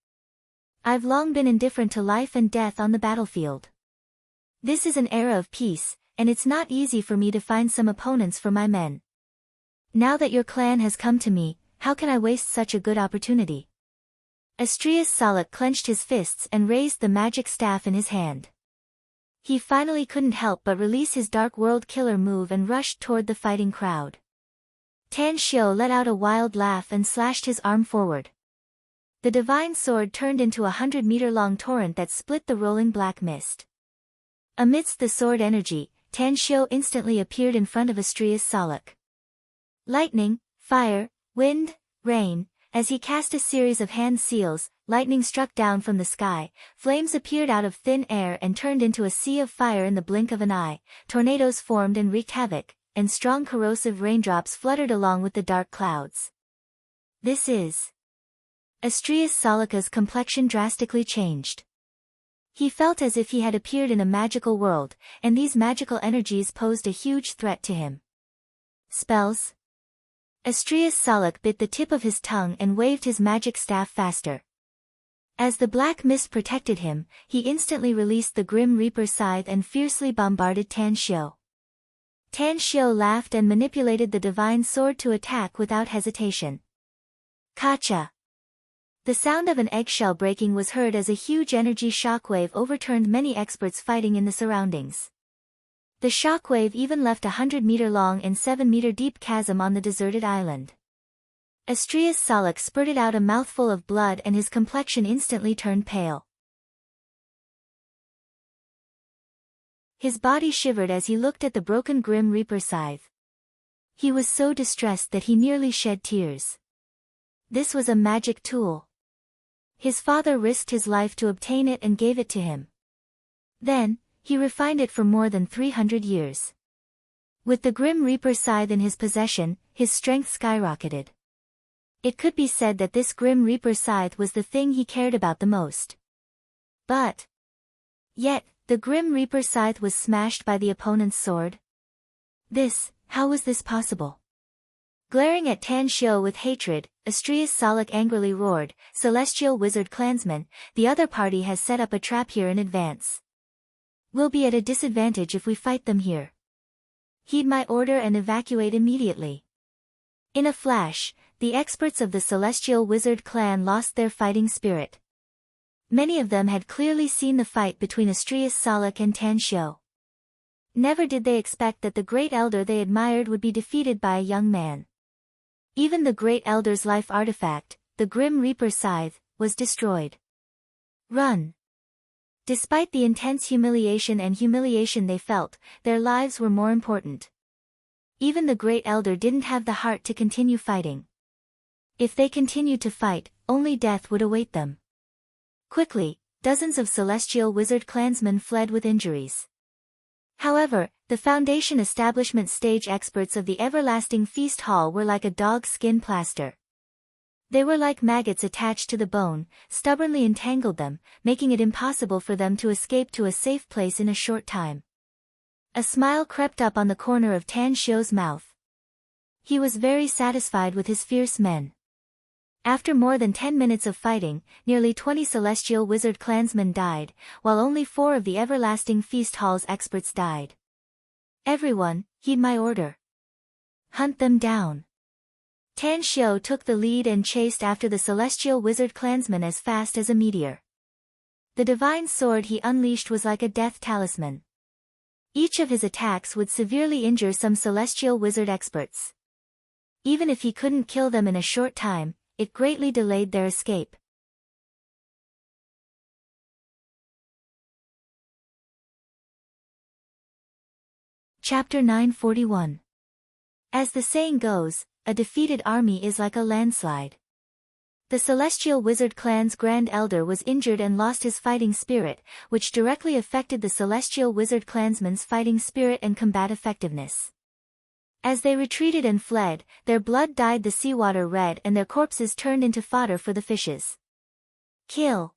I've long been indifferent to life and death on the battlefield. This is an era of peace, and it's not easy for me to find some opponents for my men. Now that your clan has come to me, how can I waste such a good opportunity?" Astrius Salak clenched his fists and raised the magic staff in his hand. He finally couldn't help but release his Dark World Killer move and rushed toward the fighting crowd. Tan Xiu let out a wild laugh and slashed his arm forward. The divine sword turned into a 100-meter-long torrent that split the rolling black mist. Amidst the sword energy, Tan Xiu instantly appeared in front of Astrius Salak. Lightning, fire, wind, rain. As he cast a series of hand seals, lightning struck down from the sky, flames appeared out of thin air and turned into a sea of fire in the blink of an eye, tornadoes formed and wreaked havoc, and strong corrosive raindrops fluttered along with the dark clouds. This is... Astrius Salaka's complexion drastically changed. He felt as if he had appeared in a magical world, and these magical energies posed a huge threat to him. Spells? Astrius Salak bit the tip of his tongue and waved his magic staff faster. As the black mist protected him, he instantly released the Grim Reaper scythe and fiercely bombarded Tan Xiu. Tan Xiu laughed and manipulated the divine sword to attack without hesitation. Kacha! The sound of an eggshell breaking was heard as a huge energy shockwave overturned many experts fighting in the surroundings. The shockwave even left a 100-meter-long and 7-meter-deep chasm on the deserted island. Astrius Salak spurted out a mouthful of blood and his complexion instantly turned pale. His body shivered as he looked at the broken Grim Reaper scythe. He was so distressed that he nearly shed tears. This was a magic tool. His father risked his life to obtain it and gave it to him. Then, he refined it for more than 300 years. With the Grim Reaper scythe in his possession, his strength skyrocketed. It could be said that this Grim Reaper scythe was the thing he cared about the most. Yet, the Grim Reaper scythe was smashed by the opponent's sword? How was this possible? Glaring at Tan Xiu with hatred, Astrius Salak angrily roared, "Celestial Wizard Clansman, the other party has set up a trap here in advance. We'll be at a disadvantage if we fight them here. Heed my order and evacuate immediately." In a flash, the experts of the Celestial Wizard clan lost their fighting spirit. Many of them had clearly seen the fight between Astrius Salak and Tan Xiu. Never did they expect that the Great Elder they admired would be defeated by a young man. Even the Great Elder's life artifact, the Grim Reaper scythe, was destroyed. Run! Despite the intense humiliation they felt, their lives were more important. Even the Great Elder didn't have the heart to continue fighting. If they continued to fight, only death would await them. Quickly, dozens of Celestial Wizard clansmen fled with injuries. However, the Foundation establishment stage experts of the Everlasting Feast Hall were like a dog's skin plaster. They were like maggots attached to the bone, stubbornly entangled them, making it impossible for them to escape to a safe place in a short time. A smile crept up on the corner of Tan Xiu's mouth. He was very satisfied with his fierce men. After more than 10 minutes of fighting, nearly 20 Celestial Wizard clansmen died, while only 4 of the Everlasting Feast Hall's experts died. Everyone, heed my order. Hunt them down. Tan Xiu took the lead and chased after the Celestial Wizard clansman as fast as a meteor. The divine sword he unleashed was like a death talisman. Each of his attacks would severely injure some Celestial Wizard experts. Even if he couldn't kill them in a short time, it greatly delayed their escape. Chapter 941. As the saying goes, a defeated army is like a landslide. The Celestial Wizard clan's Grand Elder was injured and lost his fighting spirit, which directly affected the Celestial Wizard clansmen's fighting spirit and combat effectiveness. As they retreated and fled, their blood dyed the seawater red and their corpses turned into fodder for the fishes. Kill!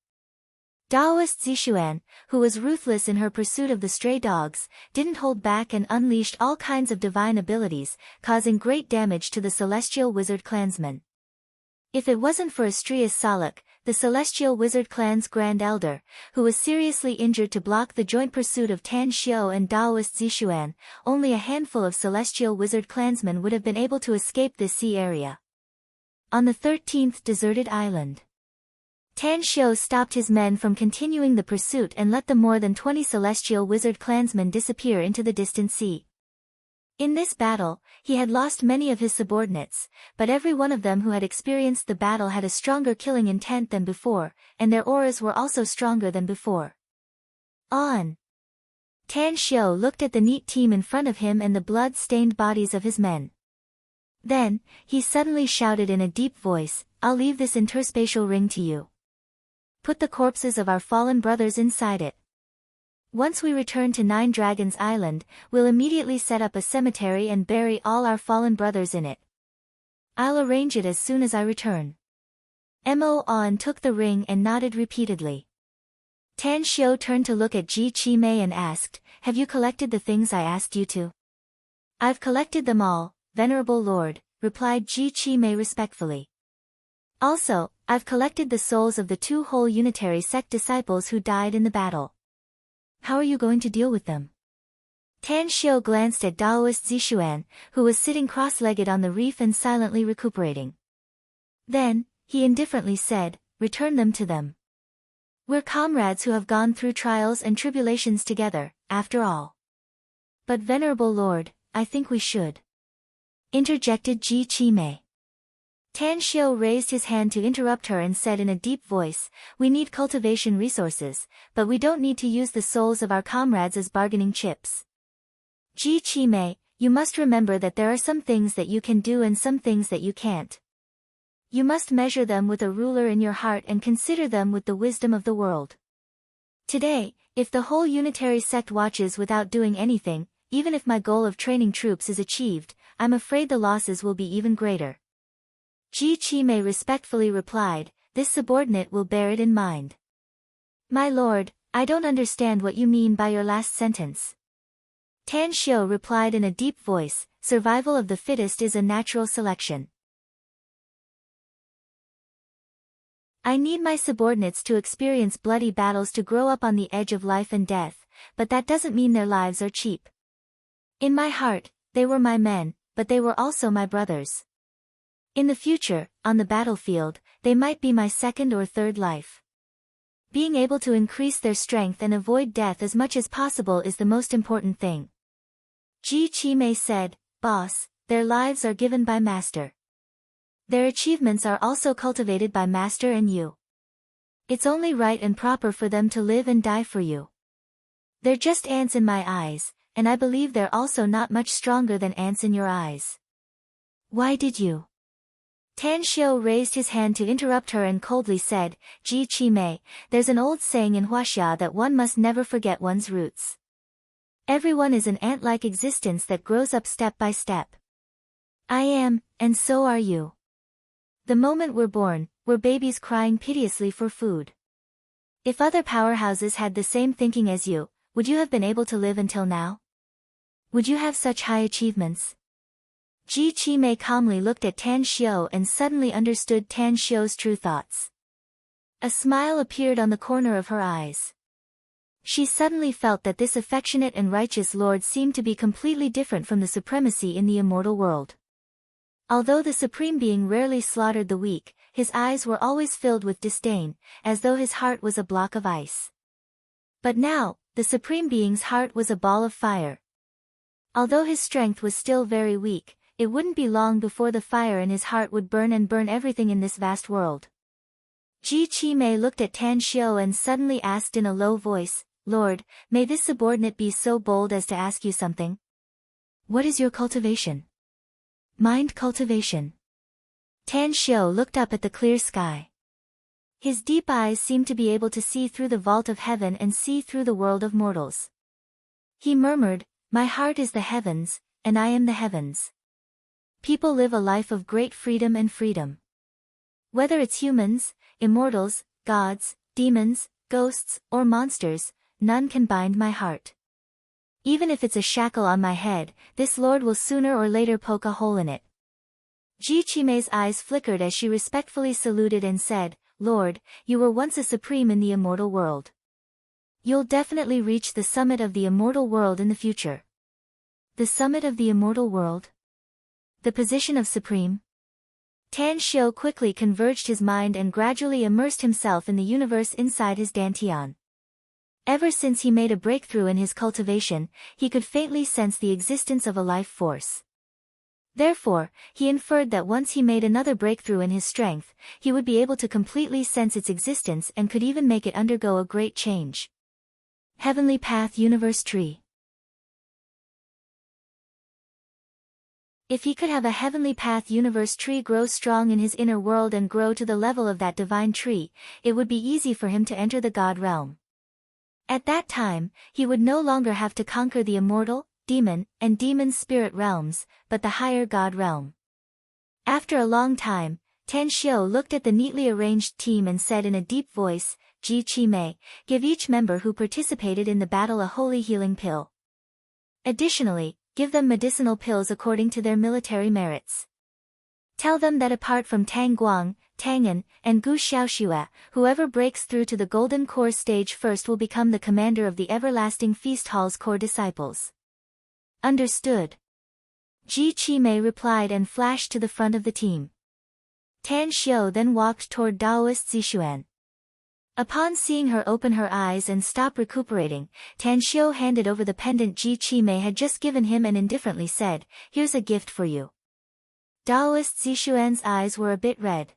Daoist Zixuan, who was ruthless in her pursuit of the stray dogs, didn't hold back and unleashed all kinds of divine abilities, causing great damage to the Celestial Wizard clansmen. If it wasn't for Astrius Salak, the Celestial Wizard clan's Grand Elder, who was seriously injured to block the joint pursuit of Tan Xiu and Daoist Zixuan, only a handful of Celestial Wizard clansmen would have been able to escape this sea area. On the 13th deserted island, Tan Xiu stopped his men from continuing the pursuit and let the more than 20 Celestial Wizard clansmen disappear into the distant sea. In this battle, he had lost many of his subordinates, but every one of them who had experienced the battle had a stronger killing intent than before, and their auras were also stronger than before. On. Tan Xiu looked at the neat team in front of him and the blood-stained bodies of his men. Then, he suddenly shouted in a deep voice, "I'll leave this interspatial ring to you. Put the corpses of our fallen brothers inside it. Once we return to Nine Dragons Island, we'll immediately set up a cemetery and bury all our fallen brothers in it. I'll arrange it as soon as I return." Mo On took the ring and nodded repeatedly. Tan Xiu turned to look at Ji Qimei and asked, "Have you collected the things I asked you to?" "I've collected them all, Venerable Lord," replied Ji Qimei respectfully. "Also, I've collected the souls of the two whole unitary sect disciples who died in the battle." "How are you going to deal with them?" Tan Xiu glanced at Daoist Zixuan, who was sitting cross-legged on the reef and silently recuperating. Then, he indifferently said, "Return them to them. We're comrades who have gone through trials and tribulations together, after all." "But Venerable Lord, I think we should," interjected Ji Qimei. Tan Xiu raised his hand to interrupt her and said in a deep voice, "We need cultivation resources, but we don't need to use the souls of our comrades as bargaining chips. Ji Qimei, you must remember that there are some things that you can do and some things that you can't. You must measure them with a ruler in your heart and consider them with the wisdom of the world. Today, if the whole unitary sect watches without doing anything, even if my goal of training troops is achieved, I'm afraid the losses will be even greater." Ji Qimei respectfully replied, "This subordinate will bear it in mind." "My lord, I don't understand what you mean by your last sentence." Tan Xiu replied in a deep voice, "Survival of the fittest is a natural selection. I need my subordinates to experience bloody battles to grow up on the edge of life and death, but that doesn't mean their lives are cheap. In my heart, they were my men, but they were also my brothers. In the future, on the battlefield, they might be my second or third life. Being able to increase their strength and avoid death as much as possible is the most important thing." Ji Qimei said, "Boss, their lives are given by Master. Their achievements are also cultivated by Master and you. It's only right and proper for them to live and die for you. They're just ants in my eyes, and I believe they're also not much stronger than ants in your eyes." "Why did you?" Tan Xiu raised his hand to interrupt her and coldly said, "Ji Qimei, there's an old saying in Huaxia that one must never forget one's roots. Everyone is an ant-like existence that grows up step by step. I am, and so are you. The moment we're born, we're babies crying piteously for food. If other powerhouses had the same thinking as you, would you have been able to live until now? Would you have such high achievements?" Ji Qimei calmly looked at Tan Xiu and suddenly understood Tan Xiu's true thoughts. A smile appeared on the corner of her eyes. She suddenly felt that this affectionate and righteous lord seemed to be completely different from the supremacy in the immortal world. Although the Supreme Being rarely slaughtered the weak, his eyes were always filled with disdain, as though his heart was a block of ice. But now, the Supreme Being's heart was a ball of fire. Although his strength was still very weak, it wouldn't be long before the fire in his heart would burn and burn everything in this vast world. Ji Qimei looked at Tan Xiu and suddenly asked in a low voice, "Lord, may this subordinate be so bold as to ask you something?" "What is your cultivation?" "Mind cultivation." Tan Xiu looked up at the clear sky. His deep eyes seemed to be able to see through the vault of heaven and see through the world of mortals. He murmured, "My heart is the heavens, and I am the heavens." People live a life of great freedom and freedom. Whether it's humans, immortals, gods, demons, ghosts, or monsters, none can bind my heart. Even if it's a shackle on my head, this lord will sooner or later poke a hole in it." Ji Qimei's eyes flickered as she respectfully saluted and said, "Lord, you were once a supreme in the immortal world. You'll definitely reach the summit of the immortal world in the future." "The summit of the immortal world? The position of supreme?" Tan Xiu quickly converged his mind and gradually immersed himself in the universe inside his dantian. Ever since he made a breakthrough in his cultivation, he could faintly sense the existence of a life force. Therefore, he inferred that once he made another breakthrough in his strength, he would be able to completely sense its existence and could even make it undergo a great change. Heavenly Path Universe Tree. If he could have a Heavenly Path Universe tree grow strong in his inner world and grow to the level of that divine tree, it would be easy for him to enter the God realm. At that time, he would no longer have to conquer the immortal, demon, and demon spirit realms, but the higher God realm. After a long time, Tan Xiu looked at the neatly arranged team and said in a deep voice, Ji Qi Mei, give each member who participated in the battle a holy healing pill. Additionally, give them medicinal pills according to their military merits. Tell them that apart from Tang Guang, Tang'an, and Gu Xiaoxue, whoever breaks through to the Golden Core stage first will become the commander of the Everlasting Feast Hall's core disciples. Understood. Ji Qi Mei replied and flashed to the front of the team. Tan Xiu then walked toward Daoist Zixuan. Upon seeing her open her eyes and stop recuperating, Tan Xiu handed over the pendant Ji Qi Mei had just given him and indifferently said, here's a gift for you. Daoist Zixuan's eyes were a bit red.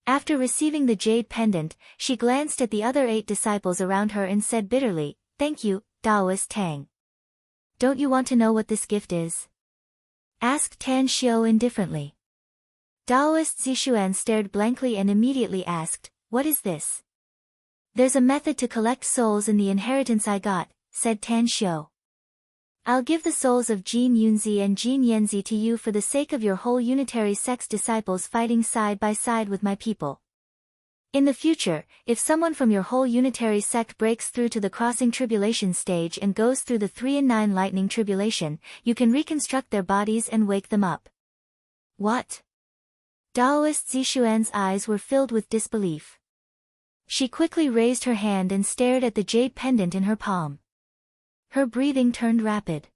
After receiving the jade pendant, she glanced at the other 8 disciples around her and said bitterly, thank you, Daoist Tang. Don't you want to know what this gift is? Asked Tan Xiu indifferently. Daoist Zixuan stared blankly and immediately asked, what is this? There's a method to collect souls in the inheritance I got, said Tan Xiu. I'll give the souls of Jin Yunzi and Jin Yanzi to you for the sake of your whole unitary sect's disciples fighting side by side with my people. In the future, if someone from your whole unitary sect breaks through to the crossing tribulation stage and goes through the 3 and 9 lightning tribulation, you can reconstruct their bodies and wake them up. What? Daoist Zixuan's eyes were filled with disbelief. She quickly raised her hand and stared at the jade pendant in her palm. Her breathing turned rapid.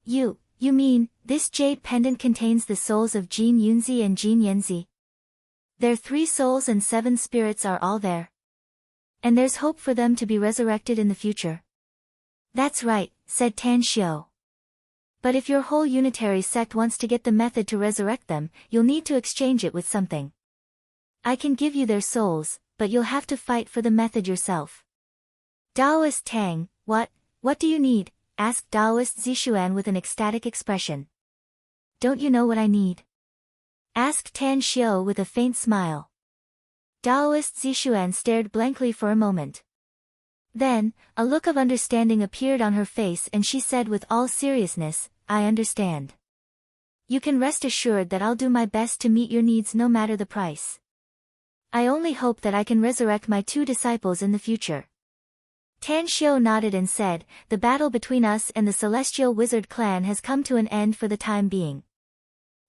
You mean, this jade pendant contains the souls of Jin Yunzi and Jin Yanzi? Their 3 souls and 7 spirits are all there. And there's hope for them to be resurrected in the future. That's right, said Tan Xiu. But if your whole unitary sect wants to get the method to resurrect them, you'll need to exchange it with something. I can give you their souls, but you'll have to fight for the method yourself. Daoist Tang, what do you need? Asked Daoist Zixuan with an ecstatic expression. Don't you know what I need? Asked Tan Xiu with a faint smile. Daoist Zixuan stared blankly for a moment. Then, a look of understanding appeared on her face and she said with all seriousness, I understand. You can rest assured that I'll do my best to meet your needs no matter the price. I only hope that I can resurrect my 2 disciples in the future. Tan Xiu nodded and said, the battle between us and the Celestial Wizard clan has come to an end for the time being.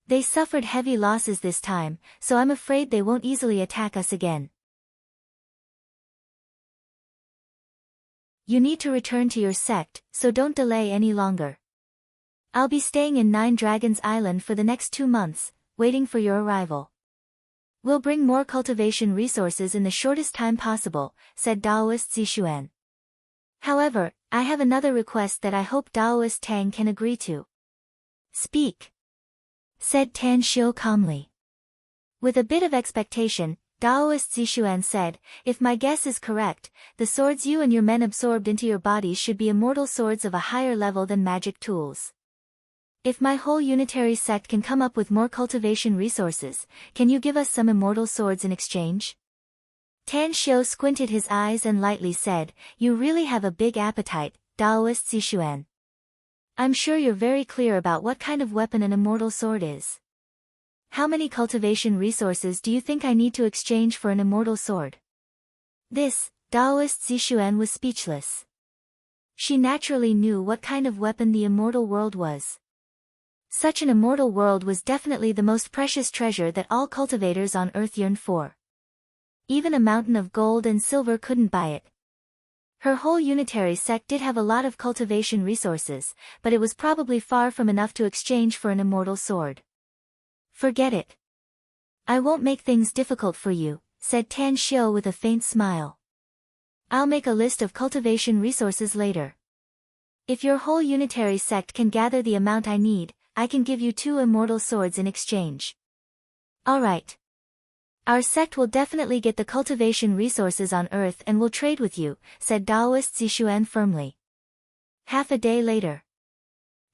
They suffered heavy losses this time, so I'm afraid they won't easily attack us again. You need to return to your sect, so don't delay any longer. I'll be staying in 9 Dragons Island for the next 2 months, waiting for your arrival. We'll bring more cultivation resources in the shortest time possible, said Daoist Zixuan. However, I have another request that I hope Daoist Tang can agree to. Speak, said Tan Xiu calmly. With a bit of expectation, Daoist Zixuan said, if my guess is correct, the swords you and your men absorbed into your bodies should be immortal swords of a higher level than magic tools. If my whole unitary sect can come up with more cultivation resources, can you give us some immortal swords in exchange? Tan Xiu squinted his eyes and lightly said, you really have a big appetite, Daoist Zixuan. I'm sure you're very clear about what kind of weapon an immortal sword is. How many cultivation resources do you think I need to exchange for an immortal sword? This, Daoist Zixuan was speechless. She naturally knew what kind of weapon the immortal world was. Such an immortal world was definitely the most precious treasure that all cultivators on Earth yearned for. Even a mountain of gold and silver couldn't buy it. Her whole unitary sect did have a lot of cultivation resources, but it was probably far from enough to exchange for an immortal sword. Forget it. I won't make things difficult for you, said Tan Xiu with a faint smile. I'll make a list of cultivation resources later. If your whole unitary sect can gather the amount I need, I can give you 2 immortal swords in exchange. Alright. Our sect will definitely get the cultivation resources on Earth and will trade with you, said Daoist Zixuan firmly. Half a day later,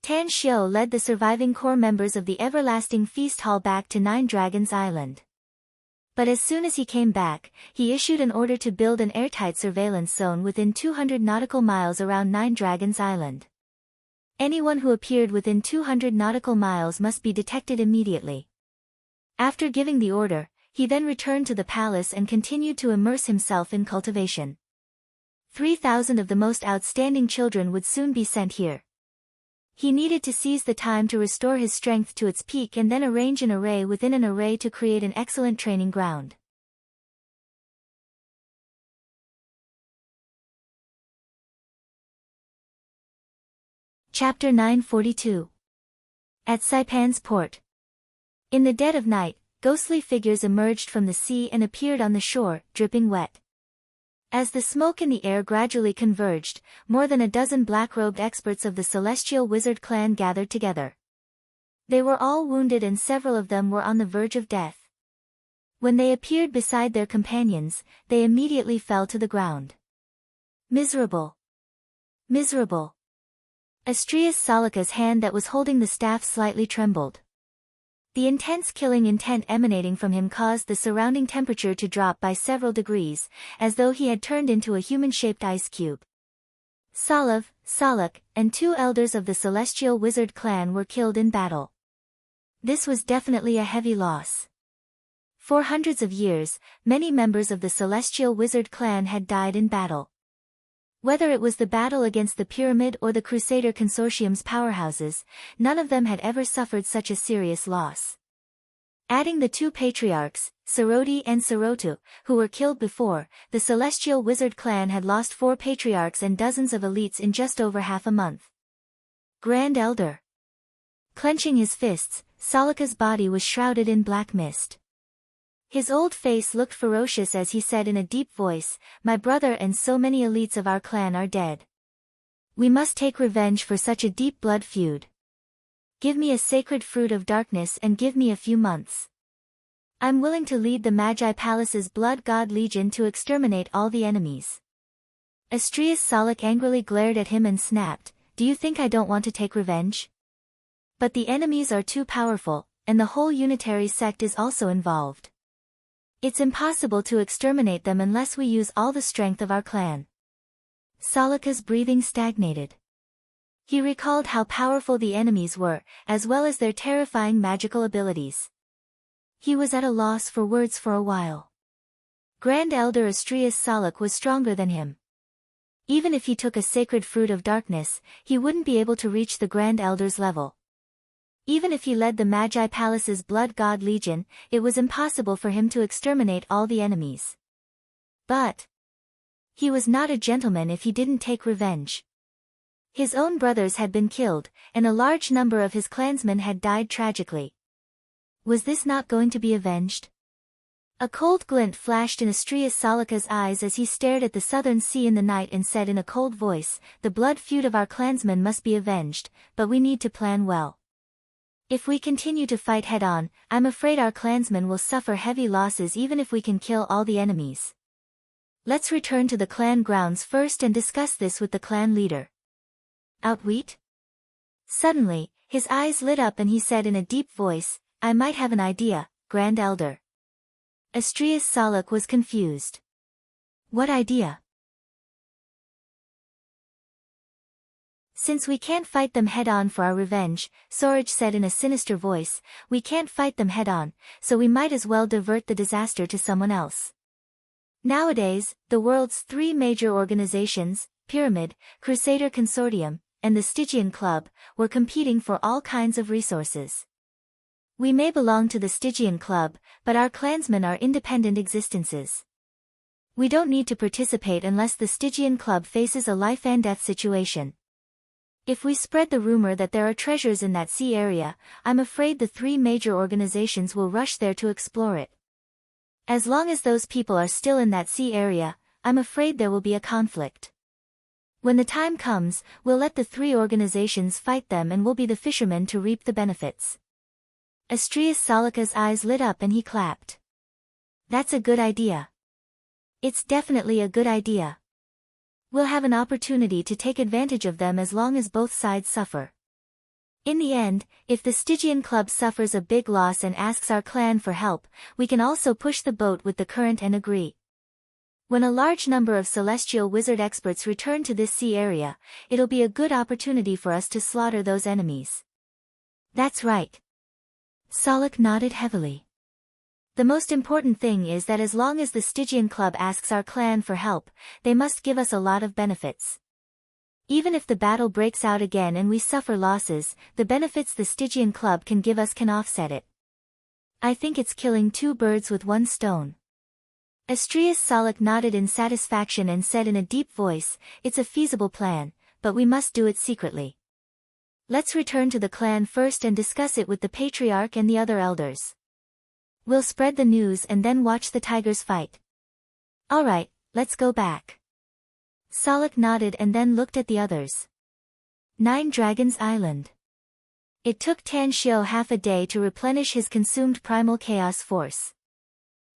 Tan Xiu led the surviving core members of the Everlasting Feast Hall back to Nine Dragons Island. But as soon as he came back, he issued an order to build an airtight surveillance zone within 200 nautical miles around Nine Dragons Island. Anyone who appeared within 200 nautical miles must be detected immediately. After giving the order, he then returned to the palace and continued to immerse himself in cultivation. 3,000 of the most outstanding children would soon be sent here. He needed to seize the time to restore his strength to its peak and then arrange an array within an array to create an excellent training ground. Chapter 942. At Saipan's port. In the dead of night, ghostly figures emerged from the sea and appeared on the shore, dripping wet. As the smoke in the air gradually converged, more than a dozen black-robed experts of the Celestial Wizard clan gathered together. They were all wounded and several of them were on the verge of death. When they appeared beside their companions, they immediately fell to the ground. Miserable! Miserable! Astrius Salika's hand that was holding the staff slightly trembled. The intense killing intent emanating from him caused the surrounding temperature to drop by several degrees, as though he had turned into a human-shaped ice cube. Salav, Salak, and 2 elders of the Celestial Wizard clan were killed in battle. This was definitely a heavy loss. For hundreds of years, many members of the Celestial Wizard clan had died in battle. Whether it was the battle against the Pyramid or the Crusader Consortium's powerhouses, none of them had ever suffered such a serious loss. Adding the 2 patriarchs, Sarodi and Sarotu, who were killed before, the Celestial Wizard clan had lost 4 patriarchs and dozens of elites in just over half a month. Grand Elder. Clenching his fists, Salika's body was shrouded in black mist. His old face looked ferocious as he said in a deep voice, "My brother and so many elites of our clan are dead. We must take revenge for such a deep blood feud. Give me a sacred fruit of darkness and give me a few months. I'm willing to lead the Magi Palace's Blood God Legion to exterminate all the enemies." Astrius Salik angrily glared at him and snapped, "Do you think I don't want to take revenge? But the enemies are too powerful, and the whole unitary sect is also involved. It's impossible to exterminate them unless we use all the strength of our clan." Salika's breathing stagnated. He recalled how powerful the enemies were, as well as their terrifying magical abilities. He was at a loss for words for a while. Grand Elder Astrius Salik was stronger than him. Even if he took a sacred fruit of darkness, he wouldn't be able to reach the Grand Elder's level. Even if he led the Magi Palace's Blood God Legion, it was impossible for him to exterminate all the enemies. But he was not a gentleman if he didn't take revenge. His own brothers had been killed, and a large number of his clansmen had died tragically. Was this not going to be avenged? A cold glint flashed in Astrius Salika's eyes as he stared at the southern sea in the night and said in a cold voice, "The blood feud of our clansmen must be avenged, but we need to plan well. If we continue to fight head-on, I'm afraid our clansmen will suffer heavy losses even if we can kill all the enemies. Let's return to the clan grounds first and discuss this with the clan leader." Outwit? Suddenly, his eyes lit up and he said in a deep voice, "I might have an idea, Grand Elder." Astrius Salik was confused. What idea? "Since we can't fight them head-on for our revenge," Soraj said in a sinister voice, "we can't fight them head-on, so we might as well divert the disaster to someone else. Nowadays, the world's 3 major organizations, Pyramid, Crusader Consortium, and the Stygian Club, were competing for all kinds of resources. We may belong to the Stygian Club, but our clansmen are independent existences. We don't need to participate unless the Stygian Club faces a life-and-death situation. If we spread the rumor that there are treasures in that sea area, I'm afraid the 3 major organizations will rush there to explore it. As long as those people are still in that sea area, I'm afraid there will be a conflict. When the time comes, we'll let the three organizations fight them and we'll be the fishermen to reap the benefits. Astrius Salika's eyes lit up and he clapped. That's a good idea. It's definitely a good idea. We'll have an opportunity to take advantage of them as long as both sides suffer. In the end, if the Stygian Club suffers a big loss and asks our clan for help, we can also push the boat with the current and agree. When a large number of celestial wizard experts return to this sea area, it'll be a good opportunity for us to slaughter those enemies. That's right. Salik nodded heavily. The most important thing is that as long as the Stygian Club asks our clan for help, they must give us a lot of benefits. Even if the battle breaks out again and we suffer losses, the benefits the Stygian Club can give us can offset it. I think it's killing two birds with one stone. Astrius Salik nodded in satisfaction and said in a deep voice, it's a feasible plan, but we must do it secretly. Let's return to the clan first and discuss it with the patriarch and the other elders. We'll spread the news and then watch the tigers fight. Alright, let's go back. Salik nodded and then looked at the others. 9 Dragons Island. It took Tan Xiao half a day to replenish his consumed primal chaos force.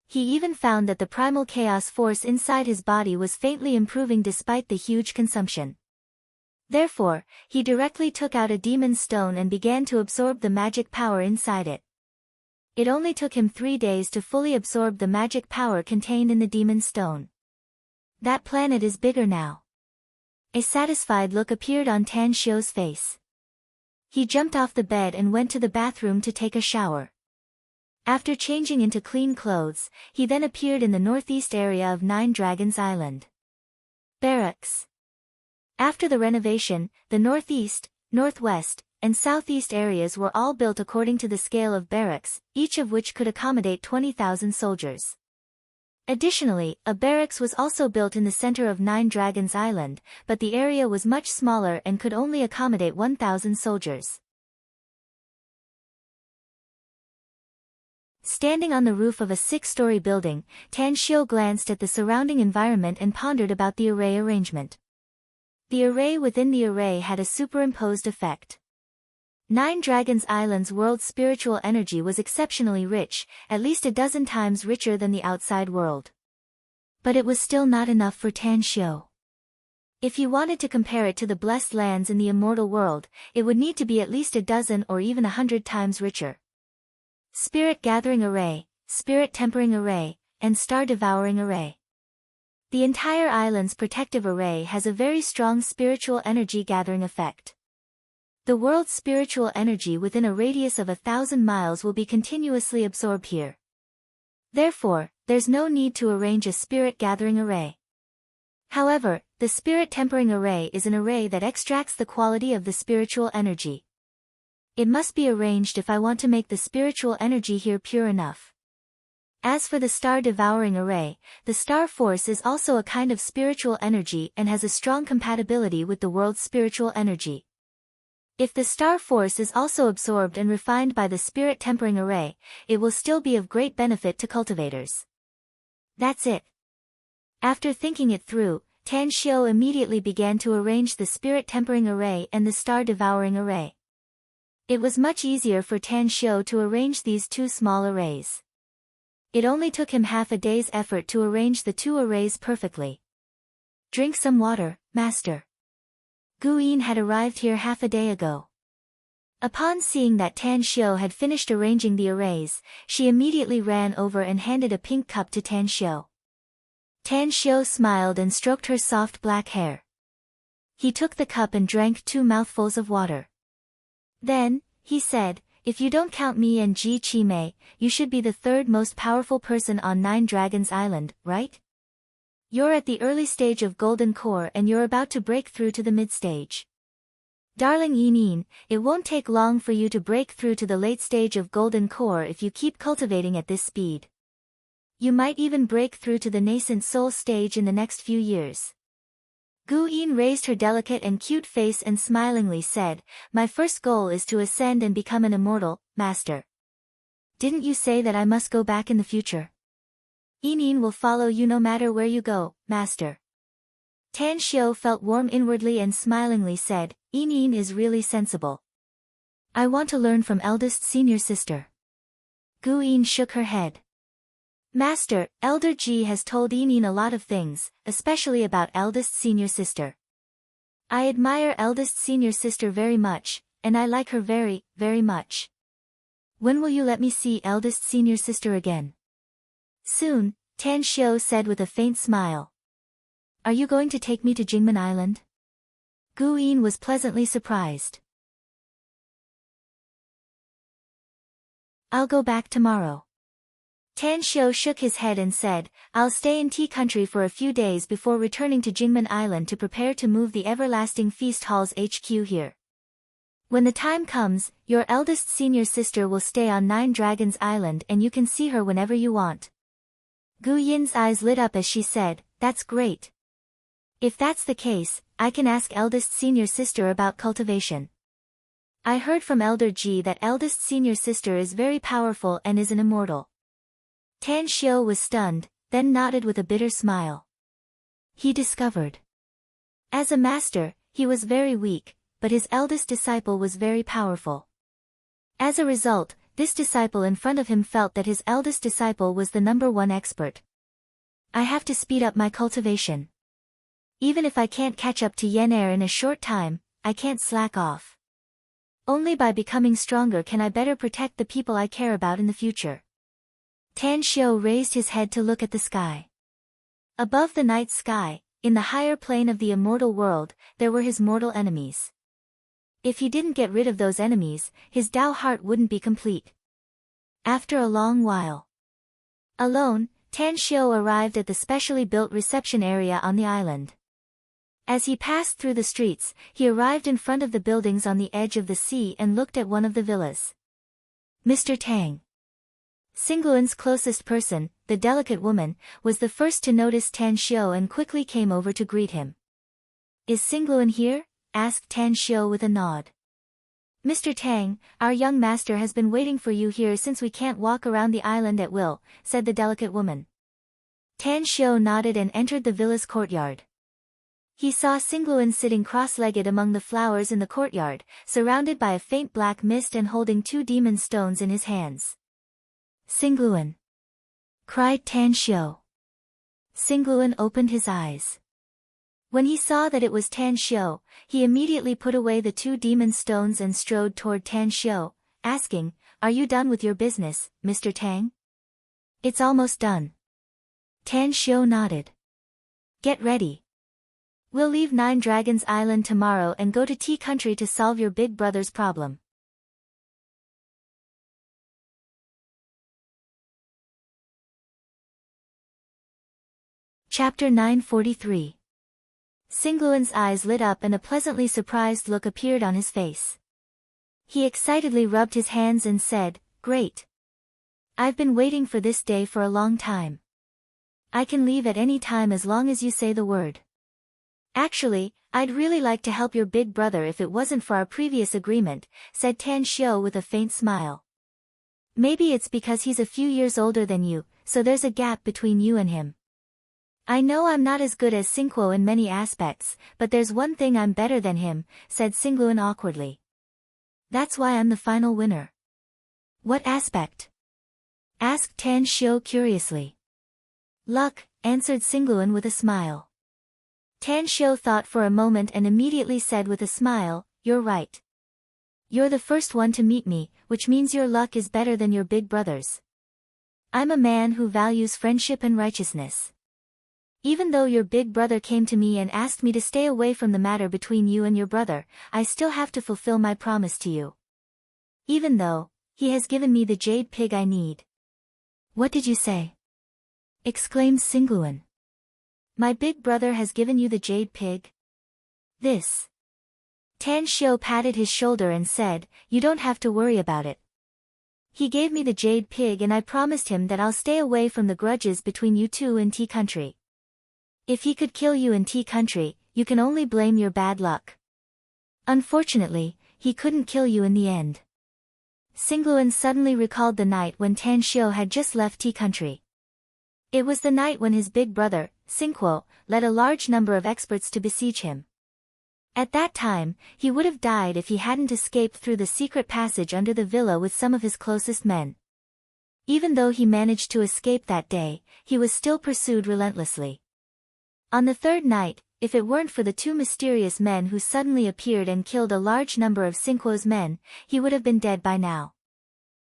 He even found that the primal chaos force inside his body was faintly improving despite the huge consumption. Therefore, he directly took out a demon stone and began to absorb the magic power inside it. It only took him 3 days to fully absorb the magic power contained in the demon stone. That planet is bigger now. A satisfied look appeared on Tan Xiao's face. He jumped off the bed and went to the bathroom to take a shower. After changing into clean clothes, he then appeared in the northeast area of 9 Dragons Island. Barracks. After the renovation, the northeast, northwest, and southeast areas were all built according to the scale of barracks, each of which could accommodate 20,000 soldiers. Additionally, a barracks was also built in the center of 9 Dragons Island, but the area was much smaller and could only accommodate 1,000 soldiers. Standing on the roof of a 6-story building, Tan Xiao glanced at the surrounding environment and pondered about the array arrangement. The array within the array had a superimposed effect. 9 Dragons Island's world's spiritual energy was exceptionally rich, at least a dozen times richer than the outside world. But it was still not enough for Tan Xiao. If he wanted to compare it to the blessed lands in the immortal world, it would need to be at least a dozen or even 100 times richer. Spirit Gathering Array, Spirit Tempering Array, and Star Devouring Array. The entire island's protective array has a very strong spiritual energy gathering effect. The world's spiritual energy within a radius of 1,000 miles will be continuously absorbed here. Therefore, there's no need to arrange a spirit gathering array. However, the spirit tempering array is an array that extracts the quality of the spiritual energy. It must be arranged if I want to make the spiritual energy here pure enough. As for the star devouring array, the star force is also a kind of spiritual energy and has a strong compatibility with the world's spiritual energy. If the star force is also absorbed and refined by the spirit tempering array, it will still be of great benefit to cultivators. That's it. After thinking it through, Tan Xiao immediately began to arrange the spirit tempering array and the star devouring array. It was much easier for Tan Xiao to arrange these 2 small arrays. It only took him half a day's effort to arrange the 2 arrays perfectly. Drink some water, master. Gu Yin had arrived here half a day ago. Upon seeing that Tan Xiao had finished arranging the arrays, she immediately ran over and handed a pink cup to Tan Xiao. Tan Xiao smiled and stroked her soft black hair. He took the cup and drank 2 mouthfuls of water. Then, he said, if you don't count me and Ji Qimei, you should be the 3rd most powerful person on 9 Dragons Island, right? You're at the early stage of Golden Core and you're about to break through to the mid-stage. Darling Yin, it won't take long for you to break through to the late stage of Golden Core if you keep cultivating at this speed. You might even break through to the nascent soul stage in the next few years. Gu Yin raised her delicate and cute face and smilingly said, my first goal is to ascend and become an immortal, master. Didn't you say that I must go back in the future? Enin will follow you no matter where you go, master. Tan Xiu felt warm inwardly and smilingly said, Enin is really sensible. I want to learn from eldest senior sister. Gu Yin shook her head. Master, Elder Ji has told Enin a lot of things, especially about eldest senior sister. I admire eldest senior sister very much, and I like her very, very much. When will you let me see eldest senior sister again? Soon, Tan Xiu said with a faint smile. Are you going to take me to Jingmen Island? Gu Yin was pleasantly surprised. I'll go back tomorrow. Tan Xiu shook his head and said, I'll stay in Tea Country for a few days before returning to Jingmen Island to prepare to move the Everlasting Feast Hall's HQ here. When the time comes, your eldest senior sister will stay on Nine Dragons Island and you can see her whenever you want. Gu Yin's eyes lit up as she said, That's great. If that's the case, I can ask eldest senior sister about cultivation. I heard from Elder Ji that eldest senior sister is very powerful and is an immortal. Tan Xiu was stunned, then nodded with a bitter smile. He discovered. As a master, he was very weak, but his eldest disciple was very powerful. As a result, this disciple in front of him felt that his eldest disciple was the #1 expert. I have to speed up my cultivation. Even if I can't catch up to Yen Er in a short time, I can't slack off. Only by becoming stronger can I better protect the people I care about in the future. Tan Xiu raised his head to look at the sky. Above the night sky, in the higher plane of the immortal world, there were his mortal enemies. If he didn't get rid of those enemies, his Tao heart wouldn't be complete. After a long while. Alone, Tan Xiu arrived at the specially built reception area on the island. As he passed through the streets, he arrived in front of the buildings on the edge of the sea and looked at one of the villas. Mr. Tang. Xingluan's closest person, the delicate woman, was the first to notice Tan Xiu and quickly came over to greet him. Is Xingluan here? Asked Tan Xiu with a nod. Mr. Tang, our young master has been waiting for you here since we can't walk around the island at will, said the delicate woman. Tan Xiu nodded and entered the villa's courtyard. He saw Xingluan sitting cross-legged among the flowers in the courtyard, surrounded by a faint black mist and holding 2 demon stones in his hands. Xingluan! Cried Tan Xiu. Xingluan opened his eyes. When he saw that it was Tan Xiu, he immediately put away the 2 demon stones and strode toward Tan Xiu, asking, Are you done with your business, Mr. Tang? It's almost done. Tan Xiu nodded. Get ready. We'll leave Nine Dragons Island tomorrow and go to Tea Country to solve your big brother's problem. Chapter 943. Xingluan's eyes lit up and a pleasantly surprised look appeared on his face. He excitedly rubbed his hands and said, Great! I've been waiting for this day for a long time. I can leave at any time as long as you say the word. Actually, I'd really like to help your big brother if it wasn't for our previous agreement, said Tan Xiu with a faint smile. Maybe it's because he's a few years older than you, so there's a gap between you and him. I know I'm not as good as Xingguo in many aspects, but there's one thing I'm better than him, said Xingluan awkwardly. That's why I'm the final winner. What aspect? Asked Tan Xiu curiously. Luck, answered Xingluan with a smile. Tan Xiu thought for a moment and immediately said with a smile, You're right. You're the first one to meet me, which means your luck is better than your big brother's. I'm a man who values friendship and righteousness. Even though your big brother came to me and asked me to stay away from the matter between you and your brother, I still have to fulfill my promise to you. Even though, he has given me the jade pig I need. What did you say? Exclaimed Xingluan. My big brother has given you the jade pig? This. Tan Xiu patted his shoulder and said, You don't have to worry about it. He gave me the jade pig and I promised him that I'll stay away from the grudges between you two in Tea Country. If he could kill you in Tea Country, you can only blame your bad luck. Unfortunately, he couldn't kill you in the end. Xingluan suddenly recalled the night when Tan Xiu had just left Tea Country. It was the night when his big brother, Sinquo, led a large number of experts to besiege him. At that time, he would have died if he hadn't escaped through the secret passage under the villa with some of his closest men. Even though he managed to escape that day, he was still pursued relentlessly. On the third night, if it weren't for the two mysterious men who suddenly appeared and killed a large number of Sinquo's men, he would have been dead by now.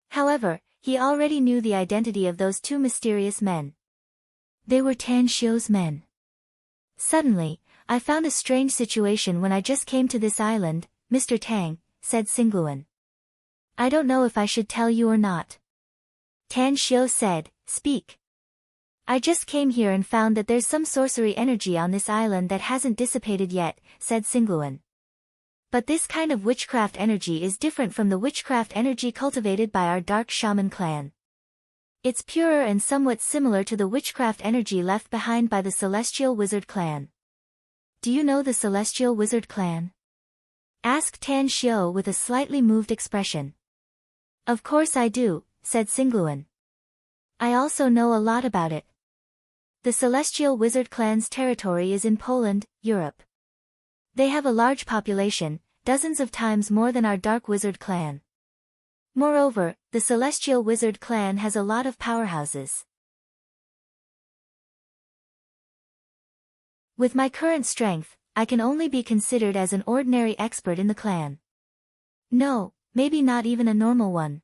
However, he already knew the identity of those two mysterious men. They were Tan Xiu's men. Suddenly, I found a strange situation when I just came to this island, Mr. Tang, said Singluan. I don't know if I should tell you or not. Tan Xiu said, speak. I just came here and found that there's some sorcery energy on this island that hasn't dissipated yet, said Singluan. But this kind of witchcraft energy is different from the witchcraft energy cultivated by our dark shaman clan. It's purer and somewhat similar to the witchcraft energy left behind by the Celestial Wizard clan. Do you know the Celestial Wizard clan? Asked Tan Xiu with a slightly moved expression. Of course I do, said Singluan. I also know a lot about it. The Celestial Wizard clan's territory is in Poland, Europe. They have a large population, dozens of times more than our Dark Wizard clan. Moreover, the Celestial Wizard clan has a lot of powerhouses. With my current strength, I can only be considered as an ordinary expert in the clan. No, maybe not even a normal one.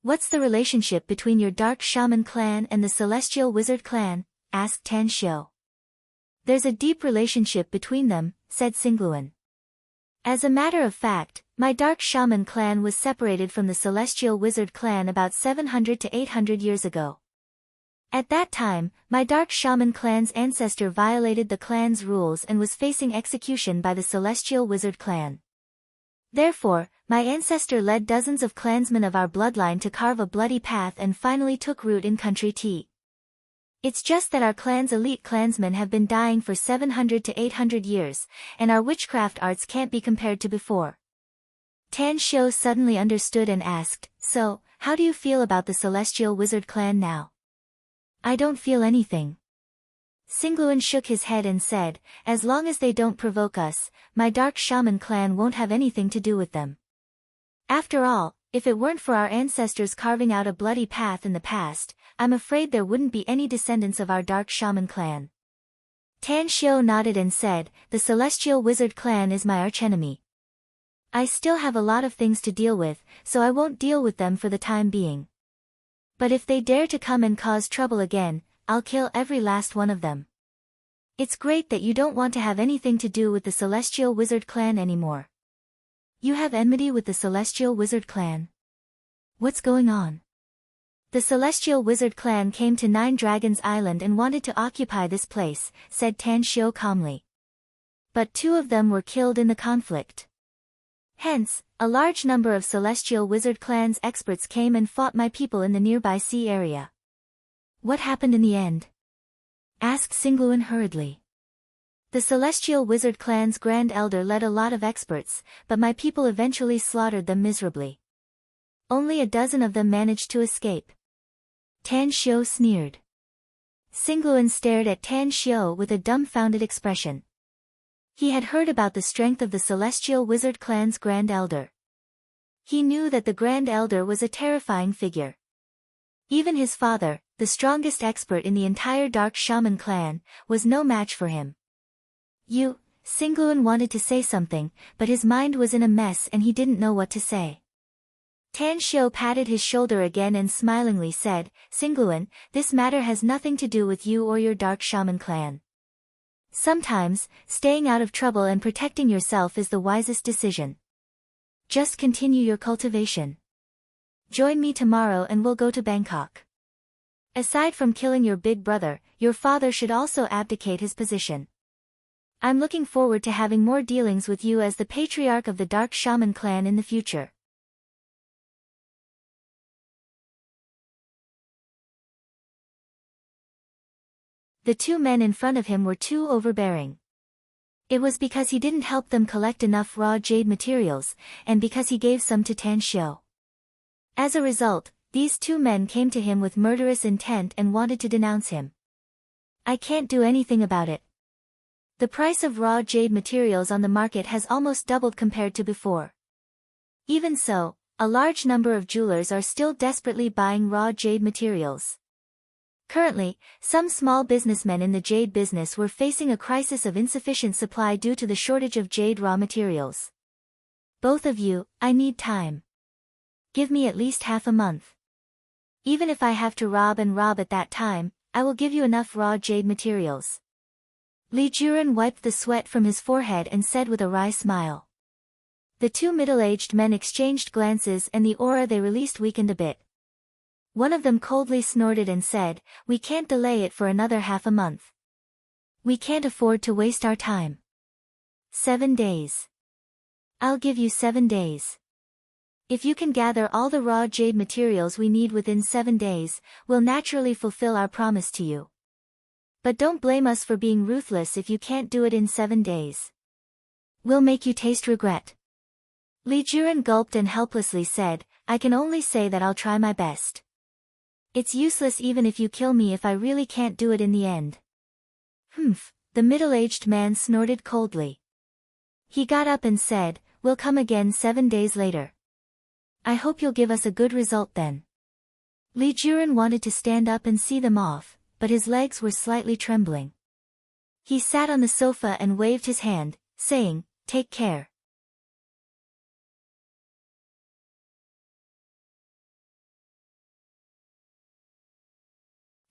What's the relationship between your Dark Shaman clan and the Celestial Wizard clan? Asked Tan Xiu. There's a deep relationship between them, said Singluan. As a matter of fact, my Dark Shaman clan was separated from the Celestial Wizard clan about 700 to 800 years ago. At that time, my Dark Shaman clan's ancestor violated the clan's rules and was facing execution by the Celestial Wizard clan. Therefore, my ancestor led dozens of clansmen of our bloodline to carve a bloody path and finally took root in Country T. It's just that our clan's elite clansmen have been dying for 700 to 800 years, and our witchcraft arts can't be compared to before. Tan Xiu suddenly understood and asked, so, how do you feel about the Celestial Wizard clan now? I don't feel anything. Singluan shook his head and said, as long as they don't provoke us, my Dark Shaman clan won't have anything to do with them. After all, if it weren't for our ancestors carving out a bloody path in the past, I'm afraid there wouldn't be any descendants of our Dark Shaman clan. Tan Xiu nodded and said, the Celestial Wizard clan is my archenemy. I still have a lot of things to deal with, so I won't deal with them for the time being. But if they dare to come and cause trouble again, I'll kill every last one of them. It's great that you don't want to have anything to do with the Celestial Wizard clan anymore. You have enmity with the Celestial Wizard clan? What's going on? The Celestial Wizard clan came to Nine Dragons Island and wanted to occupy this place, said Tan Xiu calmly. But 2 of them were killed in the conflict. Hence, a large number of Celestial Wizard clan's experts came and fought my people in the nearby sea area. What happened in the end? Asked Singluan hurriedly. The Celestial Wizard clan's Grand Elder led a lot of experts, but my people eventually slaughtered them miserably. Only a dozen of them managed to escape. Tan Xiu sneered. Singluan stared at Tan Xiu with a dumbfounded expression. He had heard about the strength of the Celestial Wizard clan's Grand Elder. He knew that the Grand Elder was a terrifying figure. Even his father, the strongest expert in the entire Dark Shaman clan, was no match for him. Singluan wanted to say something, but his mind was in a mess and he didn't know what to say. Tan Xiu patted his shoulder again and smilingly said, Singluan, this matter has nothing to do with you or your Dark Shaman clan. Sometimes, staying out of trouble and protecting yourself is the wisest decision. Just continue your cultivation. Join me tomorrow and we'll go to Bangkok. Aside from killing your big brother, your father should also abdicate his position. I'm looking forward to having more dealings with you as the patriarch of the Dark Shaman clan in the future. The 2 men in front of him were too overbearing. It was because he didn't help them collect enough raw jade materials, and because he gave some to Tan Xiu. As a result, These two men came to him with murderous intent and wanted to denounce him. I can't do anything about it. The price of raw jade materials on the market has almost doubled compared to before. Even so, a large number of jewelers are still desperately buying raw jade materials. Currently, some small businessmen in the jade business were facing a crisis of insufficient supply due to the shortage of jade raw materials. Both of you, I need time. Give me at least half a month. Even if I have to rob at that time, I will give you enough raw jade materials. Li Juren wiped the sweat from his forehead and said with a wry smile. The two middle-aged men exchanged glances and the aura they released weakened a bit. One of them coldly snorted and said, "We can't delay it for another half a month. We can't afford to waste our time. 7 days. I'll give you 7 days. If you can gather all the raw jade materials we need within 7 days, we'll naturally fulfill our promise to you. But don't blame us for being ruthless if you can't do it in 7 days. We'll make you taste regret." Li Juren gulped and helplessly said, "I can only say that I'll try my best. It's useless even if you kill me if I really can't do it in the end." "Humph," the middle-aged man snorted coldly. He got up and said, "We'll come again 7 days later. I hope you'll give us a good result then." Li Juren wanted to stand up and see them off, but his legs were slightly trembling. He sat on the sofa and waved his hand, saying, "Take care."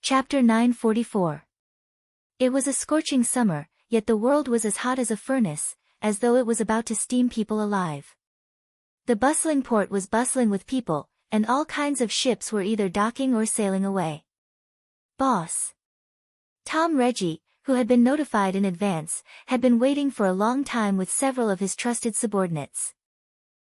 Chapter 944. It was a scorching summer, yet the world was as hot as a furnace, as though it was about to steam people alive. The bustling port was bustling with people, and all kinds of ships were either docking or sailing away. Boss Tom Reggie, who had been notified in advance, had been waiting for a long time with several of his trusted subordinates.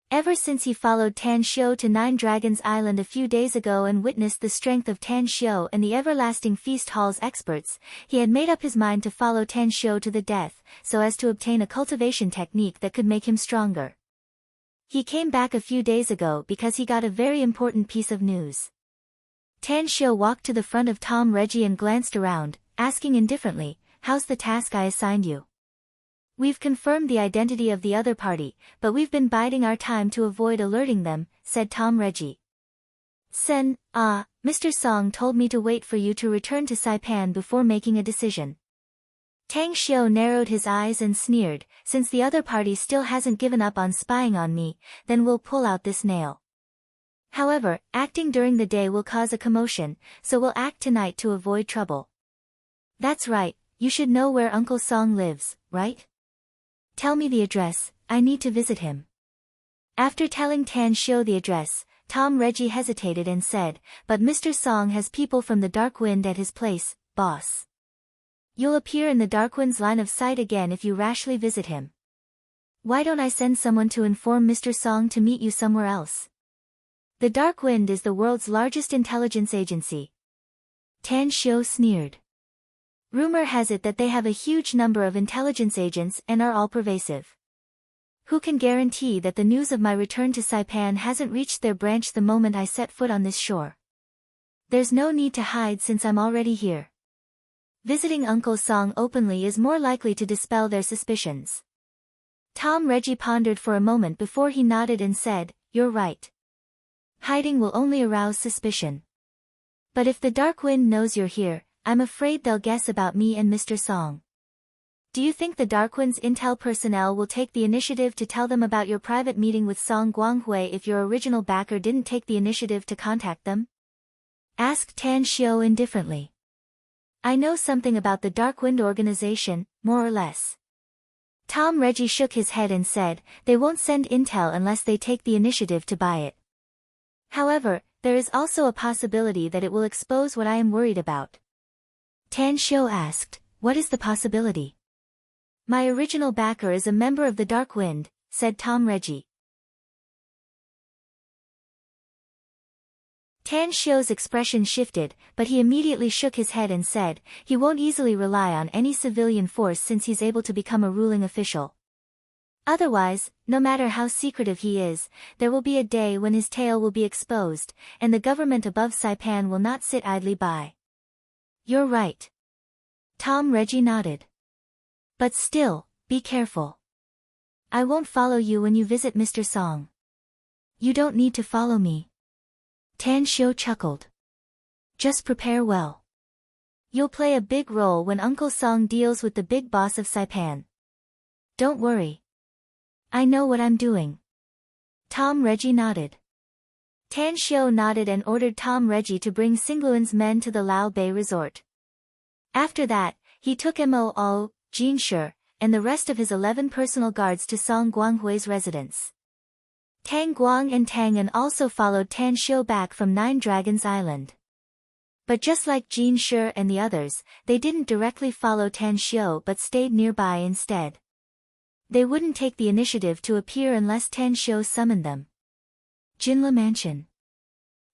Ever since he followed Tan Xiu to Nine Dragons Island a few days ago and witnessed the strength of Tan Xiu and the everlasting feast hall's experts, he had made up his mind to follow Tan Xiu to the death, so as to obtain a cultivation technique that could make him stronger. He came back a few days ago because he got a very important piece of news. Tan Xiu walked to the front of Tom Reggie and glanced around, asking indifferently, "How's the task I assigned you?" "We've confirmed the identity of the other party, but we've been biding our time to avoid alerting them," said Tom Reggie. Mr. Song told me to wait for you to return to Saipan before making a decision." Tang Xiu narrowed his eyes and sneered, "Since the other party still hasn't given up on spying on me, then we'll pull out this nail. However, acting during the day will cause a commotion, so we'll act tonight to avoid trouble." "That's right, you should know where Uncle Song lives, right? Tell me the address, I need to visit him." After telling Tan Xiu the address, Tom Reggie hesitated and said, "But Mr. Song has people from the Dark Wind at his place, boss. You'll appear in the Dark Wind's line of sight again if you rashly visit him. Why don't I send someone to inform Mr. Song to meet you somewhere else? The Dark Wind is the world's largest intelligence agency." Tan Xiu sneered. "Rumor has it that they have a huge number of intelligence agents and are all pervasive. Who can guarantee that the news of my return to Saipan hasn't reached their branch the moment I set foot on this shore? There's no need to hide since I'm already here. Visiting Uncle Song openly is more likely to dispel their suspicions." Tom Reggie pondered for a moment before he nodded and said, "You're right. Hiding will only arouse suspicion. But if the Dark Wind knows you're here, I'm afraid they'll guess about me and Mr. Song. Do you think the Dark Wind's intel personnel will take the initiative to tell them about your private meeting with Song Guanghui if your original backer didn't take the initiative to contact them?" asked Tan Xiu indifferently. "I know something about the Dark Wind organization, more or less." Tom Reggie shook his head and said, "They won't send intel unless they take the initiative to buy it. However, there is also a possibility that it will expose what I am worried about." Tan Xiu asked, "What is the possibility?" "My original backer is a member of the Dark Wind," said Tom Reggie. Tan Xiu's expression shifted, but he immediately shook his head and said, "He won't easily rely on any civilian force since he's able to become a ruling official. Otherwise, no matter how secretive he is, there will be a day when his tail will be exposed, and the government above Saipan will not sit idly by. You're right. Tom Reggie nodded. But still, be careful. I won't follow you when you visit Mr. Song. You don't need to follow me. Tan Xiu chuckled. Just prepare well. You'll play a big role when Uncle Song deals with the big boss of Saipan. Don't worry. I know what I'm doing. Tom Reggie nodded. Tan Xiu nodded and ordered Tom Reggie to bring Singluan's men to the Lao Bay resort. After that, he took Mo, Jin Shi, and the rest of his 11 personal guards to Song Guanghui's residence. Tang Guang and Tang An also followed Tan Xiu back from Nine Dragons Island. But just like Jin Shi and the others, they didn't directly follow Tan Xiu but stayed nearby instead. They wouldn't take the initiative to appear unless Tan Xiu summoned them. Jinla Mansion.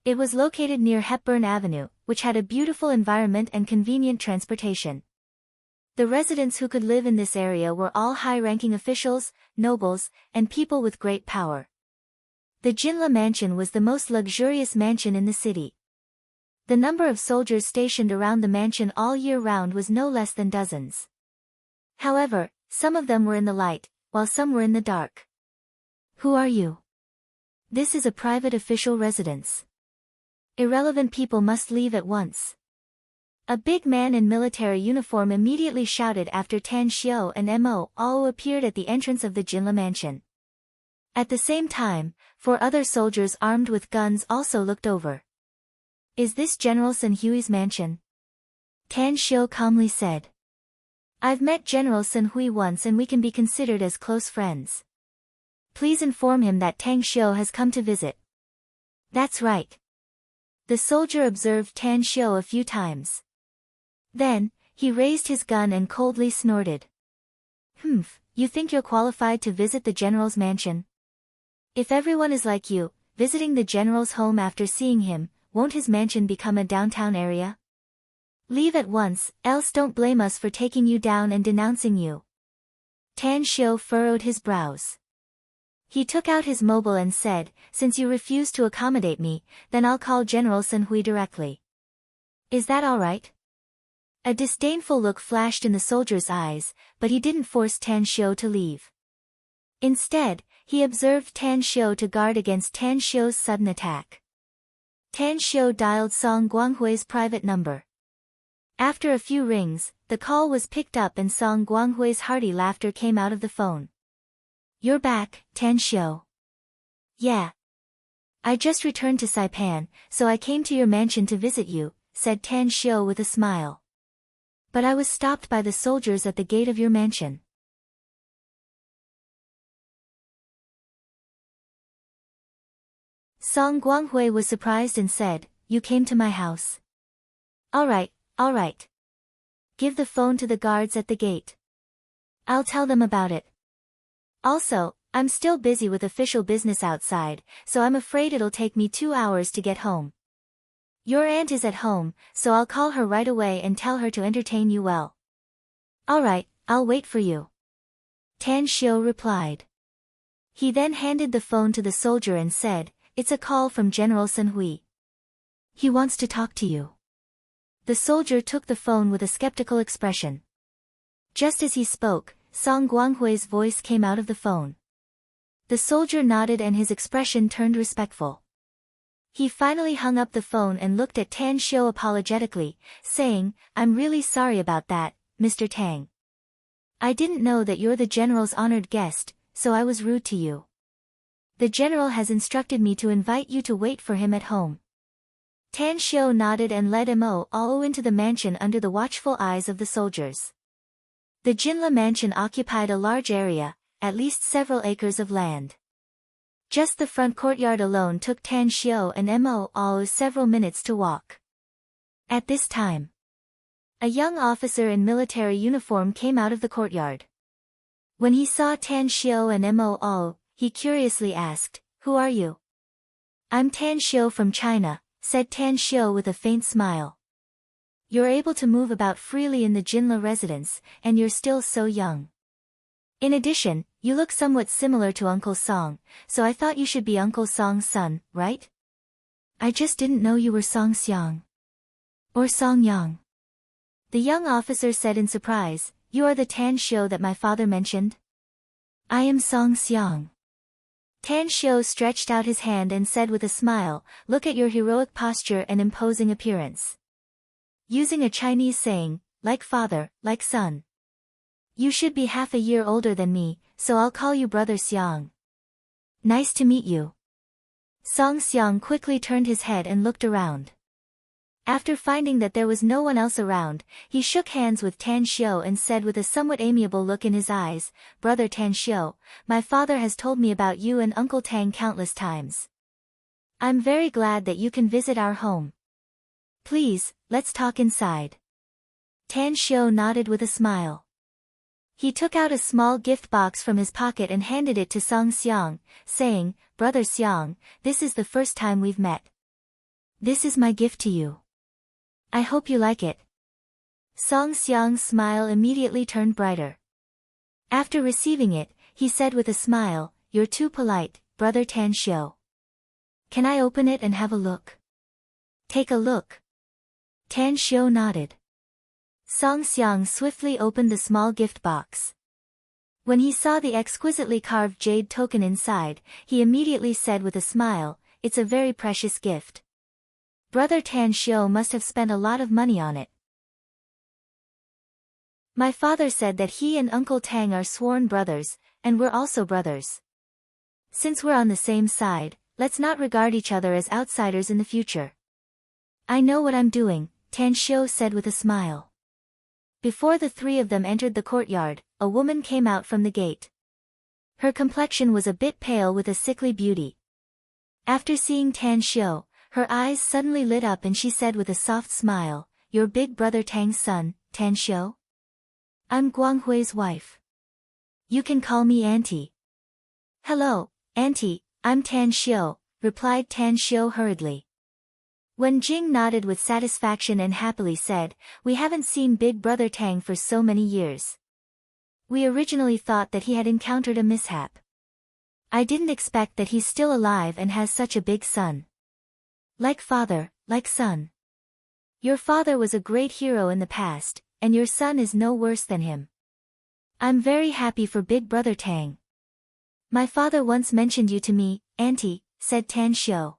It was located near Hepburn Avenue, which had a beautiful environment and convenient transportation. The residents who could live in this area were all high-ranking officials, nobles, and people with great power. The Jinla Mansion was the most luxurious mansion in the city. The number of soldiers stationed around the mansion all year round was no less than dozens. However, some of them were in the light, while some were in the dark. Who are you? This is a private official residence. Irrelevant people must leave at once. A big man in military uniform immediately shouted after Tan Xiu and Mo appeared at the entrance of the Jinla Mansion. At the same time, 4 other soldiers armed with guns also looked over. Is this General Sun Hui's mansion? Tan Xiu calmly said. I've met General Sun Hui once and we can be considered as close friends. Please inform him that Tang Xiu has come to visit. That's right. The soldier observed Tan Xiu a few times. Then, he raised his gun and coldly snorted. You think you're qualified to visit the general's mansion? If everyone is like you, visiting the general's home after seeing him, won't his mansion become a downtown area? Leave at once, else don't blame us for taking you down and denouncing you. Tan Xiu furrowed his brows. He took out his mobile and said, since you refuse to accommodate me, then I'll call General Sun Hui directly. Is that all right? A disdainful look flashed in the soldier's eyes, but he didn't force Tan Xiu to leave. Instead, he observed Tan Xiu to guard against Tan Xiu's sudden attack. Tan Xiu dialed Song Guanghui's private number. After a few rings, the call was picked up and Song Guanghui's hearty laughter came out of the phone. You're back, Tan Xiu. Yeah. I just returned to Saipan, so I came to your mansion to visit you, said Tan Xiu with a smile. But I was stopped by the soldiers at the gate of your mansion. Song Guanghui was surprised and said, You came to my house. All right. Give the phone to the guards at the gate. I'll tell them about it. Also, I'm still busy with official business outside, so I'm afraid it'll take me 2 hours to get home. Your aunt is at home, so I'll call her right away and tell her to entertain you well. All right, I'll wait for you. Tan Xiu replied. He then handed the phone to the soldier and said, It's a call from General Sun Hui. He wants to talk to you. The soldier took the phone with a skeptical expression. Just as he spoke, Song Guanghui's voice came out of the phone. The soldier nodded and his expression turned respectful. He finally hung up the phone and looked at Tan Xiu apologetically, saying, I'm really sorry about that, Mr. Tang. I didn't know that you're the general's honored guest, so I was rude to you. The general has instructed me to invite you to wait for him at home. Tan Xiu nodded and led Mo into the mansion under the watchful eyes of the soldiers. The Jinla mansion occupied a large area, at least several acres of land. Just the front courtyard alone took Tan Xiu and Mo several minutes to walk. At this time, a young officer in military uniform came out of the courtyard. When he saw Tan Xiu and Mo, he curiously asked, Who are you? I'm Tan Xiu from China, said Tan Xiu with a faint smile. You're able to move about freely in the Jinla residence, and you're still so young. In addition, You look somewhat similar to Uncle Song, so I thought you should be Uncle Song's son, right? I just didn't know you were Song Xiang. Or Song Yang. The young officer said in surprise, you are the Tan Xiu that my father mentioned? I am Song Xiang. Tan Xiu stretched out his hand and said with a smile, look at your heroic posture and imposing appearance. Using a Chinese saying, like father, like son. You should be half a year older than me, so I'll call you Brother Xiang. Nice to meet you. Song Xiang quickly turned his head and looked around. After finding that there was no one else around, he shook hands with Tan Xiu and said with a somewhat amiable look in his eyes, Brother Tan Xiu, my father has told me about you and Uncle Tang countless times. I'm very glad that you can visit our home. Please, let's talk inside. Tan Xiu nodded with a smile. He took out a small gift box from his pocket and handed it to Song Xiang, saying, Brother Xiang, this is the first time we've met. This is my gift to you. I hope you like it. Song Xiang's smile immediately turned brighter. After receiving it, he said with a smile, you're too polite, Brother Tan Xiu. Can I open it and have a look? Take a look. Tan Xiu nodded. Song Xiang swiftly opened the small gift box. When he saw the exquisitely carved jade token inside, he immediately said with a smile, it's a very precious gift. Brother Tan Xiu must have spent a lot of money on it. My father said that he and Uncle Tang are sworn brothers, and we're also brothers. Since we're on the same side, let's not regard each other as outsiders in the future. I know what I'm doing, Tan Xiu said with a smile. Before the three of them entered the courtyard, a woman came out from the gate. Her complexion was a bit pale with a sickly beauty. After seeing Tan Xiu, her eyes suddenly lit up and she said with a soft smile, your big brother Tang's son, Tan Xiu? I'm Guanghui's wife. You can call me Auntie. Hello, Auntie, I'm Tan Xiu, replied Tan Xiu hurriedly. Wen Jing nodded with satisfaction and happily said, we haven't seen Big Brother Tang for so many years. We originally thought that he had encountered a mishap. I didn't expect that he's still alive and has such a big son. Like father, like son. Your father was a great hero in the past, and your son is no worse than him. I'm very happy for Big Brother Tang. My father once mentioned you to me, Auntie, said Tan Xiu.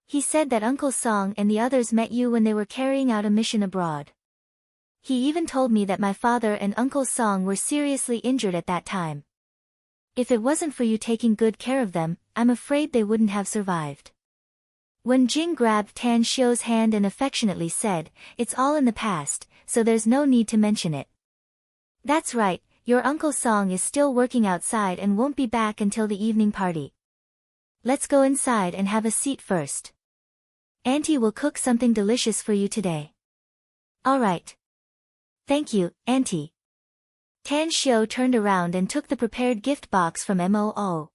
He said that Uncle Song and the others met you when they were carrying out a mission abroad. He even told me that my father and Uncle Song were seriously injured at that time. If it wasn't for you taking good care of them, I'm afraid they wouldn't have survived. Wen Jing grabbed Tan Xiu's hand and affectionately said, it's all in the past, so there's no need to mention it. That's right, your Uncle Song is still working outside and won't be back until the evening party. Let's go inside and have a seat first. Auntie will cook something delicious for you today. All right. Thank you, Auntie. Tan Xiu turned around and took the prepared gift box from Moo.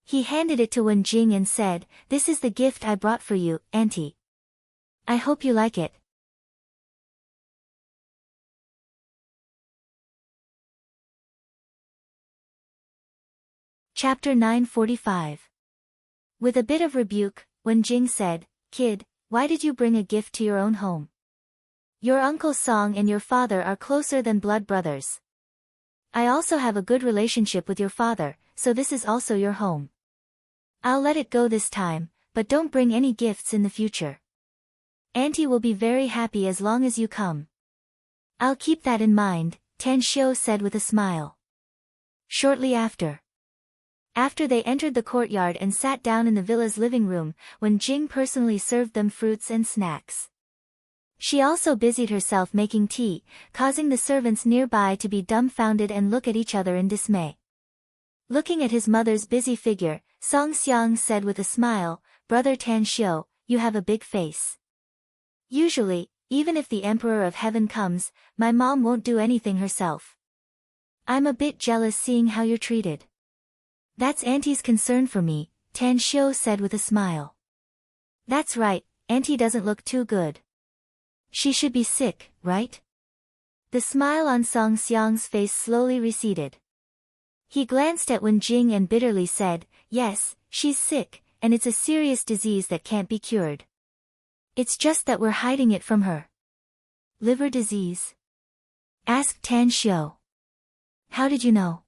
He handed it to Wen Jing and said, this is the gift I brought for you, Auntie. I hope you like it. Chapter 945. With a bit of rebuke, Wen Jing said, Kid, why did you bring a gift to your own home? Your Uncle Song and your father are closer than blood brothers. I also have a good relationship with your father, so this is also your home. I'll let it go this time, but don't bring any gifts in the future. Auntie will be very happy as long as you come. I'll keep that in mind, Tan Xiu said with a smile. Shortly after they entered the courtyard and sat down in the villa's living room, when Jing personally served them fruits and snacks. She also busied herself making tea, causing the servants nearby to be dumbfounded and look at each other in dismay. Looking at his mother's busy figure, Song Xiang said with a smile, Brother Tan Xiu, you have a big face. Usually, even if the Emperor of Heaven comes, my mom won't do anything herself. I'm a bit jealous seeing how you're treated. That's Auntie's concern for me, Tan Xiu said with a smile. That's right, Auntie doesn't look too good. She should be sick, right? The smile on Song Xiang's face slowly receded. He glanced at Wen Jing and bitterly said, "Yes, she's sick, and it's a serious disease that can't be cured. It's just that we're hiding it from her." "Liver disease?" asked Tan Xiu. "How did you know?"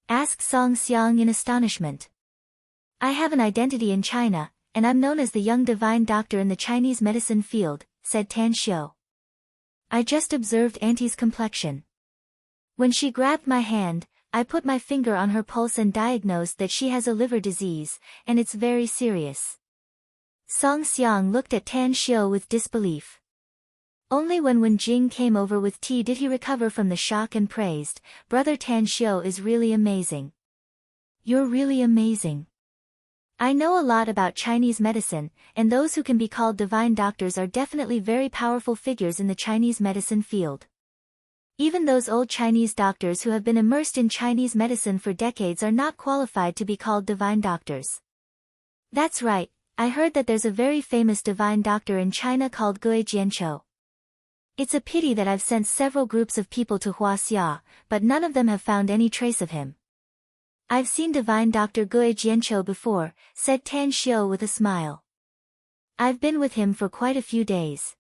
asked Song Xiang in astonishment. "I have an identity in China, and I'm known as the young divine doctor in the Chinese medicine field," said Tan Xiu. "I just observed Auntie's complexion. When she grabbed my hand, I put my finger on her pulse and diagnosed that she has a liver disease, and it's very serious." Song Xiang looked at Tan Xiu with disbelief. Only when Wen Jing came over with tea did he recover from the shock and praised, "Brother Tan Xiu is really amazing. You're really amazing. I know a lot about Chinese medicine, and those who can be called divine doctors are definitely very powerful figures in the Chinese medicine field. Even those old Chinese doctors who have been immersed in Chinese medicine for decades are not qualified to be called divine doctors." "That's right, I heard that there's a very famous divine doctor in China called Gui Jianqiu. It's a pity that I've sent several groups of people to Huaxia, but none of them have found any trace of him." "I've seen divine Dr. Gui Jianqiu before," said Tan Xiu with a smile. "I've been with him for quite a few days.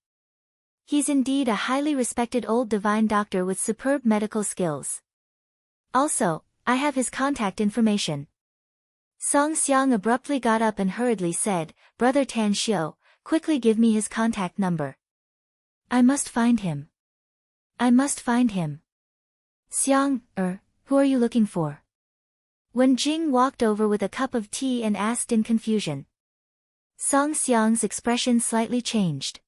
He's indeed a highly respected old divine doctor with superb medical skills. Also, I have his contact information." Song Xiang abruptly got up and hurriedly said, "Brother Tan Xiu, quickly give me his contact number. I must find him. I must find him." "Xiang, who are you looking for?" Wen Jing walked over with a cup of tea and asked in confusion. Song Xiang's expression slightly changed.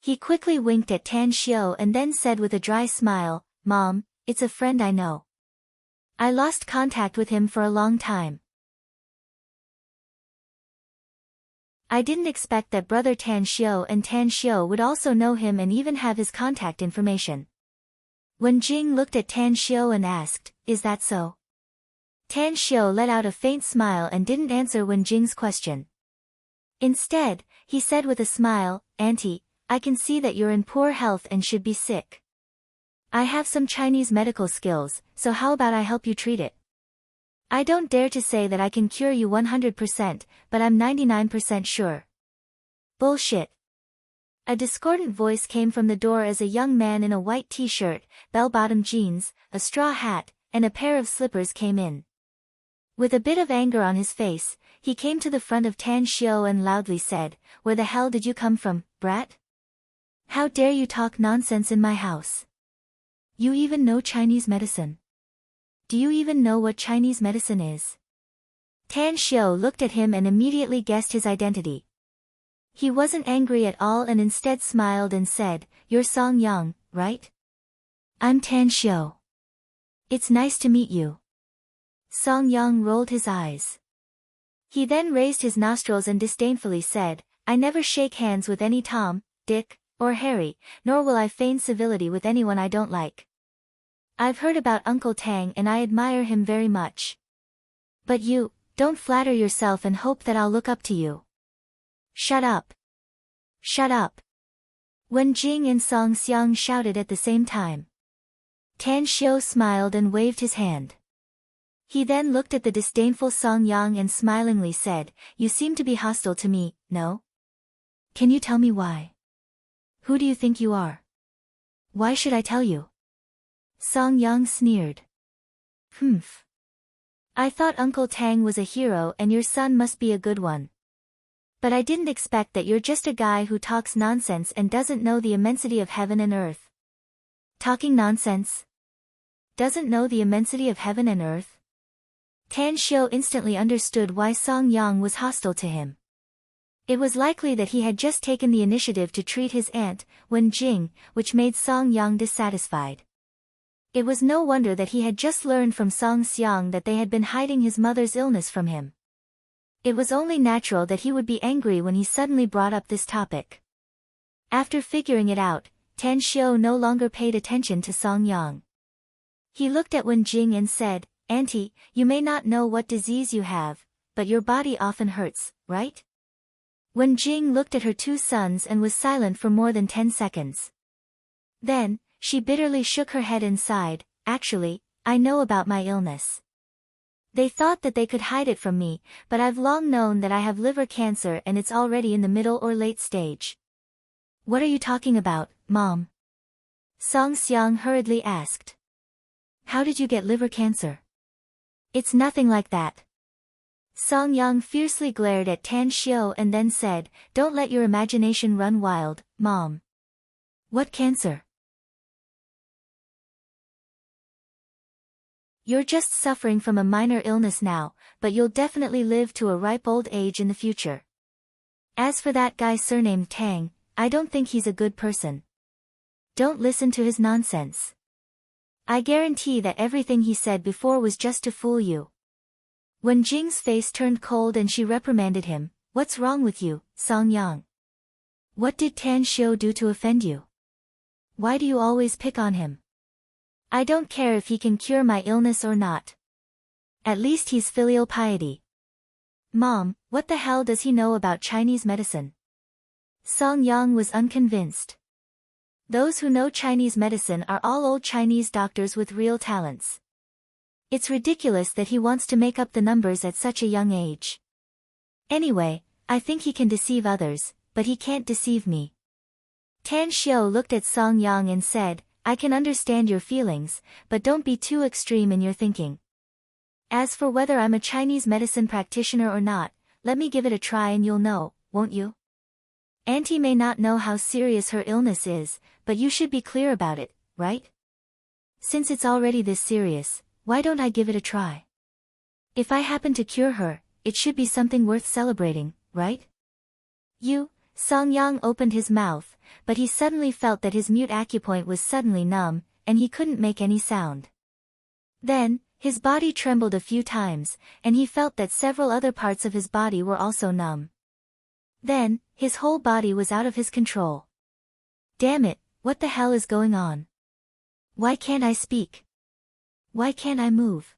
He quickly winked at Tan Xiu and then said with a dry smile, "Mom, it's a friend I know. I lost contact with him for a long time. I didn't expect that brother Tan Xiu and Tan Xiu would also know him and even have his contact information." Wen Jing looked at Tan Xiu and asked, "Is that so?" Tan Xiu let out a faint smile and didn't answer Wen Jing's question. Instead, he said with a smile, "Auntie, I can see that you're in poor health and should be sick. I have some Chinese medical skills, so how about I help you treat it? I don't dare to say that I can cure you 100%, but I'm 99% sure." "Bullshit." A discordant voice came from the door as a young man in a white t-shirt, bell-bottom jeans, a straw hat, and a pair of slippers came in. With a bit of anger on his face, he came to the front of Tan Xiu and loudly said, "Where the hell did you come from, brat? How dare you talk nonsense in my house? You even know Chinese medicine? Do you even know what Chinese medicine is?" Tan Xiu looked at him and immediately guessed his identity. He wasn't angry at all and instead smiled and said, "You're Song Yang, right? I'm Tan Xiu. It's nice to meet you." Song Yang rolled his eyes. He then raised his nostrils and disdainfully said, "I never shake hands with any Tom, Dick, or Harry, nor will I feign civility with anyone I don't like. I've heard about Uncle Tang and I admire him very much. But you, don't flatter yourself and hope that I'll look up to you. Shut up. Shut up." Wen Jing and Song Xiang shouted at the same time. Tan Xiu smiled and waved his hand. He then looked at the disdainful Song Yang and smilingly said, "You seem to be hostile to me, no? Can you tell me why? Who do you think you are? Why should I tell you?" Song Yang sneered. "Humph. I thought Uncle Tang was a hero and your son must be a good one. But I didn't expect that you're just a guy who talks nonsense and doesn't know the immensity of heaven and earth." "Talking nonsense? Doesn't know the immensity of heaven and earth?" Tan Xiu instantly understood why Song Yang was hostile to him. It was likely that he had just taken the initiative to treat his aunt, Wen Jing, which made Song Yang dissatisfied. It was no wonder that he had just learned from Song Xiang that they had been hiding his mother's illness from him. It was only natural that he would be angry when he suddenly brought up this topic. After figuring it out, Tan Xiu no longer paid attention to Song Yang. He looked at Wen Jing and said, "Auntie, you may not know what disease you have, but your body often hurts, right?" Wen Jing looked at her two sons and was silent for more than 10 seconds. Then, she bitterly shook her head and sighed, "Actually, I know about my illness. They thought that they could hide it from me, but I've long known that I have liver cancer and it's already in the middle or late stage. What are you talking about, Mom? Song Xiang hurriedly asked. How did you get liver cancer? It's nothing like that. Song Yang fiercely glared at Tan Xiao and then said, Don't let your imagination run wild, Mom. What cancer? You're just suffering from a minor illness now, but you'll definitely live to a ripe old age in the future. As for that guy surnamed Tang, I don't think he's a good person. Don't listen to his nonsense. I guarantee that everything he said before was just to fool you. When Jing's face turned cold and she reprimanded him, What's wrong with you, Song Yang? What did Tan Xiao do to offend you? Why do you always pick on him? I don't care if he can cure my illness or not. At least he's filial piety. Mom, what the hell does he know about Chinese medicine? Song Yang was unconvinced. Those who know Chinese medicine are all old Chinese doctors with real talents. It's ridiculous that he wants to make up the numbers at such a young age. Anyway, I think he can deceive others, but he can't deceive me. Tan Xiao looked at Song Yang and said, I can understand your feelings, but don't be too extreme in your thinking. As for whether I'm a Chinese medicine practitioner or not, let me give it a try and you'll know, won't you? Auntie may not know how serious her illness is, but you should be clear about it, right? Since it's already this serious, why don't I give it a try? If I happen to cure her, it should be something worth celebrating, right? Song Yang opened his mouth, but he suddenly felt that his mute acupoint was suddenly numb, and he couldn't make any sound. Then, his body trembled a few times, and he felt that several other parts of his body were also numb. Then, his whole body was out of his control. Damn it, what the hell is going on? Why can't I speak? Why can't I move?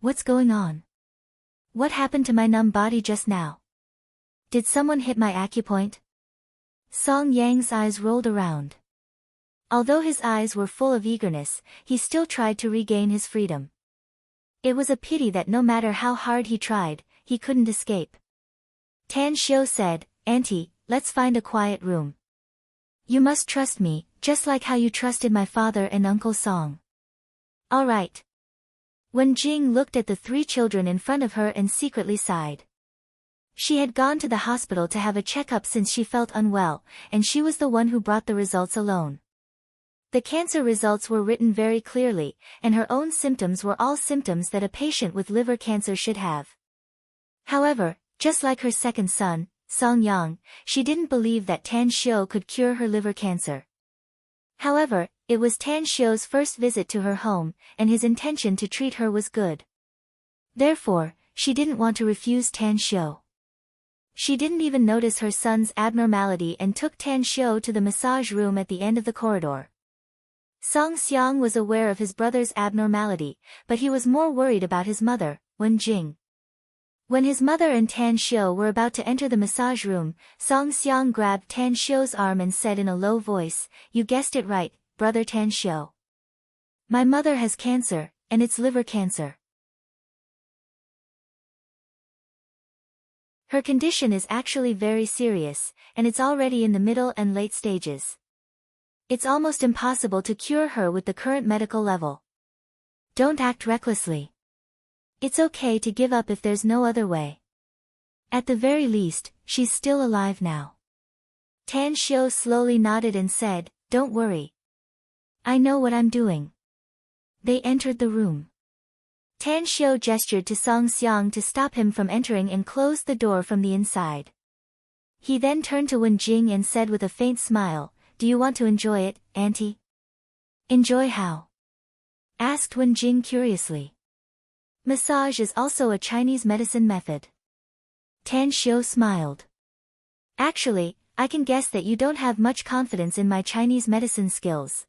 What's going on? What happened to my numb body just now? Did someone hit my acupoint? Song Yang's eyes rolled around. Although his eyes were full of eagerness, he still tried to regain his freedom. It was a pity that no matter how hard he tried, he couldn't escape. Tan Xiao said, Auntie, let's find a quiet room. You must trust me, just like how you trusted my father and Uncle Song. All right. Wen Jing looked at the three children in front of her and secretly sighed. She had gone to the hospital to have a checkup since she felt unwell, and she was the one who brought the results alone. The cancer results were written very clearly, and her own symptoms were all symptoms that a patient with liver cancer should have. However, just like her second son, Song Yang, she didn't believe that Tan Xiao could cure her liver cancer. However, it was Tan Xiao's first visit to her home, and his intention to treat her was good. Therefore, she didn't want to refuse Tan Xiao. She didn't even notice her son's abnormality and took Tan Xiao to the massage room at the end of the corridor. Song Xiang was aware of his brother's abnormality, but he was more worried about his mother, Wen Jing. When his mother and Tan Xiao were about to enter the massage room, Song Xiang grabbed Tan Xiao's arm and said in a low voice, You guessed it right, brother Tan Xiao. My mother has cancer, and it's liver cancer. Her condition is actually very serious, and it's already in the middle and late stages. It's almost impossible to cure her with the current medical level. Don't act recklessly. It's okay to give up if there's no other way. At the very least, she's still alive now. Tan Xiao slowly nodded and said, Don't worry. I know what I'm doing. They entered the room. Tan Xiao gestured to Song Xiang to stop him from entering and closed the door from the inside. He then turned to Wen Jing and said with a faint smile, Do you want to enjoy it, Auntie? Enjoy how? Asked Wen Jing curiously. Massage is also a Chinese medicine method. Tan Xiao smiled. Actually, I can guess that you don't have much confidence in my Chinese medicine skills.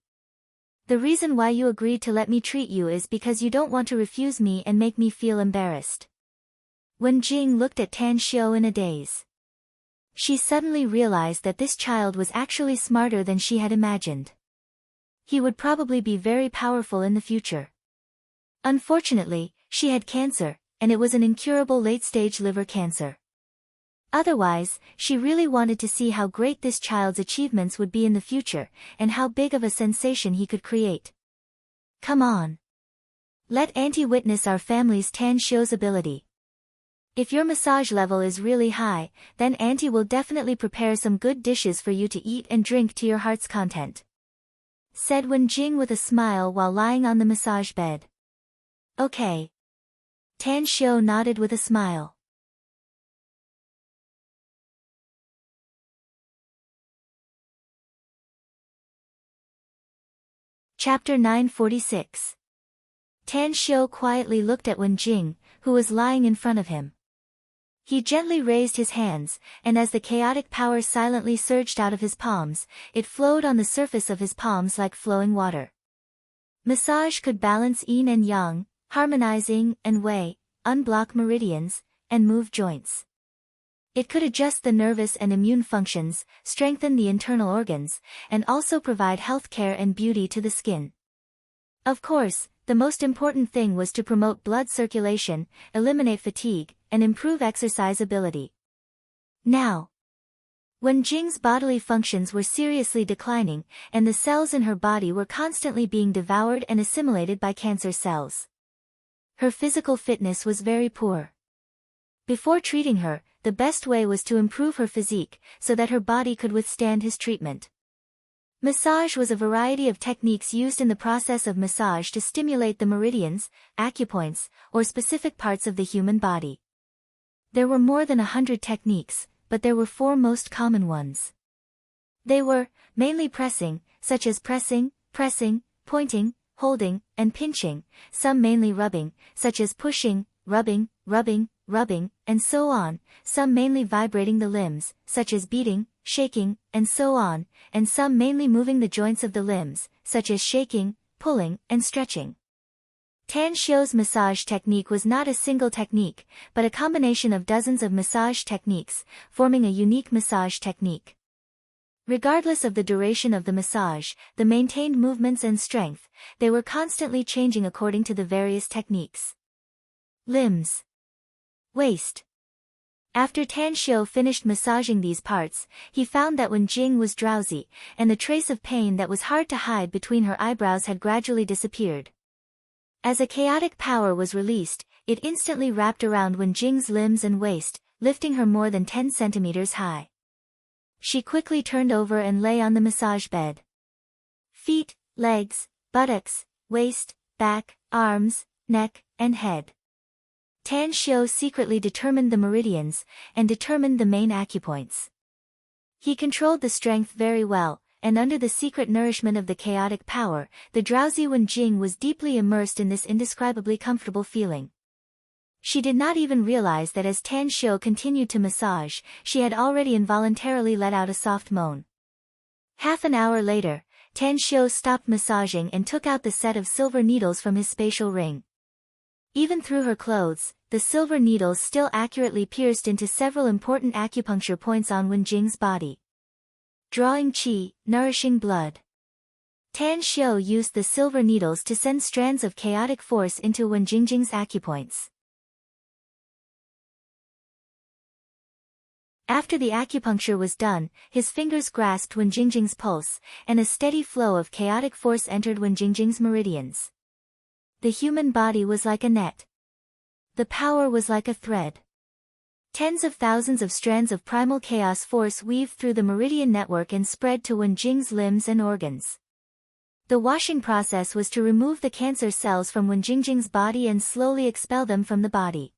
The reason why you agreed to let me treat you is because you don't want to refuse me and make me feel embarrassed. Wen Jing looked at Tan Xiao in a daze. She suddenly realized that this child was actually smarter than she had imagined. He would probably be very powerful in the future. Unfortunately, she had cancer, and it was an incurable late-stage liver cancer. Otherwise, she really wanted to see how great this child's achievements would be in the future, and how big of a sensation he could create. Come on. Let Auntie witness our family's Tan Shio's ability. If your massage level is really high, then Auntie will definitely prepare some good dishes for you to eat and drink to your heart's content," said Wenjing with a smile while lying on the massage bed. "Okay." Tan Shio nodded with a smile. Chapter 946. Tan Shio quietly looked at Wenjing, who was lying in front of him. He gently raised his hands, and as the chaotic power silently surged out of his palms, it flowed on the surface of his palms like flowing water. Massage could balance yin and yang, harmonizing and wei, unblock meridians, and move joints. It could adjust the nervous and immune functions, strengthen the internal organs, and also provide health care and beauty to the skin. Of course, the most important thing was to promote blood circulation, eliminate fatigue, and improve exercise ability. Now, Wenjing's bodily functions were seriously declining, and the cells in her body were constantly being devoured and assimilated by cancer cells. Her physical fitness was very poor. Before treating her, the best way was to improve her physique, so that her body could withstand his treatment. Massage was a variety of techniques used in the process of massage to stimulate the meridians, acupoints, or specific parts of the human body. There were more than 100 techniques, but there were 4 most common ones. They were, mainly pressing, such as pressing, pointing, holding, and pinching, some mainly rubbing, such as pushing, rubbing, and so on, some mainly vibrating the limbs, such as beating, shaking, and so on, and some mainly moving the joints of the limbs, such as shaking, pulling, and stretching. Tan Shio's massage technique was not a single technique, but a combination of dozens of massage techniques, forming a unique massage technique. Regardless of the duration of the massage, the maintained movements and strength, they were constantly changing according to the various techniques. Limbs. Waist. After Tan Shio finished massaging these parts, he found that Wenjing was drowsy, and the trace of pain that was hard to hide between her eyebrows had gradually disappeared. As a chaotic power was released, it instantly wrapped around Wenjing's limbs and waist, lifting her more than 10 centimeters high. She quickly turned over and lay on the massage bed. Feet, legs, buttocks, waist, back, arms, neck, and head. Tan Shio secretly determined the meridians, and determined the main acupoints. He controlled the strength very well, and under the secret nourishment of the chaotic power, the drowsy Wenjing was deeply immersed in this indescribably comfortable feeling. She did not even realize that as Tan Shio continued to massage, she had already involuntarily let out a soft moan. Half an hour later, Tan Shio stopped massaging and took out the set of silver needles from his spatial ring. Even through her clothes, the silver needles still accurately pierced into several important acupuncture points on Wenjing's body. Drawing qi, nourishing blood. Tan Shio used the silver needles to send strands of chaotic force into Wenjing's acupoints. After the acupuncture was done, his fingers grasped Wenjing's pulse, and a steady flow of chaotic force entered Wenjing's meridians. The human body was like a net. The power was like a thread. Tens of thousands of strands of primal chaos force weaved through the meridian network and spread to Wenjing's limbs and organs. The washing process was to remove the cancer cells from Wenjing's body and slowly expel them from the body.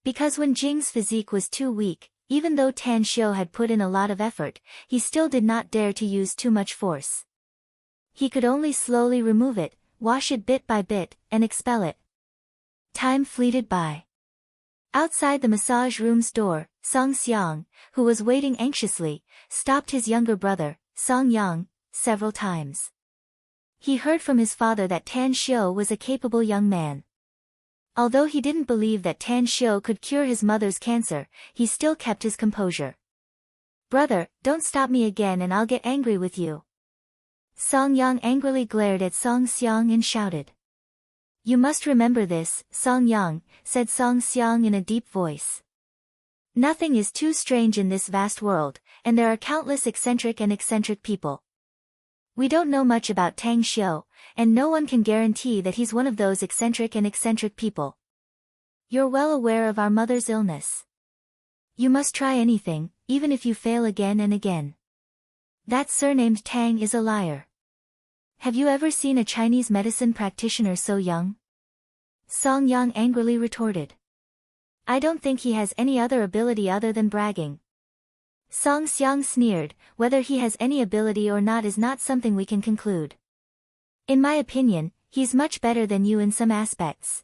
Because Wenjing's physique was too weak, even though Tan Shio had put in a lot of effort, he still did not dare to use too much force. He could only slowly remove it, wash it bit by bit, and expel it. Time fleeted by. Outside the massage room's door, Song Xiang, who was waiting anxiously, stopped his younger brother, Song Yang, several times. He heard from his father that Tan Shio was a capable young man. Although he didn't believe that Tan Shio could cure his mother's cancer, he still kept his composure. "Brother, don't stop me again and I'll get angry with you." Song Yang angrily glared at Song Xiang and shouted. You must remember this, Song Yang, said Song Xiang in a deep voice. Nothing is too strange in this vast world, and there are countless eccentric and eccentric people. We don't know much about Tang Xiu, and no one can guarantee that he's one of those eccentric and eccentric people. You're well aware of our mother's illness. You must try anything, even if you fail again and again. That surnamed Tang is a liar. Have you ever seen a Chinese medicine practitioner so young? Song Yang angrily retorted. I don't think he has any other ability other than bragging. Song Xiang sneered, whether he has any ability or not is not something we can conclude. In my opinion, he's much better than you in some aspects.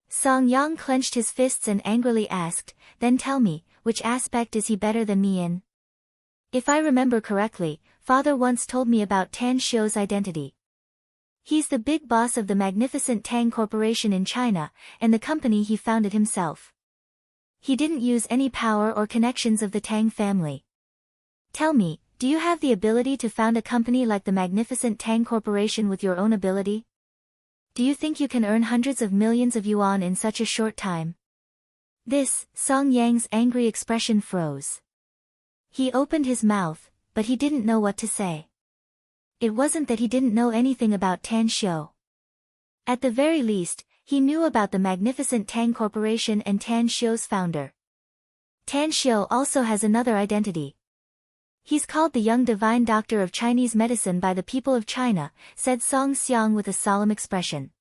Song Yang clenched his fists and angrily asked, then tell me, which aspect is he better than me in? If I remember correctly, father once told me about Tan Xiu's identity. He's the big boss of the magnificent Tang Corporation in China, and the company he founded himself. He didn't use any power or connections of the Tang family. Tell me, do you have the ability to found a company like the magnificent Tang Corporation with your own ability? Do you think you can earn hundreds of millions of yuan in such a short time? This, Song Yang's angry expression froze. He opened his mouth, but he didn't know what to say. It wasn't that he didn't know anything about Tan Xiu. At the very least, he knew about the magnificent Tang Corporation and Tan Xiu's founder. Tan Xiu also has another identity. He's called the young divine doctor of Chinese medicine by the people of China, said Song Xiang with a solemn expression.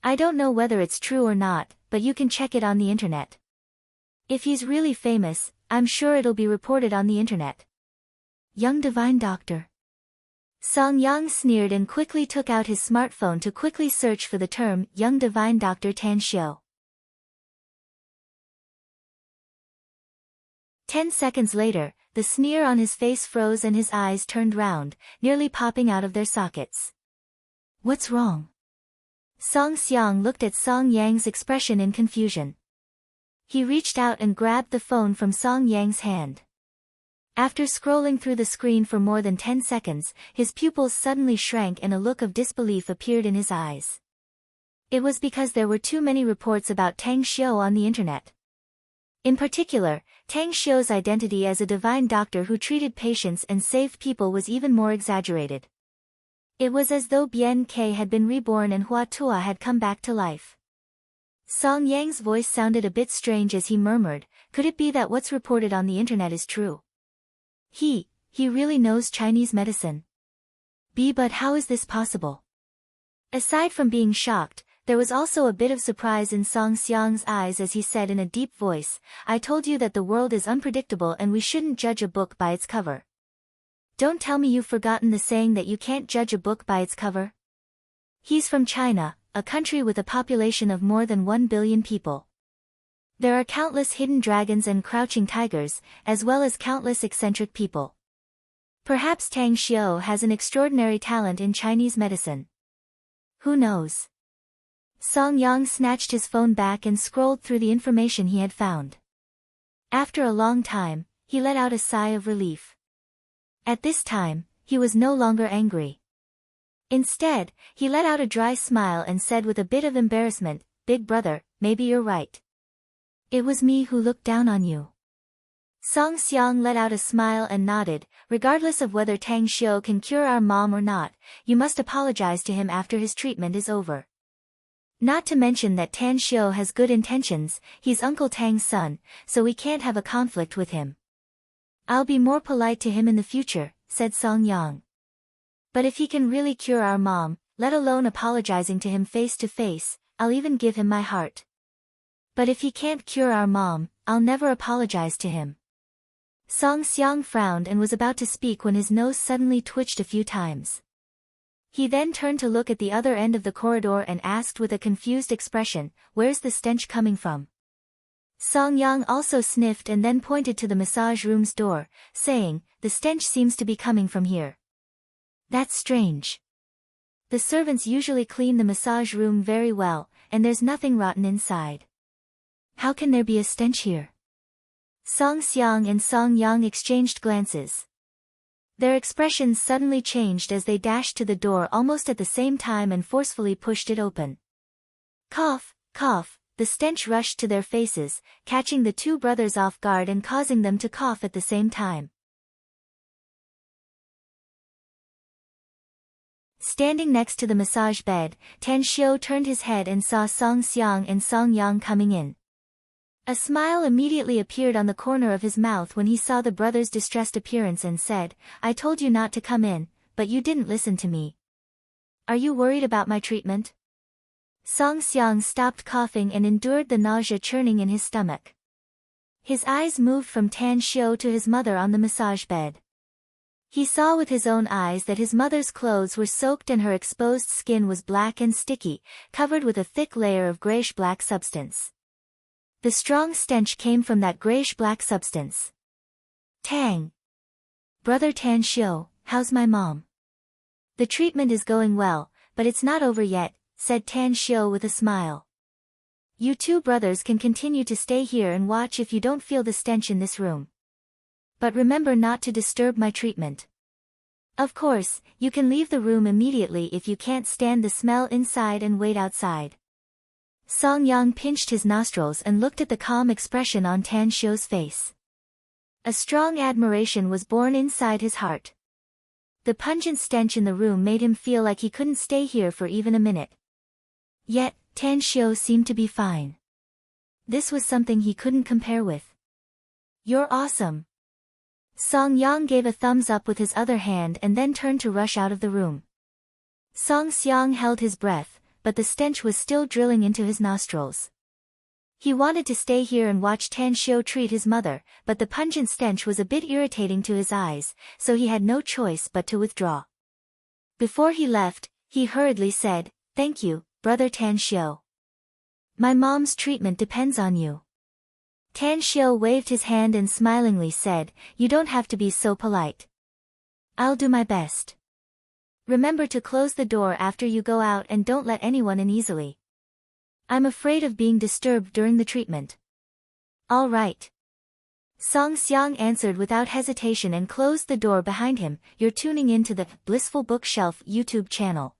I don't know whether it's true or not, but you can check it on the internet. If he's really famous, I'm sure it'll be reported on the internet. Young divine doctor. Song Yang sneered and quickly took out his smartphone to quickly search for the term young divine doctor Tan Xiu. 10 seconds later, the sneer on his face froze and his eyes turned round, nearly popping out of their sockets. What's wrong? Song Xiang looked at Song Yang's expression in confusion. He reached out and grabbed the phone from Song Yang's hand. After scrolling through the screen for more than 10 seconds, his pupils suddenly shrank and a look of disbelief appeared in his eyes. It was because there were too many reports about Tang Xiu on the internet. In particular, Tang Xiu's identity as a divine doctor who treated patients and saved people was even more exaggerated. It was as though Bian Ke had been reborn and Hua Tua had come back to life. Song Yang's voice sounded a bit strange as he murmured, could it be that what's reported on the internet is true? He really knows Chinese medicine. But how is this possible? Aside from being shocked, there was also a bit of surprise in Song Xiang's eyes as he said in a deep voice, I told you that the world is unpredictable and we shouldn't judge a book by its cover. Don't tell me you've forgotten the saying that you can't judge a book by its cover? He's from China, a country with a population of more than 1 billion people. There are countless hidden dragons and crouching tigers, as well as countless eccentric people. Perhaps Tang Xiu has an extraordinary talent in Chinese medicine. Who knows? Song Yang snatched his phone back and scrolled through the information he had found. After a long time, he let out a sigh of relief. At this time, he was no longer angry. Instead, he let out a dry smile and said with a bit of embarrassment, Big brother, maybe you're right. It was me who looked down on you. Song Xiang let out a smile and nodded, regardless of whether Tang Xiu can cure our mom or not, you must apologize to him after his treatment is over. Not to mention that Tan Xiu has good intentions, he's Uncle Tang's son, so we can't have a conflict with him. I'll be more polite to him in the future, said Song Yang. But if he can really cure our mom, let alone apologizing to him face to face, I'll even give him my heart. But if he can't cure our mom, I'll never apologize to him. Song Xiang frowned and was about to speak when his nose suddenly twitched a few times. He then turned to look at the other end of the corridor and asked with a confused expression, where's the stench coming from? Song Yang also sniffed and then pointed to the massage room's door, saying, the stench seems to be coming from here. That's strange. The servants usually clean the massage room very well, and there's nothing rotten inside. How can there be a stench here? Song Xiang and Song Yang exchanged glances. Their expressions suddenly changed as they dashed to the door almost at the same time and forcefully pushed it open. Cough, cough, the stench rushed to their faces, catching the two brothers off guard and causing them to cough at the same time. Standing next to the massage bed, Tan Xiu turned his head and saw Song Xiang and Song Yang coming in. A smile immediately appeared on the corner of his mouth when he saw the brothers' distressed appearance and said, "I told you not to come in, but you didn't listen to me. Are you worried about my treatment?" Song Xiang stopped coughing and endured the nausea churning in his stomach. His eyes moved from Tan Xiu to his mother on the massage bed. He saw with his own eyes that his mother's clothes were soaked and her exposed skin was black and sticky, covered with a thick layer of grayish-black substance. The strong stench came from that grayish-black substance. "Tang. Brother Tan Xiu, how's my mom?" "The treatment is going well, but it's not over yet," said Tan Xiu with a smile. "You two brothers can continue to stay here and watch if you don't feel the stench in this room. But remember not to disturb my treatment. Of course, you can leave the room immediately if you can't stand the smell inside and wait outside." Song Yang pinched his nostrils and looked at the calm expression on Tan Xiu's face. A strong admiration was born inside his heart. The pungent stench in the room made him feel like he couldn't stay here for even a minute. Yet, Tan Xiu seemed to be fine. This was something he couldn't compare with. "You're awesome." Song Yang gave a thumbs up with his other hand and then turned to rush out of the room. Song Xiang held his breath, but the stench was still drilling into his nostrils. He wanted to stay here and watch Tan Xiu treat his mother, but the pungent stench was a bit irritating to his eyes, so he had no choice but to withdraw. Before he left, he hurriedly said, "Thank you, Brother Tan Xiu. My mom's treatment depends on you." Tan Xiu waved his hand and smilingly said, "You don't have to be so polite. I'll do my best. Remember to close the door after you go out and don't let anyone in easily. I'm afraid of being disturbed during the treatment." "All right." Song Xiang answered without hesitation and closed the door behind him. You're tuning in to the Blissful Bookshelf YouTube channel.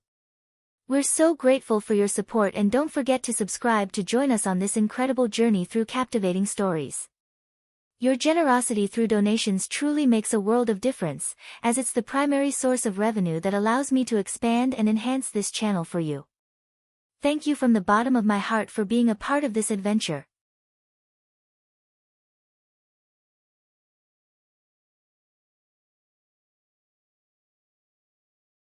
We're so grateful for your support and don't forget to subscribe to join us on this incredible journey through captivating stories. Your generosity through donations truly makes a world of difference, as it's the primary source of revenue that allows me to expand and enhance this channel for you. Thank you from the bottom of my heart for being a part of this adventure.